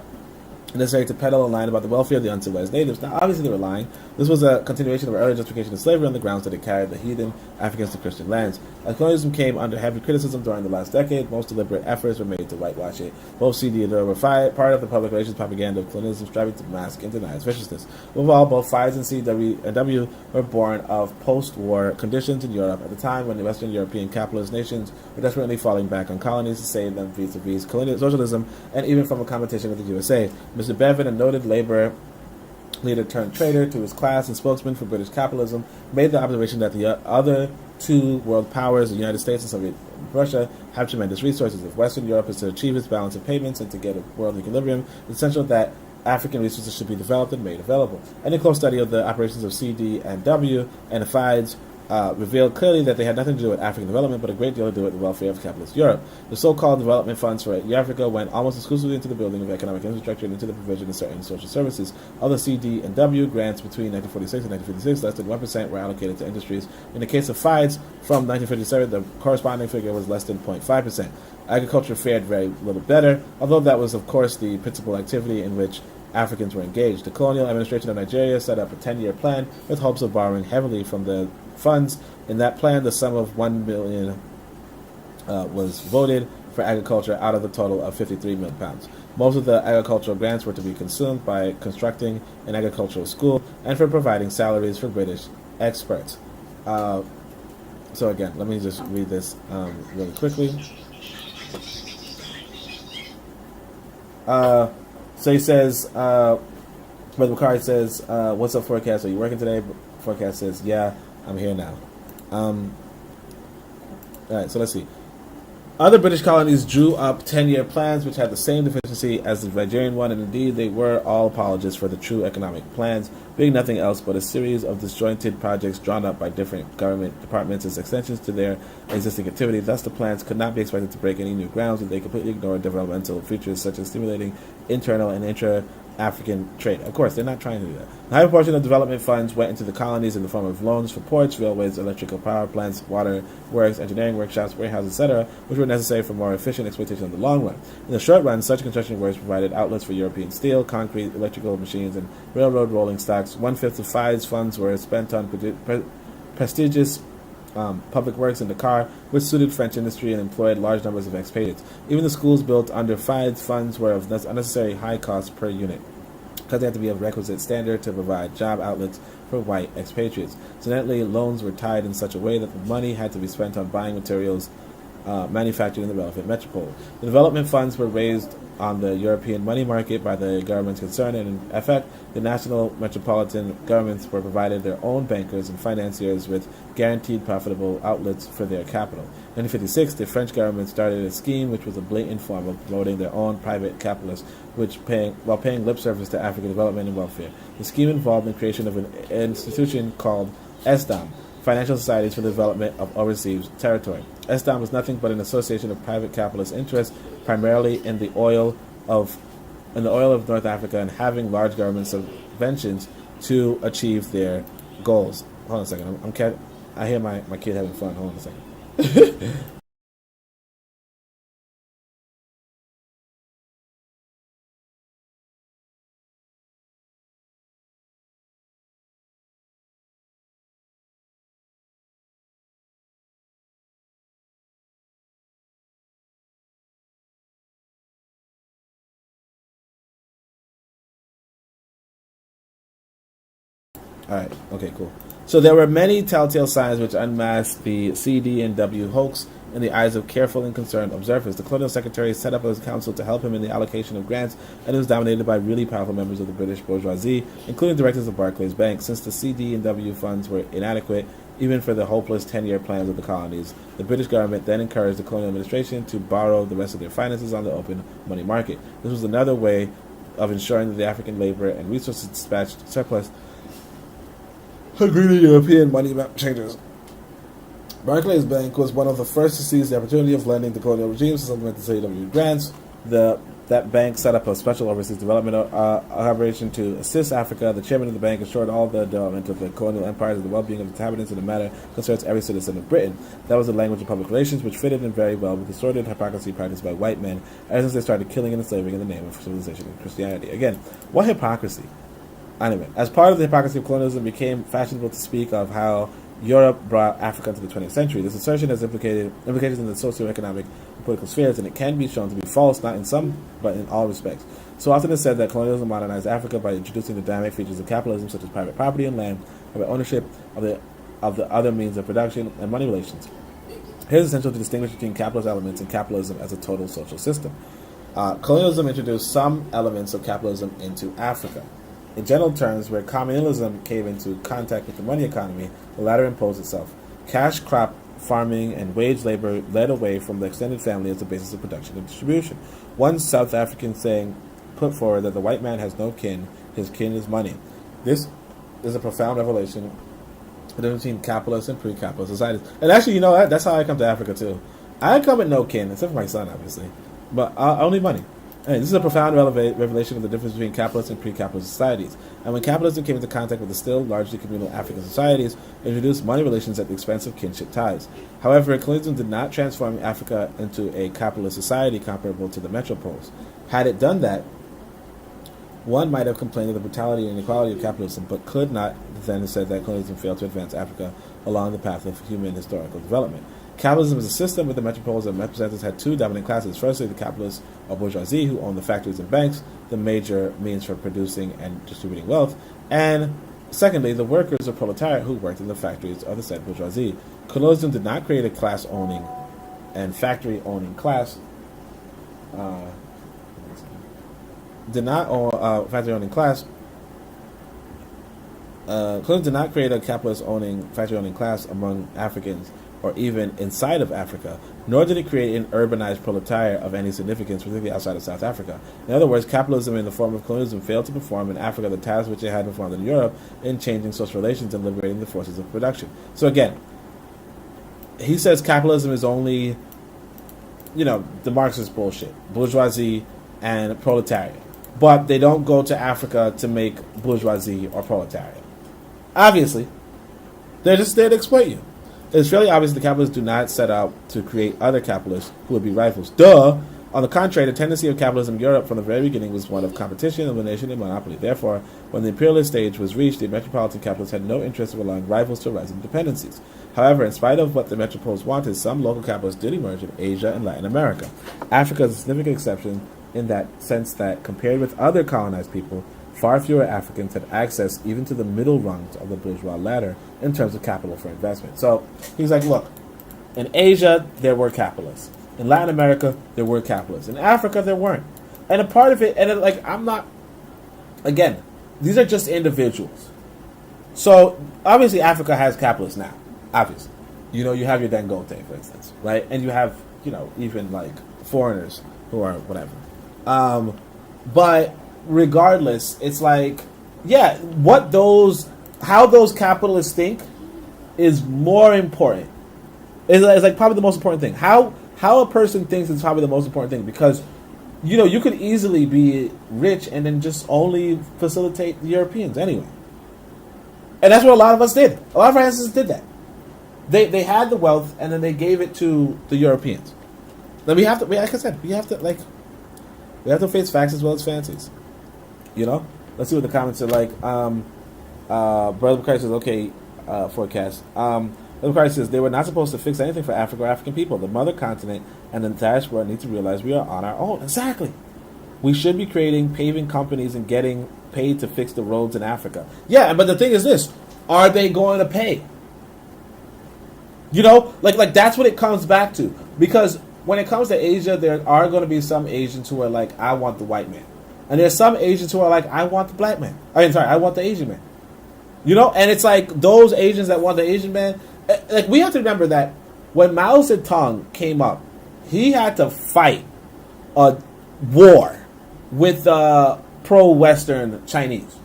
necessary to peddle a line about the welfare of the uncivilized natives. Now, obviously, they were lying. This was a continuation of early justification of slavery on the grounds that it carried the heathen Africans to Christian lands. As colonialism came under heavy criticism during the last decade, most deliberate efforts were made to whitewash it. Both CD and DOR were part of the public relations propaganda of colonialism, striving to mask and deny its viciousness. Overall, both FIDES and CWW were born of post-war conditions in Europe at the time when the Western European capitalist nations were desperately falling back on colonies to save them vis-a-vis colonial socialism and even from a competition with the USA. Mr. Bevan, a noted labor leader turned traitor to his class and spokesman for British capitalism, made the observation that the other two world powers, the United States and Soviet Russia, have tremendous resources. If Western Europe is to achieve its balance of payments and to get a world equilibrium, it's essential that African resources should be developed and made available. Any close study of the operations of CD and W and the FIDES revealed clearly that they had nothing to do with African development, but a great deal to do with the welfare of capitalist Europe. The so-called development funds for Africa went almost exclusively into the building of economic infrastructure and into the provision of certain social services. Other CD and W grants between 1946 and 1956, less than 1% were allocated to industries. In the case of FIDES, from 1957, the corresponding figure was less than 0.5%. Agriculture fared very little better, although that was, of course, the principal activity in which Africans were engaged. The colonial administration of Nigeria set up a 10-year plan with hopes of borrowing heavily from the funds. In that plan, the sum of £1 billion was voted for agriculture out of the total of £53 million. Most of the agricultural grants were to be consumed by constructing an agricultural school and for providing salaries for British experts. So again, let me just read this really quickly. So he says, Brother Bakari says, what's up, Forecast? Are you working today? Forecast says, yeah, I'm here now. Alright, so let's see. Other British colonies drew up 10-year plans which had the same deficiency as the Nigerian one, and indeed they were all apologists for the true economic plans, being nothing else but a series of disjointed projects drawn up by different government departments as extensions to their existing activity. Thus, the plans could not be expected to break any new grounds, and they completely ignored developmental features such as stimulating internal and intra-African trade. Of course, they're not trying to do that. A high proportion of development funds went into the colonies in the form of loans for ports, railways, electrical power plants, water works, engineering workshops, warehouses, etc., which were necessary for more efficient exploitation in the long run. In the short run, such construction works provided outlets for European steel, concrete, electrical machines, and railroad rolling stocks. 1/5 of FIDES funds were spent on prestigious public works in Dakar, which suited French industry and employed large numbers of expatriates. Even the schools built under FIDES funds were of unnecessary high cost per unit, because they had to be of requisite standard to provide job outlets for white expatriates. Incidentally, loans were tied in such a way that the money had to be spent on buying materials manufactured in the relevant metropole. The development funds were raised on the European money market by the governments concerned, and in effect, the national metropolitan governments were provided their own bankers and financiers with guaranteed profitable outlets for their capital. In 1956, the French government started a scheme which was a blatant form of promoting their own private capitalists, while paying lip service to African development and welfare. The scheme involved the creation of an institution called ESDAM, Financial Societies for the Development of Overseas Territory. ESDAM was nothing but an association of private capitalist interests, primarily in the oil of North Africa, and having large government subventions to achieve their goals. Hold on a second. I hear my kid having fun. Hold on a second. Alright, okay, cool. So there were many telltale signs which unmasked the CD and W hoax in the eyes of careful and concerned observers. The colonial secretary set up a council to help him in the allocation of grants, and it was dominated by really powerful members of the British bourgeoisie, including directors of Barclays Bank. Since the CD and W funds were inadequate, even for the hopeless 10-year plans of the colonies, the British government then encouraged the colonial administration to borrow the rest of their finances on the open money market. This was another way of ensuring that the African labor and resources dispatched surplus agree to European money map changes. Barclays Bank was one of the first to seize the opportunity of lending to colonial regimes to supplement the CW grants. That bank set up a special overseas development operation to assist Africa. The chairman of the bank assured all the development of the colonial empires and the well-being of its inhabitants in a matter concerns every citizen of Britain. That was the language of public relations, which fitted in very well with the sordid hypocrisy practiced by white men ever since they started killing and enslaving in the name of civilization and Christianity. Again, what hypocrisy? Anyway, as part of the hypocrisy of colonialism, it became fashionable to speak of how Europe brought Africa into the 20th century. This assertion has implications in the socio-economic and political spheres, and it can be shown to be false, not in some, but in all respects. So often it's said that colonialism modernized Africa by introducing the dynamic features of capitalism, such as private property and land, private ownership of the other means of production, and money relations. Here's essential to distinguish between capitalist elements and capitalism as a total social system. Colonialism introduced some elements of capitalism into Africa. In general terms, where communalism came into contact with the money economy, the latter imposed itself. Cash crop farming and wage labor led away from the extended family as the basis of production and distribution. One South African saying put forward that the white man has no kin, his kin is money. This is a profound revelation of the difference between capitalist and pre-capitalist societies. And actually, you know what? That's how I come to Africa too. I come with no kin, except for my son, obviously. But only money. Anyway, this is a profound revelation of the difference between capitalist and pre-capitalist societies. And when capitalism came into contact with the still largely communal African societies, it introduced money relations at the expense of kinship ties. However, colonialism did not transform Africa into a capitalist society comparable to the metropoles. Had it done that, one might have complained of the brutality and inequality of capitalism, but could not then have said that colonialism failed to advance Africa along the path of human historical development. Capitalism is a system with the metropoles and representatives had two dominant classes. Firstly, the capitalists or bourgeoisie who own the factories and banks, the major means for producing and distributing wealth. And secondly, the workers or proletariat who worked in the factories of the said bourgeoisie. Colonialism did not create a class-owning and factory-owning class. Did not own factory-owning class. Colonialism did not create a capitalist-owning, factory-owning class among Africans or even inside of Africa, nor did it create an urbanized proletariat of any significance, particularly outside of South Africa. In other words, capitalism in the form of colonialism failed to perform in Africa the tasks which it had performed in Europe in changing social relations and liberating the forces of production. So again, he says capitalism is only, the Marxist bullshit, bourgeoisie and proletariat. But they don't go to Africa to make bourgeoisie or proletariat. Obviously, they're just there to exploit you. It's fairly obvious the capitalists do not set out to create other capitalists who would be rivals. Duh! On the contrary, the tendency of capitalism in Europe from the very beginning was one of competition, elimination, and monopoly. Therefore, when the imperialist stage was reached, the metropolitan capitalists had no interest in allowing rivals to arise in dependencies. However, in spite of what the metropoles wanted, some local capitalists did emerge in Asia and Latin America. Africa is a significant exception in that sense that, compared with other colonized people, far fewer Africans had access even to the middle rungs of the bourgeois ladder in terms of capital for investment. So he's like, look, in Asia, there were capitalists. In Latin America, there were capitalists. In Africa, there weren't. And a part of it, again, these are just individuals. So obviously Africa has capitalists now, obviously. You have your Dangote, for instance, right? And you have, even like foreigners who are whatever. But regardless, it's like, how those capitalists think is more important. It's like probably the most important thing. How a person thinks is probably the most important thing, because you could easily be rich and then just only facilitate the Europeans anyway. And that's what a lot of us did. A lot of our ancestors did that. They had the wealth and then they gave it to the Europeans. Then we have to, like I said, we have to face facts as well as fancies. Let's see what the comments are like. Brother Christ says, okay, forecast. Brother Christ says, they were not supposed to fix anything for Africa or African people. The mother continent and the diaspora need to realize we are on our own. Exactly. We should be creating paving companies and getting paid to fix the roads in Africa. Yeah, but the thing is this. Are they going to pay? Like that's what it comes back to. Because when it comes to Asia, there are going to be some Asians who are like, I want the white man. And there's some Asians who are like, I want the black man. I want the Asian man. And it's like those Asians that want the Asian man. Like, we have to remember that when Mao Zedong came up, he had to fight a war with pro-Western Chinese.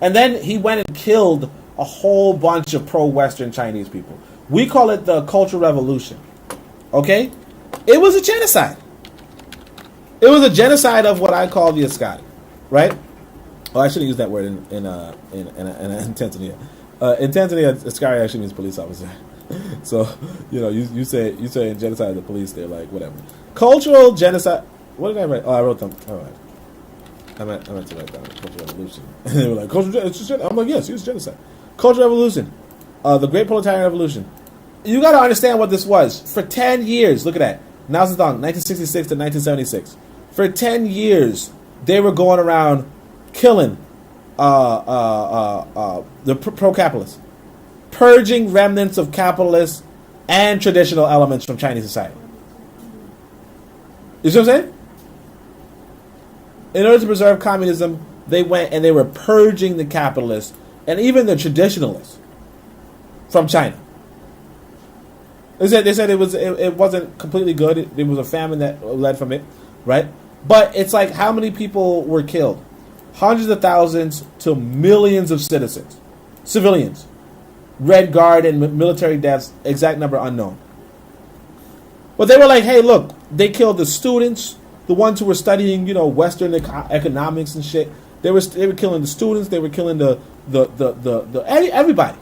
And then he went and killed a whole bunch of pro-Western Chinese people. We call it the Cultural Revolution. Okay? It was a genocide. It was a genocide of what I call the Ascari, right? Oh, I shouldn't use that word in Tanzania. In Tanzania, Ascari actually means police officer. So, you say genocide of the police, they're like, whatever. Cultural genocide. What did I write? Oh, I wrote them. All right. I meant to write down Cultural Revolution. And they were like, cultural genocide. I'm like, yes, it's genocide. Cultural Revolution. The Great Proletarian Revolution. You got to understand what this was. For 10 years, look at that. Mao Zedong, 1966 to 1976. For 10 years, they were going around killing the pro-capitalists, purging remnants of capitalists and traditional elements from Chinese society. You see what I'm saying? In order to preserve communism, they went and they were purging the capitalists and even the traditionalists from China. They said it wasn't completely good. There was a famine that led from it, right? But it's like, how many people were killed? Hundreds of thousands to millions of civilians. Red Guard and military deaths, exact number unknown. But they were like, hey, look, they killed the students, the ones who were studying, Western economics and shit. They were killing the students. They were killing the everybody.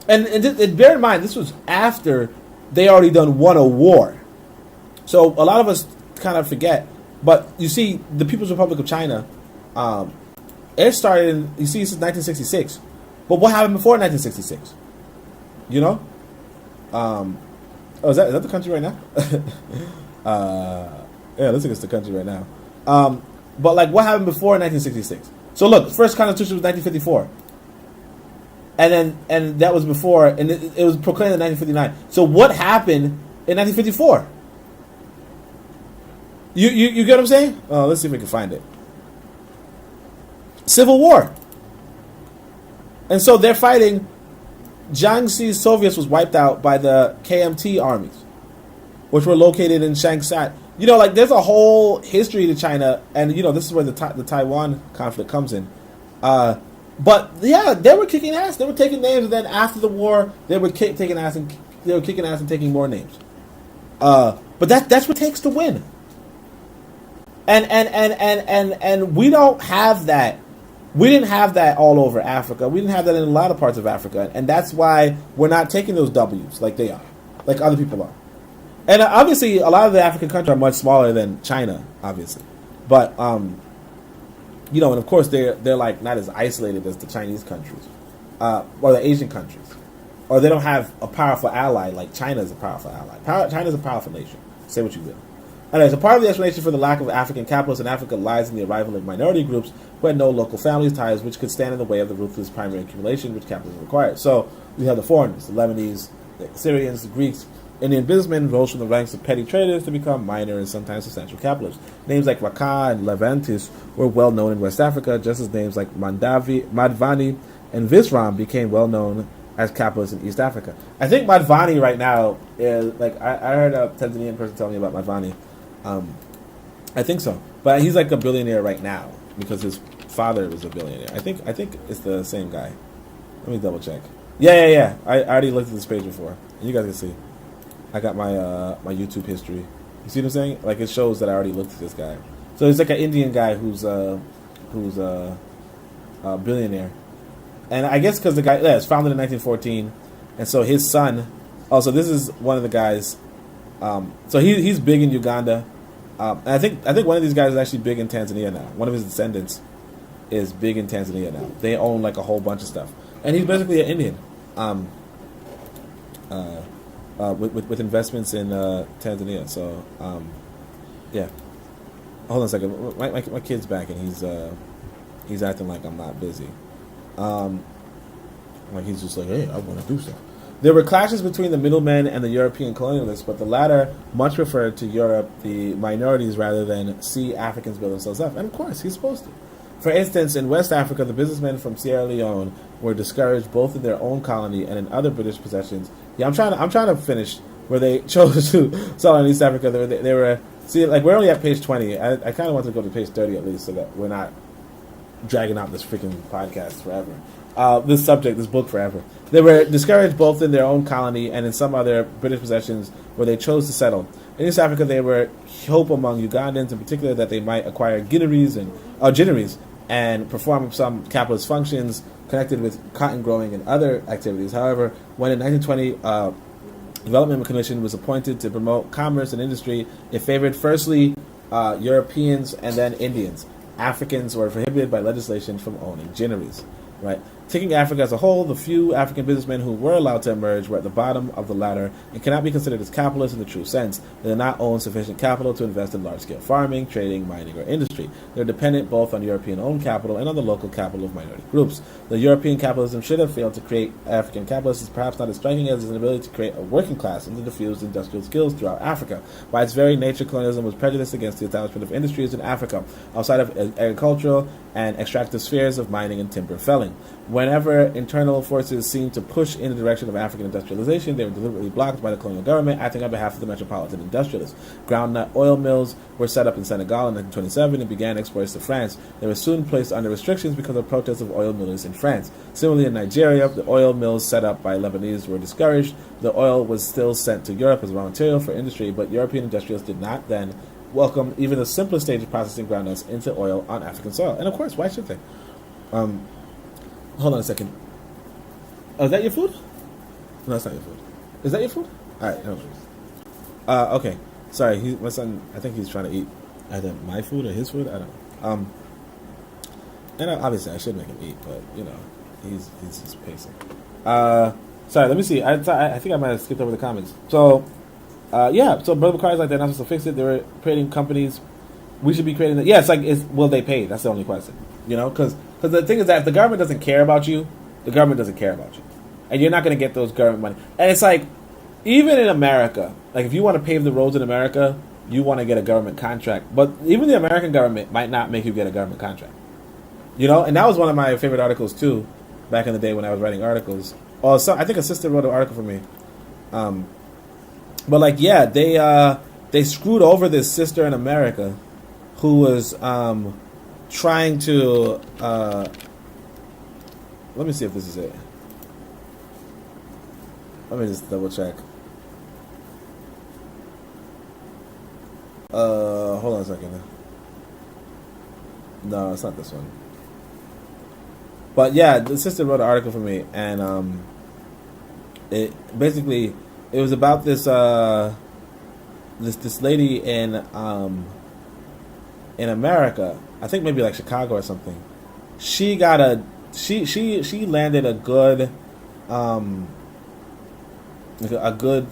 And bear in mind, this was after they already won a war. So a lot of us kind of forget. But you see, the People's Republic of China, it started since 1966. But what happened before 1966? Is that the country right now? Yeah, looks like it's the country right now. But like, what happened before 1966? So look, first constitution was 1954. And that was before, and it was proclaimed in 1959. So what happened in 1954? You get what I'm saying? Let's see if we can find it. Civil War. And so they're fighting. Jiang Xi's Soviets was wiped out by the KMT armies, which were located in Changsha. There's a whole history to China, and this is where the Taiwan conflict comes in. But yeah, they were kicking ass. They were taking names, and then after the war, they were kicking ass and taking more names. But that's what it takes to win. And we don't have that. We didn't have that all over Africa. We didn't have that in a lot of parts of Africa, and that's why we're not taking those W's like they are, like other people are. And obviously, a lot of the African countries are much smaller than China, obviously. But and of course they're like not as isolated as the Chinese countries, or the Asian countries, or they don't have a powerful ally like China is a powerful ally. China is a powerful nation. Say what you will. Anyway, so part of the explanation for the lack of African capitalists in Africa lies in the arrival of minority groups who had no local family ties, which could stand in the way of the ruthless primary accumulation which capitalism required. So we have the foreigners, the Lebanese, the Syrians, the Greeks. Indian businessmen rose from the ranks of petty traders to become minor and sometimes substantial capitalists. Names like Raka and Levantis were well known in West Africa, just as names like Madvani and Visram became well known as capitalists in East Africa. I think Madvani right now is like I heard a Tanzanian person tell me about Madvani. I think so, but he's like a billionaire right now because his father was a billionaire. I think it's the same guy. Let me double check. Yeah. I already looked at this page before. You guys can see. I got my my YouTube history. You see what I'm saying? Like it shows that I already looked at this guy. So he's like an Indian guy who's a billionaire, and I guess because the guy it's founded in 1914, and so his son. Also, this is one of the guys. So he's big in Uganda. And I think one of these guys is actually big in Tanzania now. One of his descendants is big in Tanzania now. They own like a whole bunch of stuff, and he's basically an Indian. With investments in Tanzania. So yeah. Hold on a second. My kid's back, and he's acting like I'm not busy. Like he's just like, hey, I want to do stuff. There were clashes between the middlemen and the European colonialists, but the latter much preferred to Europe the minorities rather than see Africans build themselves up. And of course, he's supposed to. For instance, in West Africa, the businessmen from Sierra Leone were discouraged both in their own colony and in other British possessions. Yeah, I'm trying to finish where they chose to sell in East Africa. They were see, like we're only at page 20. I kind of want to go to page 30 at least, so that we're not dragging out this freaking podcast forever. this subject, this book forever. They were discouraged both in their own colony and in some other British possessions where they chose to settle. In East Africa, they were hope among Ugandans, in particular, that they might acquire ginneries and perform some capitalist functions connected with cotton growing and other activities. However, when in 1920 Development Commission was appointed to promote commerce and industry, it favored firstly Europeans and then Indians. Africans were prohibited by legislation from owning ginneries. Right? Taking Africa as a whole, the few African businessmen who were allowed to emerge were at the bottom of the ladder and cannot be considered as capitalists in the true sense. They do not own sufficient capital to invest in large-scale farming, trading, mining, or industry. They're dependent both on European-owned capital and on the local capital of minority groups. The European capitalism should have failed to create African capitalists is perhaps not as striking as its inability to create a working class and to diffuse industrial skills throughout Africa. By its very nature, colonialism was prejudiced against the establishment of industries in Africa, outside of agricultural and extractive spheres of mining and timber felling. Whenever internal forces seemed to push in the direction of African industrialization, they were deliberately blocked by the colonial government, acting on behalf of the metropolitan industrialists. Groundnut oil mills were set up in Senegal in 1927 and began exports to France. They were soon placed under restrictions because of protests of oil millers in France. Similarly, in Nigeria, the oil mills set up by Lebanese were discouraged. The oil was still sent to Europe as raw material for industry, but European industrialists did not then welcome even the simplest stage of processing groundnuts into oil on African soil. And of course, why should they? Hold on a second. Oh, is that your food? No, it's not your food. Is that your food? All right. No. Okay. Sorry, my son. I think he's trying to eat either my food or his food. I don't know. And obviously I should make him eat, but you know, he's just pacing. Sorry. Let me see. I think I might have skipped over the comments. So, yeah. So Brother McCarthy's like they're not supposed to fix it. They were creating companies. We should be creating it. Yeah. It's like, will they pay? That's the only question. You know, because the thing is that if the government doesn't care about you, the government doesn't care about you. And you're not going to get those government money. And it's like, even in America, like if you want to pave the roads in America, you want to get a government contract. But even the American government might not make you get a government contract. You know, and that was one of my favorite articles too, back in the day when I was writing articles. I think a sister wrote an article for me. But like, yeah, they screwed over this sister in America who was trying to let me see if this is it. Let me just double check. Hold on a second. No, it's not this one. But yeah, the sister wrote an article for me, and it was about this this lady in America. I think maybe like Chicago or something. She got she landed a good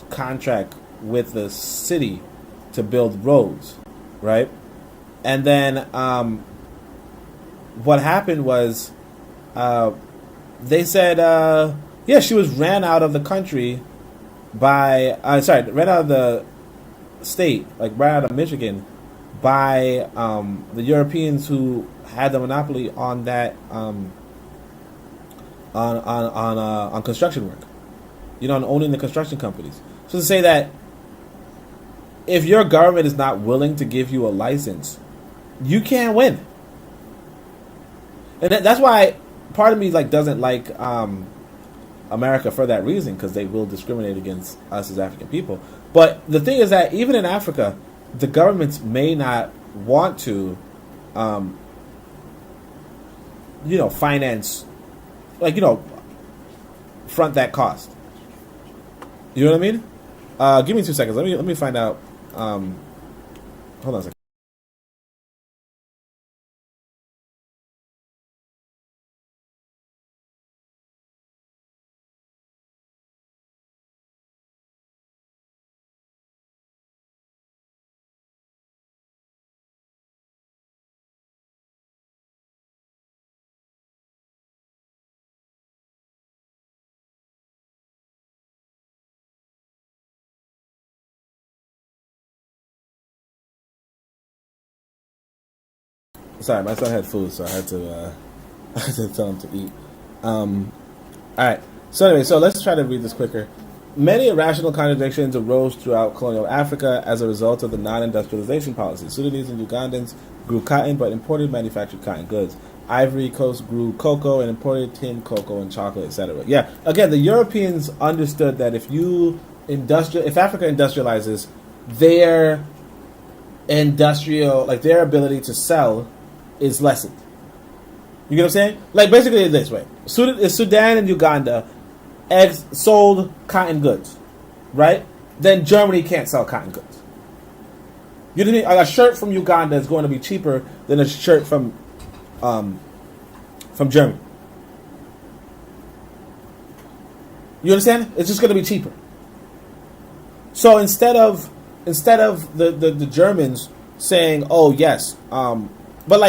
contract with the city to build roads, right? And then what happened was they said she was ran out of the country by ran out of the state, like ran out of Michigan by the Europeans who had the monopoly on that on construction work, you know, on owning the construction companies. So to say that if your government is not willing to give you a license, you can't win. And that's why part of me doesn't like America for that reason, because they will discriminate against us as African people. But the thing is that even in Africa, the governments may not want to, finance, front that cost. You know what I mean? Give me 2 seconds. Let me find out. Hold on a second. Sorry, my son had food, so I had to tell him to eat. Alright, so anyway, let's try to read this quicker. Many irrational contradictions arose throughout colonial Africa as a result of the non-industrialization policy. Sudanese and Ugandans grew cotton but imported manufactured cotton goods. Ivory Coast grew cocoa and imported tin cocoa and chocolate, etc. Yeah, again, the Europeans understood that if Africa industrializes, their their ability to sell is lessened. You get what I'm saying? Like, basically it's this way. Sudan and Uganda sold cotton goods, right? Then Germany can't sell cotton goods. You know what I mean? A shirt from Uganda is going to be cheaper than a shirt from Germany. You understand? It's just going to be cheaper. So instead of the Germans saying, "Oh yes," but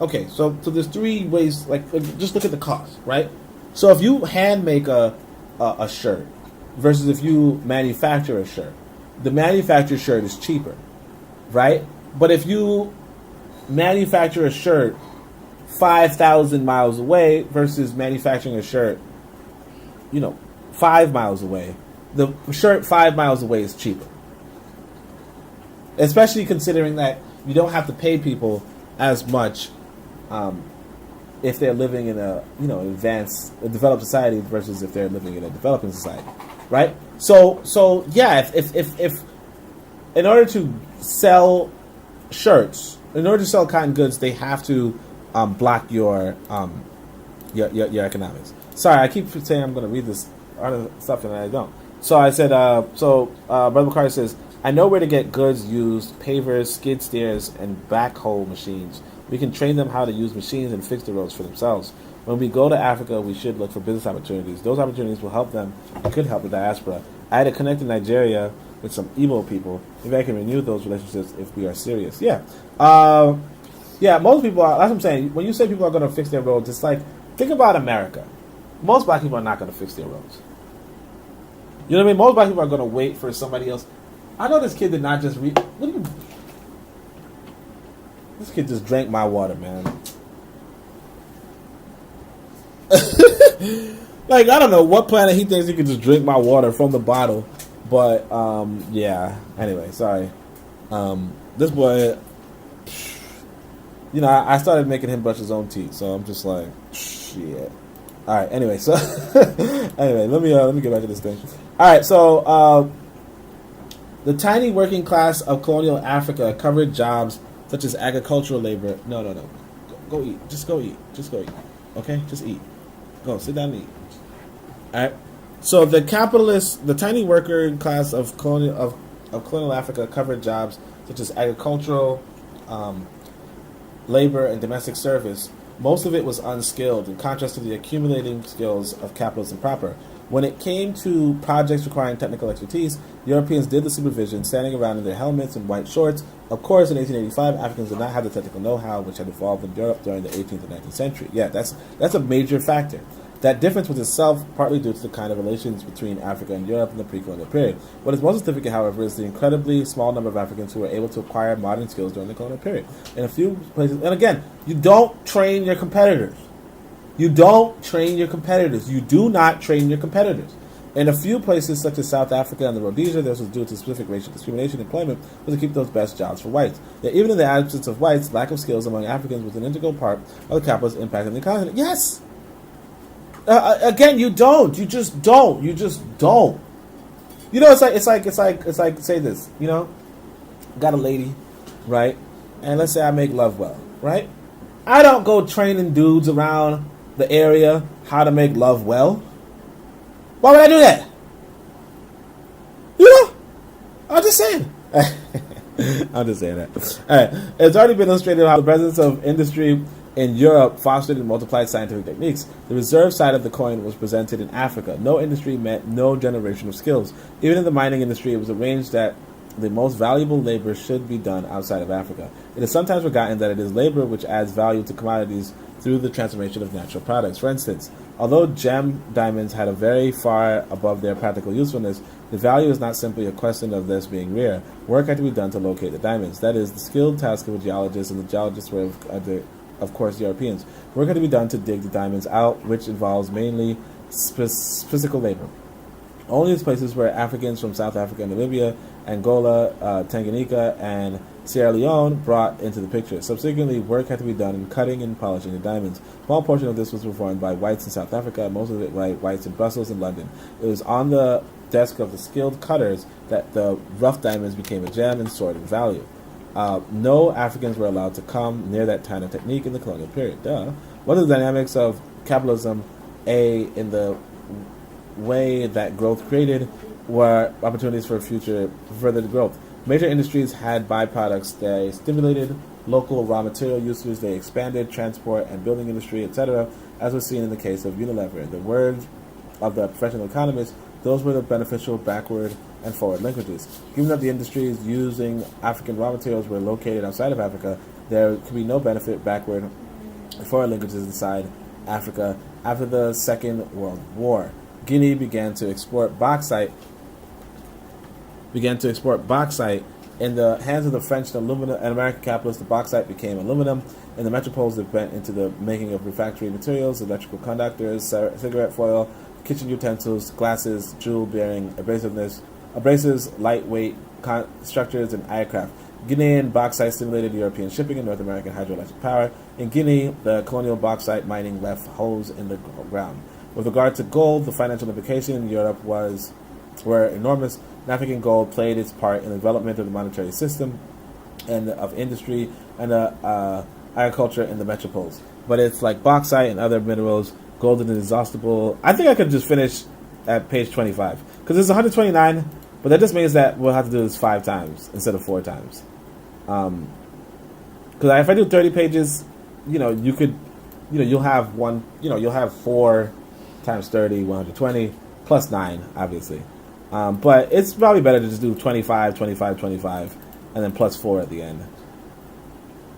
okay, so there's three ways. Like, just look at the cost, right? So if you hand make a shirt versus if you manufacture a shirt, the manufactured shirt is cheaper, right? But if you manufacture a shirt 5,000 miles away versus manufacturing a shirt, 5 miles away, the shirt 5 miles away is cheaper. Especially considering that you don't have to pay people as much if they're living in a developed society versus if they're living in a developing society, right? So yeah, if in order to sell shirts, in order to sell cotton goods, they have to block your economics. Sorry, I keep saying I'm going to read this other stuff and I don't. So I said, Brother McCarty says, I know where to get goods used, pavers, skid steers, and backhoe machines. We can train them how to use machines and fix the roads for themselves. When we go to Africa, we should look for business opportunities. Those opportunities will help them and could help the diaspora. I had to connect in Nigeria with some Igbo people. Maybe I can renew those relationships if we are serious. Yeah. Most people are, that's what I'm saying. When you say people are going to fix their roads, it's like, think about America. Most black people are not going to fix their roads. You know what I mean? Most black people are going to wait for somebody else. I know this kid did not just read. This kid just drank my water, man. Like, I don't know what planet he thinks he can just drink my water from the bottle. But, yeah. Anyway, sorry. This boy, I started making him brush his own teeth. So I'm just like, shit. All right, anyway, so anyway, let me get back to this thing. All right, so the tiny working class of colonial Africa covered jobs such as agricultural labor. No. Go eat. Just go eat. Okay? Just eat. Go, sit down and eat. All right. So the tiny worker class of colonial Africa covered jobs such as agricultural, labor, and domestic service. Most of it was unskilled, in contrast to the accumulating skills of capitalism proper. When it came to projects requiring technical expertise, Europeans did the supervision, standing around in their helmets and white shorts. Of course, in 1885, Africans did not have the technical know-how which had evolved in Europe during the 18th and 19th century. Yeah, that's a major factor. That difference was itself partly due to the kind of relations between Africa and Europe in the pre-colonial period. What is most significant, however, is the incredibly small number of Africans who were able to acquire modern skills during the colonial period. In a few places, and again, you don't train your competitors. You don't train your competitors. You do not train your competitors. In a few places, such as South Africa and the Rhodesia, this was due to specific racial discrimination. Employment was to keep those best jobs for whites. Yet even in the absence of whites, lack of skills among Africans was an integral part of the capitalist impact on the economy. Yes! Again, you don't. You just don't. You just don't. It's like say this. Got a lady, right? And let's say I make love well, right? I don't go training dudes around the area how to make love well. Why would I do that? I'm just saying. I'm just saying that. All right. It's already been illustrated how the presence of industry in Europe fostered and multiplied scientific techniques. The reserve side of the coin was presented in Africa. No industry meant no generation of skills. Even in the mining industry, it was arranged that the most valuable labor should be done outside of Africa. It is sometimes forgotten that it is labor which adds value to commodities through the transformation of natural products. For instance, although gem diamonds had a very far above their practical usefulness, the value is not simply a question of this being rare. Work had to be done to locate the diamonds. That is, the skilled task of a geologist, and the geologists were, of course, Europeans. Work had to be done to dig the diamonds out, which involves mainly physical labor. Only these places where Africans from South Africa, Namibia, Angola, Tanganyika, and Sierra Leone brought into the picture. Subsequently, work had to be done in cutting and polishing the diamonds. A small portion of this was performed by whites in South Africa, most of it by whites in Brussels and London. It was on the desk of the skilled cutters that the rough diamonds became a gem and soared in value. No Africans were allowed to come near that kind of technique in the colonial period. What are the dynamics of capitalism? In the way that growth created were opportunities for further growth. Major industries had byproducts. They stimulated local raw material usage. They expanded transport and building industry, etc., as was seen in the case of Unilever. In the words of the professional economists, those were the beneficial backward and forward linkages. Given that the industries using African raw materials were located outside of Africa, there could be no benefit backward and forward linkages inside Africa. After the Second World War, Guinea began to export bauxite in the hands of the French and American capitalists. The bauxite became aluminum. In the metropoles, it went into the making of refractory materials, electrical conductors, cigarette foil, kitchen utensils, glasses, jewel-bearing abrasives, lightweight structures, and aircraft. Guinean bauxite stimulated European shipping and North American hydroelectric power. In Guinea, the colonial bauxite mining left holes in the ground. With regard to gold, the financial implications in Europe were enormous. African gold played its part in the development of the monetary system and of industry and agriculture in the metropoles. But it's like bauxite and other minerals, gold is inexhaustible. I think I could just finish at page 25 because it's 129, but that just means that we'll have to do this 5 times instead of 4 times. Because if I do 30 pages, you'll have you'll have 4 times 30, 120, plus 9, obviously. But it's probably better to just do 25, 25, 25, and then plus 4 at the end.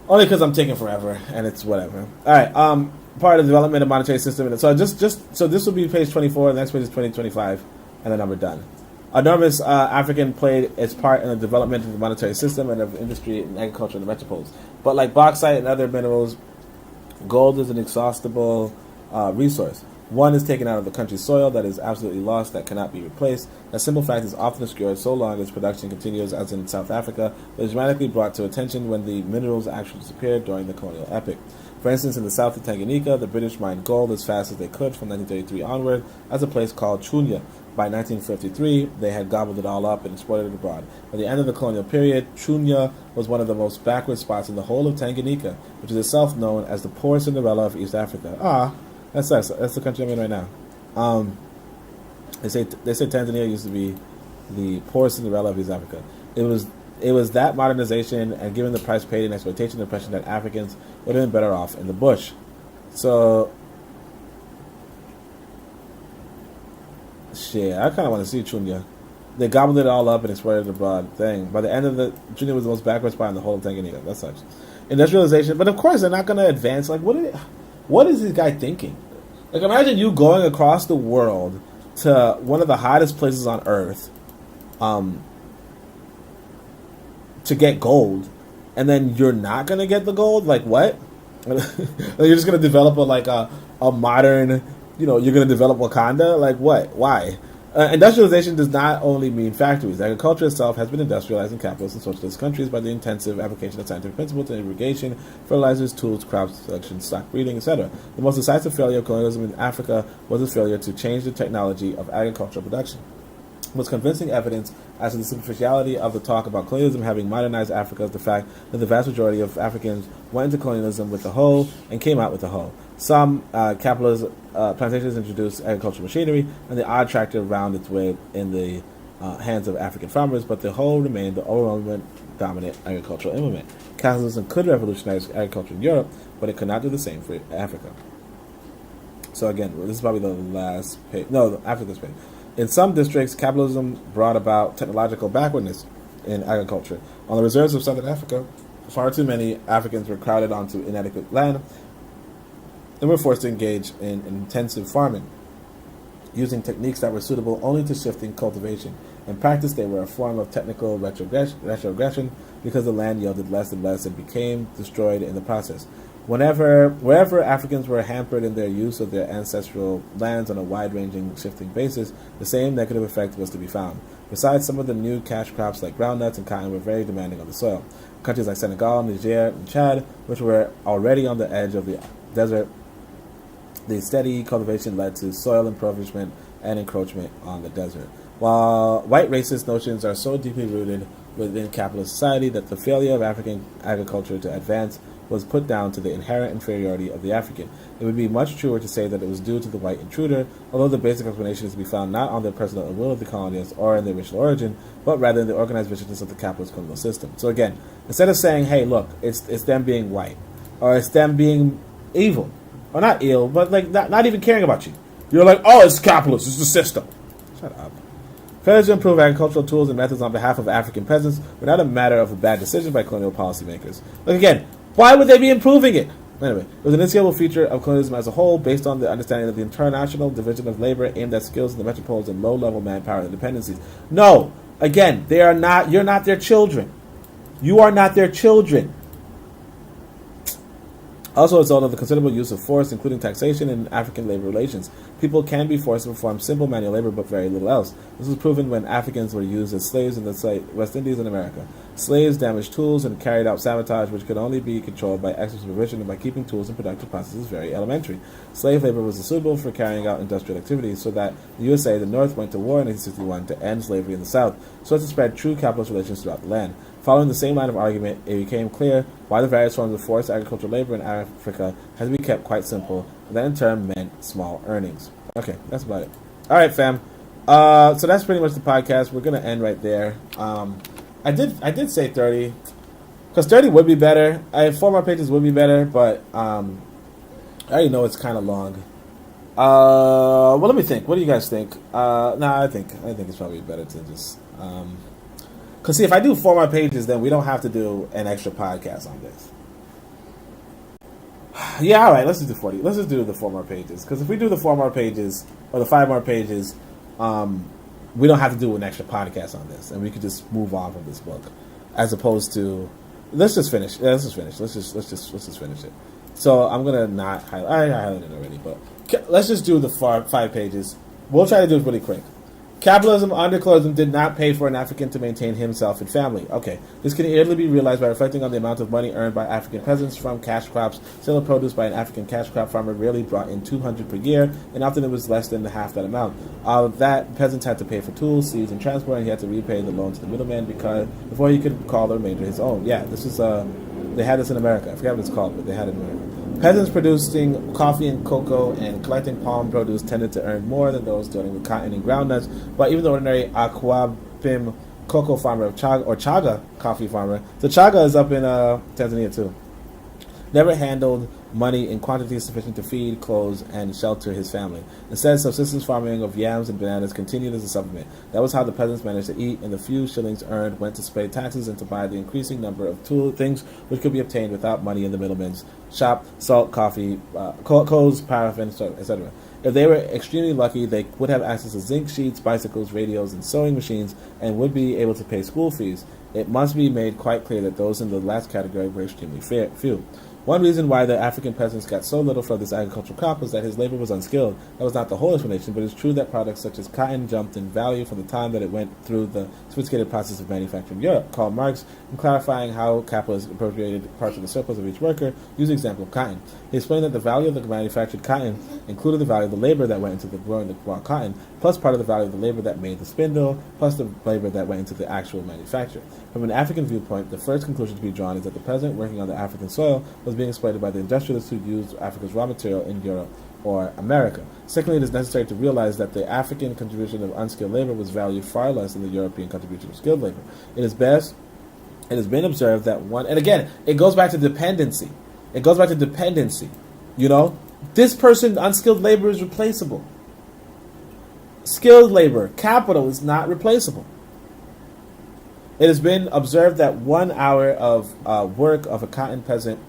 Only because I'm taking forever, and it's whatever. All right, part of the development of monetary system. So so this will be page 24, the next page is 25, and then we're done. Enormous African played its part in the development of the monetary system and of industry and agriculture in the metropoles. But like bauxite and other minerals, gold is an inexhaustible resource. One is taken out of the country's soil that is absolutely lost, that cannot be replaced. That simple fact is often obscured so long as production continues, as in South Africa, but is dramatically brought to attention when the minerals actually disappeared during the colonial epoch. For instance, in the south of Tanganyika, the British mined gold as fast as they could from 1933 onward at a place called Chunya. By 1953, they had gobbled it all up and exported it abroad. By the end of the colonial period, Chunya was one of the most backward spots in the whole of Tanganyika, which is itself known as the poor Cinderella of East Africa. That's the country I'm in right now. They say Tanzania used to be the poor Cinderella of East Africa. It was that modernization and given the price paid in exploitation and oppression that Africans would have been better off in the bush. So, shit, I kind of want to see Chunya. They gobbled it all up and exported it abroad. Thing. By the end of the Chunya was the most backward spot in the whole of Tanganyika. That sucks. Industrialization, but of course they're not going to advance. Like, what is this guy thinking? Like, imagine you going across the world to one of the hottest places on earth, to get gold, and then you're not gonna get the gold. Like, what? You're just gonna develop a modern, you're gonna develop Wakanda. Like, what? Why? Industrialization does not only mean factories. Agriculture itself has been industrialized in capitalist and socialist countries by the intensive application of scientific principles to irrigation, fertilizers, tools, crops selection, stock breeding, etc. The most decisive failure of colonialism in Africa was its failure to change the technology of agricultural production. The most convincing evidence as to the superficiality of the talk about colonialism having modernized Africa is the fact that the vast majority of Africans went into colonialism with the hoe and came out with the hoe. Some capitalist plantations introduced agricultural machinery, and the odd tractor wound its way in the hands of African farmers, but the hoe remained the overwhelming dominant agricultural implement. Capitalism could revolutionize agriculture in Europe, but it could not do the same for Africa. So again, this is probably the last page. No, after this page. In some districts, capitalism brought about technological backwardness in agriculture. On the reserves of Southern Africa, far too many Africans were crowded onto inadequate land and were forced to engage in intensive farming, using techniques that were suitable only to shifting cultivation. In practice, they were a form of technical retrogression because the land yielded less and less and became destroyed in the process. Wherever Africans were hampered in their use of their ancestral lands on a wide-ranging, shifting basis, the same negative effect was to be found. Besides, some of the new cash crops like groundnuts and cotton were very demanding on the soil. Countries like Senegal, Niger, and Chad, which were already on the edge of the desert, the steady cultivation led to soil impoverishment and encroachment on the desert. While white racist notions are so deeply rooted within capitalist society that the failure of African agriculture to advance was put down to the inherent inferiority of the African, it would be much truer to say that it was due to the white intruder, although the basic explanation is to be found not on the personal will of the colonists or in their racial origin, but rather in the organized viciousness of the capitalist criminal system. So again, instead of saying, hey, look, it's them being white, or it's them being evil, or not ill, but like not even caring about you, you're like, oh, it's capitalist, it's the system. Shut up. Failure to improve agricultural tools and methods on behalf of African peasants were not a matter of a bad decision by colonial policymakers. Look again, why would they be improving it? Anyway, it was an inescapable feature of colonialism as a whole, based on the understanding of the international division of labor aimed at skills in the metropoles and low-level manpower and dependencies. No, again, they are not. You're not their children. You are not their children. Also, as a result of the considerable use of force, including taxation in African labor relations, people can be forced to perform simple manual labor but very little else. This was proven when Africans were used as slaves in the West Indies and America. Slaves damaged tools and carried out sabotage, which could only be controlled by extra supervision and by keeping tools and productive processes very elementary. Slave labor was suitable for carrying out industrial activities, so that the USA, the North, went to war in 1861 to end slavery in the South, so as to spread true capitalist relations throughout the land. Following the same line of argument, it became clear why the various forms of forced agricultural labor in Africa had to be kept quite simple, and that in turn meant small earnings. Okay, that's about it. All right, fam. So that's pretty much the podcast. We're gonna end right there. I did say 30, because 30 would be better. 4 more pages would be better, but I already know it's kind of long. Well, let me think. What do you guys think? I think it's probably better to just. Because, see, if I do 4 more pages, then we don't have to do an extra podcast on this. Yeah, all right, let's just do 40. Let's just do the 4 more pages. Because if we do the 4 more pages, or the 5 more pages, we don't have to do an extra podcast on this. And we could just move on from this book. As opposed to, let's just finish. Yeah, let's just finish. Let's just finish it. So I'm going to not highlight. I highlighted it already, but let's just do the 5 pages. We'll try to do it really quick. Capitalism under colonialism did not pay for an African to maintain himself and family. Okay, this can easily be realized by reflecting on the amount of money earned by African peasants from cash crops. Sale of produce by an African cash crop farmer rarely brought in $200 per year, and often it was less than half that amount. That peasants had to pay for tools, seeds, and transport, and he had to repay the loan to the middleman before he could call the remainder his own. Yeah, this is they had this in America. I forget what it's called, but they had it in America. Peasants producing coffee and cocoa and collecting palm produce tended to earn more than those dealing with cotton and groundnuts, but even the ordinary Aquabim cocoa farmer or Chaga coffee farmer, the Chaga is up in Tanzania too, never handled money in quantities sufficient to feed, clothe, and shelter his family. Instead, subsistence farming of yams and bananas continued as a supplement. That was how the peasants managed to eat, and the few shillings earned went to pay taxes and to buy the increasing number of things which could be obtained without money in the middleman's shop: salt, coffee, coals, paraffin, etc. If they were extremely lucky, they would have access to zinc sheets, bicycles, radios, and sewing machines, and would be able to pay school fees. It must be made quite clear that those in the last category were extremely few. One reason why the African peasants got so little from this agricultural crop was that his labor was unskilled. That was not the whole explanation, but it's true that products such as cotton jumped in value from the time that it went through the sophisticated process of manufacture in Europe. Karl Marx, in clarifying how capitalists appropriated parts of the surplus of each worker, used the example of cotton. He explained that the value of the manufactured cotton included the value of the labor that went into the growing the raw cotton, plus part of the value of the labor that made the spindle, plus the labor that went into the actual manufacture. From an African viewpoint, the first conclusion to be drawn is that the peasant working on the African soil was being exploited by the industrialists who used Africa's raw material in Europe or America. Secondly, it is necessary to realize that the African contribution of unskilled labor was valued far less than the European contribution of skilled labor. It has been observed that and again, it goes back to dependency. You know, this person, unskilled labor, is replaceable. Skilled labor, capital, is not replaceable. It has been observed that 1 hour of work of a cotton peasant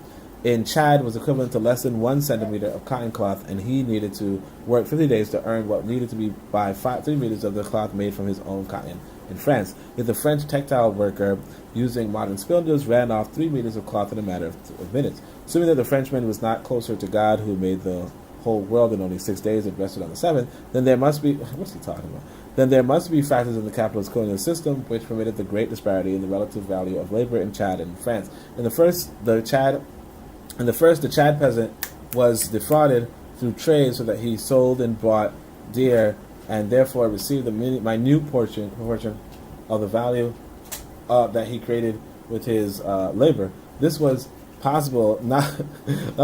in Chad was equivalent to less than 1 centimeter of cotton cloth, and he needed to work 50 days to earn what needed to be by 3 meters of the cloth made from his own cotton in France. Yet the French textile worker, using modern spindles, ran off 3 meters of cloth in a matter of minutes. Assuming that the Frenchman was not closer to God, who made the whole world in only 6 days and rested on the 7th, then there must be what's he talking about? Then there must be factors in the capitalist colonial system which permitted the great disparity in the relative value of labor in Chad and France. In the first, the Chad peasant was defrauded through trade so that he sold and bought dear and therefore received a minute portion of the value that he created with his labor. This was possible not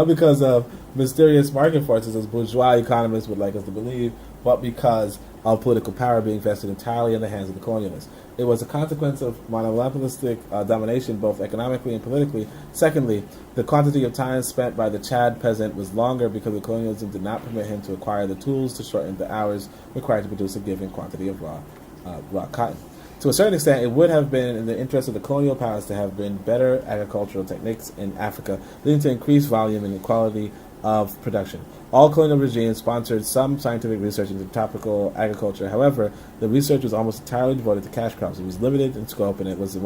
because of mysterious market forces, as bourgeois economists would like us to believe, but because of political power being vested entirely in the hands of the colonialists. It was a consequence of monopolistic domination, both economically and politically. Secondly, the quantity of time spent by the Chad peasant was longer because the colonialism did not permit him to acquire the tools to shorten the hours required to produce a given quantity of raw cotton. To a certain extent, it would have been in the interest of the colonial powers to have been better agricultural techniques in Africa, leading to increased volume and quality of production. All colonial regimes sponsored some scientific research into tropical agriculture. However, the research was almost entirely devoted to cash crops. It was limited in scope, and it was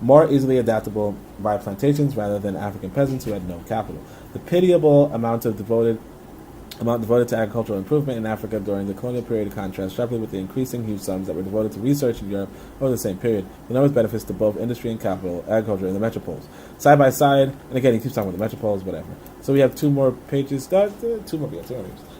more easily adaptable by plantations rather than African peasants who had no capital. The pitiable amount devoted to agricultural improvement in Africa during the colonial period contrasts sharply with the increasing huge sums that were devoted to research in Europe over the same period. The numerous benefits to both industry and capital, agriculture, and the metropoles. Side by side, and again, he keeps talking about the metropoles, whatever. So we have two more pages. Two more pages.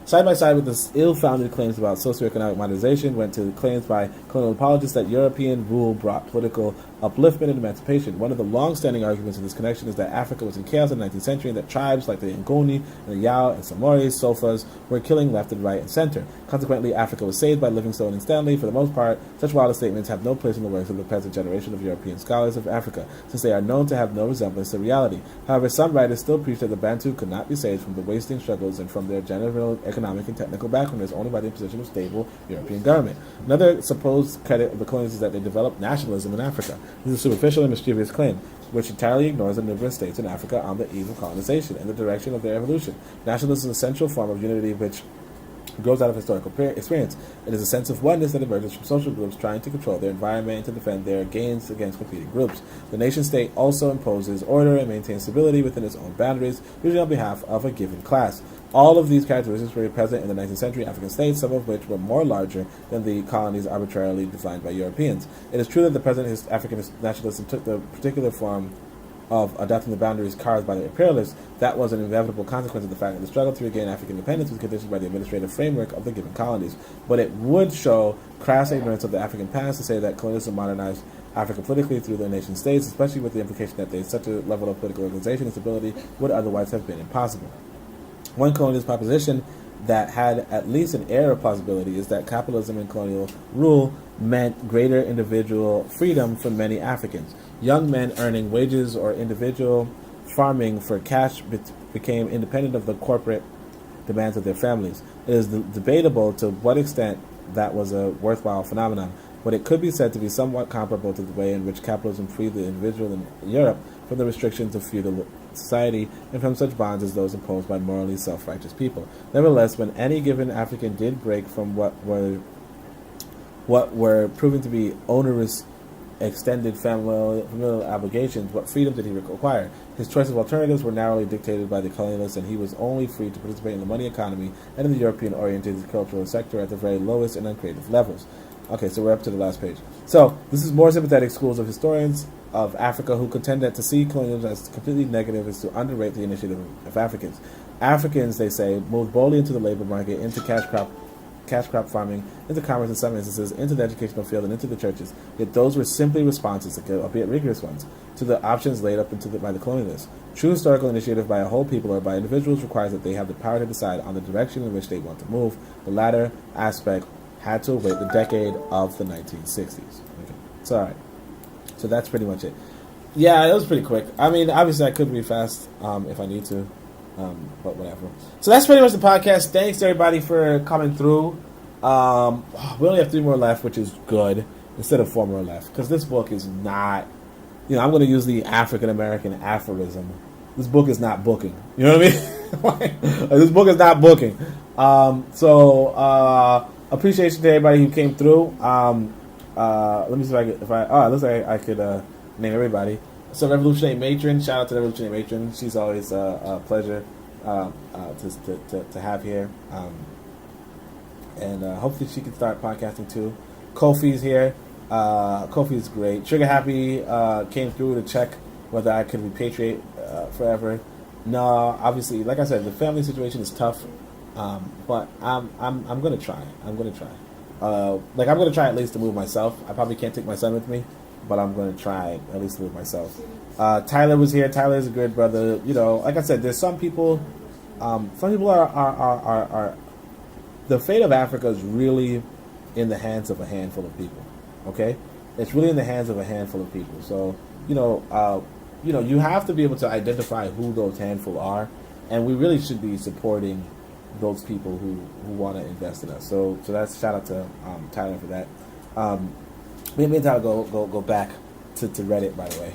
Side by side with the ill-founded claims about socioeconomic modernization went to the claims by colonial apologists that European rule brought political upliftment and emancipation. One of the long-standing arguments in this connection is that Africa was in chaos in the 19th century and that tribes like the Ngoni and the Yao and Samoris, Sofas, were killing left and right and center. Consequently, Africa was saved by Livingstone and Stanley. For the most part, such wild statements have no place in the works of the present generation of European scholars of Africa, since they are known to have no resemblance to reality. However, some writers still preach that the Bantu could not be saved from the wasting struggles and from their general economic and technical background only by the imposition of stable European government. Another supposed credit of the colonists is that they developed nationalism in Africa. This is a superficial and mischievous claim, which entirely ignores the numerous states in Africa on the eve of colonization and the direction of their evolution. Nationalism is a central form of unity which grows out of historical experience. It is a sense of oneness that emerges from social groups trying to control their environment and to defend their gains against competing groups. The nation-state also imposes order and maintains stability within its own boundaries, usually on behalf of a given class. All of these characteristics were present in the 19th century African states, some of which were more larger than the colonies arbitrarily defined by Europeans. It is true that the present Africanist nationalism took the particular form of adopting the boundaries carved by the imperialists. That was an inevitable consequence of the fact that the struggle to regain African independence was conditioned by the administrative framework of the given colonies. But it would show crass ignorance of the African past to say that colonialism modernized Africa politically through the nation states, especially with the implication that such a level of political organization and stability would otherwise have been impossible. One colonialist proposition that had at least an air of plausibility is that capitalism and colonial rule meant greater individual freedom for many Africans. Young men earning wages or individual farming for cash became independent of the corporate demands of their families. It is debatable to what extent that was a worthwhile phenomenon, but it could be said to be somewhat comparable to the way in which capitalism freed the individual in Europe from the restrictions of feudal society and from such bonds as those imposed by morally self-righteous people. Nevertheless, when any given African did break from what were proven to be onerous extended familial obligations, what freedom did he require? His choice of alternatives were narrowly dictated by the colonialists, and he was only free to participate in the money economy and in the European-oriented cultural sector at the very lowest and uncreative levels. Okay, so we're up to the last page. So, this is more sympathetic schools of historians of Africa who contend that to see colonialism as completely negative is to underrate the initiative of Africans. Africans, they say, moved boldly into the labor market, into cash crop farming, into commerce in some instances, into the educational field, and into the churches. Yet those were simply responses, albeit rigorous ones, to the options laid up by the colonialists. True historical initiative by a whole people or by individuals requires that they have the power to decide on the direction in which they want to move. The latter aspect had to await the decade of the 1960s. Okay. So, all right. So that's pretty much it. Yeah, it was pretty quick. I mean, obviously I could read fast if I need to. But whatever. So that's pretty much the podcast. Thanks everybody for coming through. We only have 3 more left, which is good, instead of 4 more left, because this book is not, I'm going to use the African American aphorism this book is not booking. You know what I mean? Like, this book is not booking. Appreciation to everybody who came through. Let me see if I it looks like I could name everybody. So Revolutionary Matron, shout out to the Revolutionary Matron. She's always a pleasure to have here. And hopefully she can start podcasting too. Kofi's here. Kofi is great. Trigger Happy came through to check whether I could repatriate forever. No, obviously, like I said, the family situation is tough. But I'm gonna try. I'm gonna try at least to move myself. I probably can't take my son with me, but I'm gonna try at least to move myself. Tyler was here. Tyler is a good brother. You know, like I said, there's some people. Some people are the fate of Africa is really in the hands of a handful of people. Okay, it's really in the hands of a handful of people. So you have to be able to identify who those handful are, and we really should be supporting those people who want to invest in us. So that's shout out to Tyler for that. Me and Tyler go back to Reddit, by the way.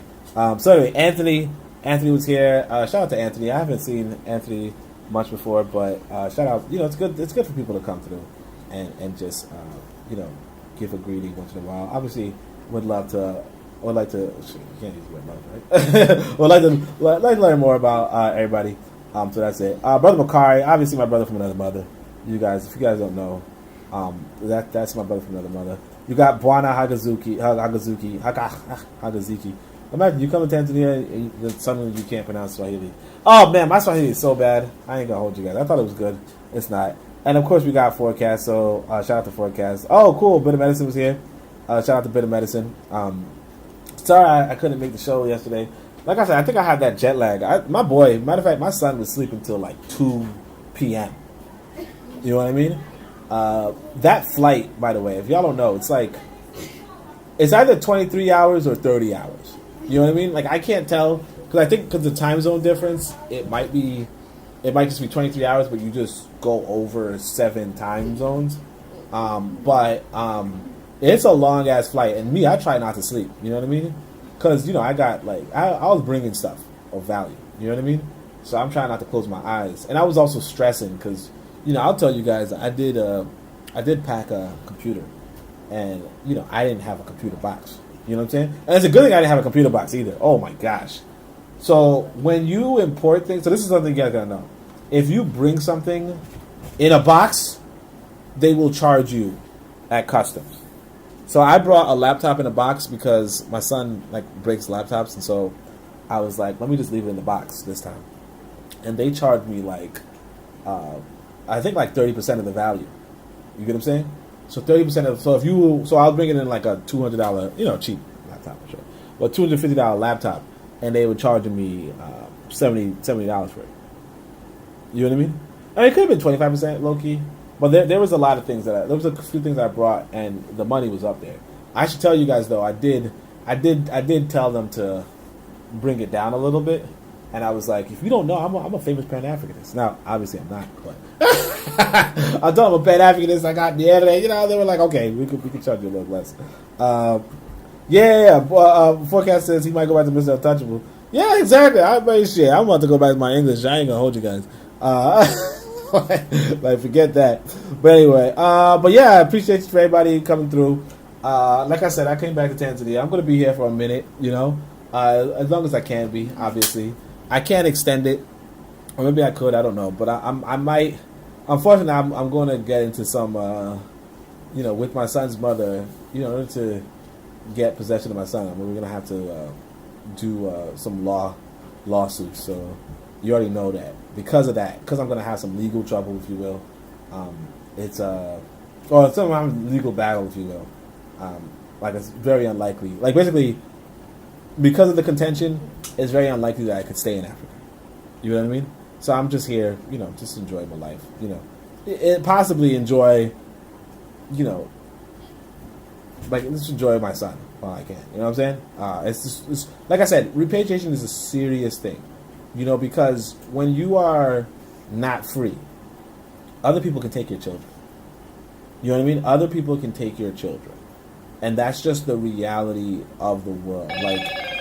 So anyway, Anthony was here. Shout out to Anthony. I haven't seen Anthony much before, but shout out. You know, it's good for people to come through and just give a greeting once in a while. Obviously, would like to. You can't use the word love, right? Would like to learn more about everybody. So that's it. Brother Makari, obviously my brother from another mother. If you guys don't know, that's my brother from another mother. You got Bwana Hagaziki. Imagine you come to Tanzania and suddenly you can't pronounce Swahili. Oh man, my Swahili is so bad. I ain't gonna hold you guys. I thought it was good. It's not. And of course we got Forecast. So shout out to Forecast. Oh cool, Bit of Medicine was here. Shout out to Bit of Medicine. Sorry I couldn't make the show yesterday. Like I said, I think I had that jet lag. Matter of fact, my son was sleeping till like 2 p.m. You know what I mean? That flight, by the way, if y'all don't know, it's either 23 hours or 30 hours. You know what I mean? Like, I can't tell, because I think because the time zone difference, it might just be 23 hours, but you just go over 7 time zones. But it's a long-ass flight, and I try not to sleep. You know what I mean? Because, I got, I was bringing stuff of value. You know what I mean? So I'm trying not to close my eyes. And I was also stressing because, I'll tell you guys, I did pack a computer. And, I didn't have a computer box. You know what I'm saying? And it's a good thing I didn't have a computer box either. Oh, my gosh. So when you import things, so this is something you guys got to know. If you bring something in a box, they will charge you at customs. So I brought a laptop in a box because my son breaks laptops, and so I was like, let me just leave it in the box this time. And they charged me I think 30% of the value. You get what I'm saying? So 30% of so I'll bring it in like a $200 cheap laptop for sure, but $250 laptop, and they were charging me $70 for it. You know what I mean? I mean, it could have been 25% low key. But there was a lot of things there was a few things I brought, and the money was up there. I should tell you guys though, I did tell them to bring it down a little bit, and I was like, if you don't know, I'm a famous Pan-Africanist. Now, obviously, I'm not, but I told them I'm a Pan-Africanist. I got the other day, they were like, okay, we could charge you a little less. Forecast says he might go back to Mr. Untouchable. Yeah, exactly. I'm about to go back to my English. I ain't gonna hold you guys. Forget that. But anyway, but yeah, I appreciate for everybody coming through. Like I said, I came back to Tanzania. I'm going to be here for a minute, as long as I can be, obviously. I can't extend it, or maybe I could, I don't know. But I might, unfortunately, I'm going to get into some, with my son's mother, in order to get possession of my son. We're going to have to do some lawsuits, so you already know that. Because of that, because I'm going to have some legal trouble, if you will, it's some legal battle, if you will. It's very unlikely. Basically, because of the contention, it's very unlikely that I could stay in Africa. You know what I mean? So I'm just here, just enjoy my life. Possibly enjoy, just enjoy my son while I can. You know what I'm saying? It's like I said, repatriation is a serious thing. Because when you are not free, other people can take your children. You know what I mean? Other people can take your children. And that's just the reality of the world.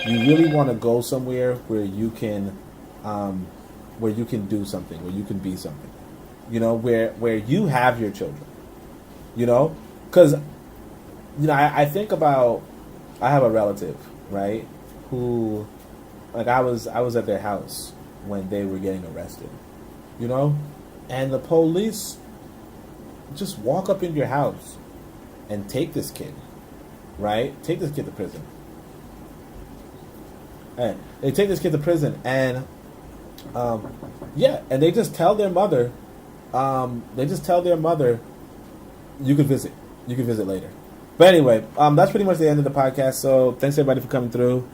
You really want to go somewhere where you can where you can do something, where you can be something, where you have your children, because I think about, I have a relative, right, who, like, I was at their house when they were getting arrested, and the police just walk up in your house and take this kid, right? Take this kid to prison. And they take this kid to prison, and and they just tell their mother, you could visit later. But anyway, that's pretty much the end of the podcast. So thanks everybody for coming through.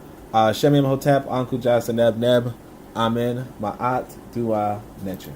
Shem Hotep, Anku Jas Neb Neb, Amen, Ma'at, Dua, Necher.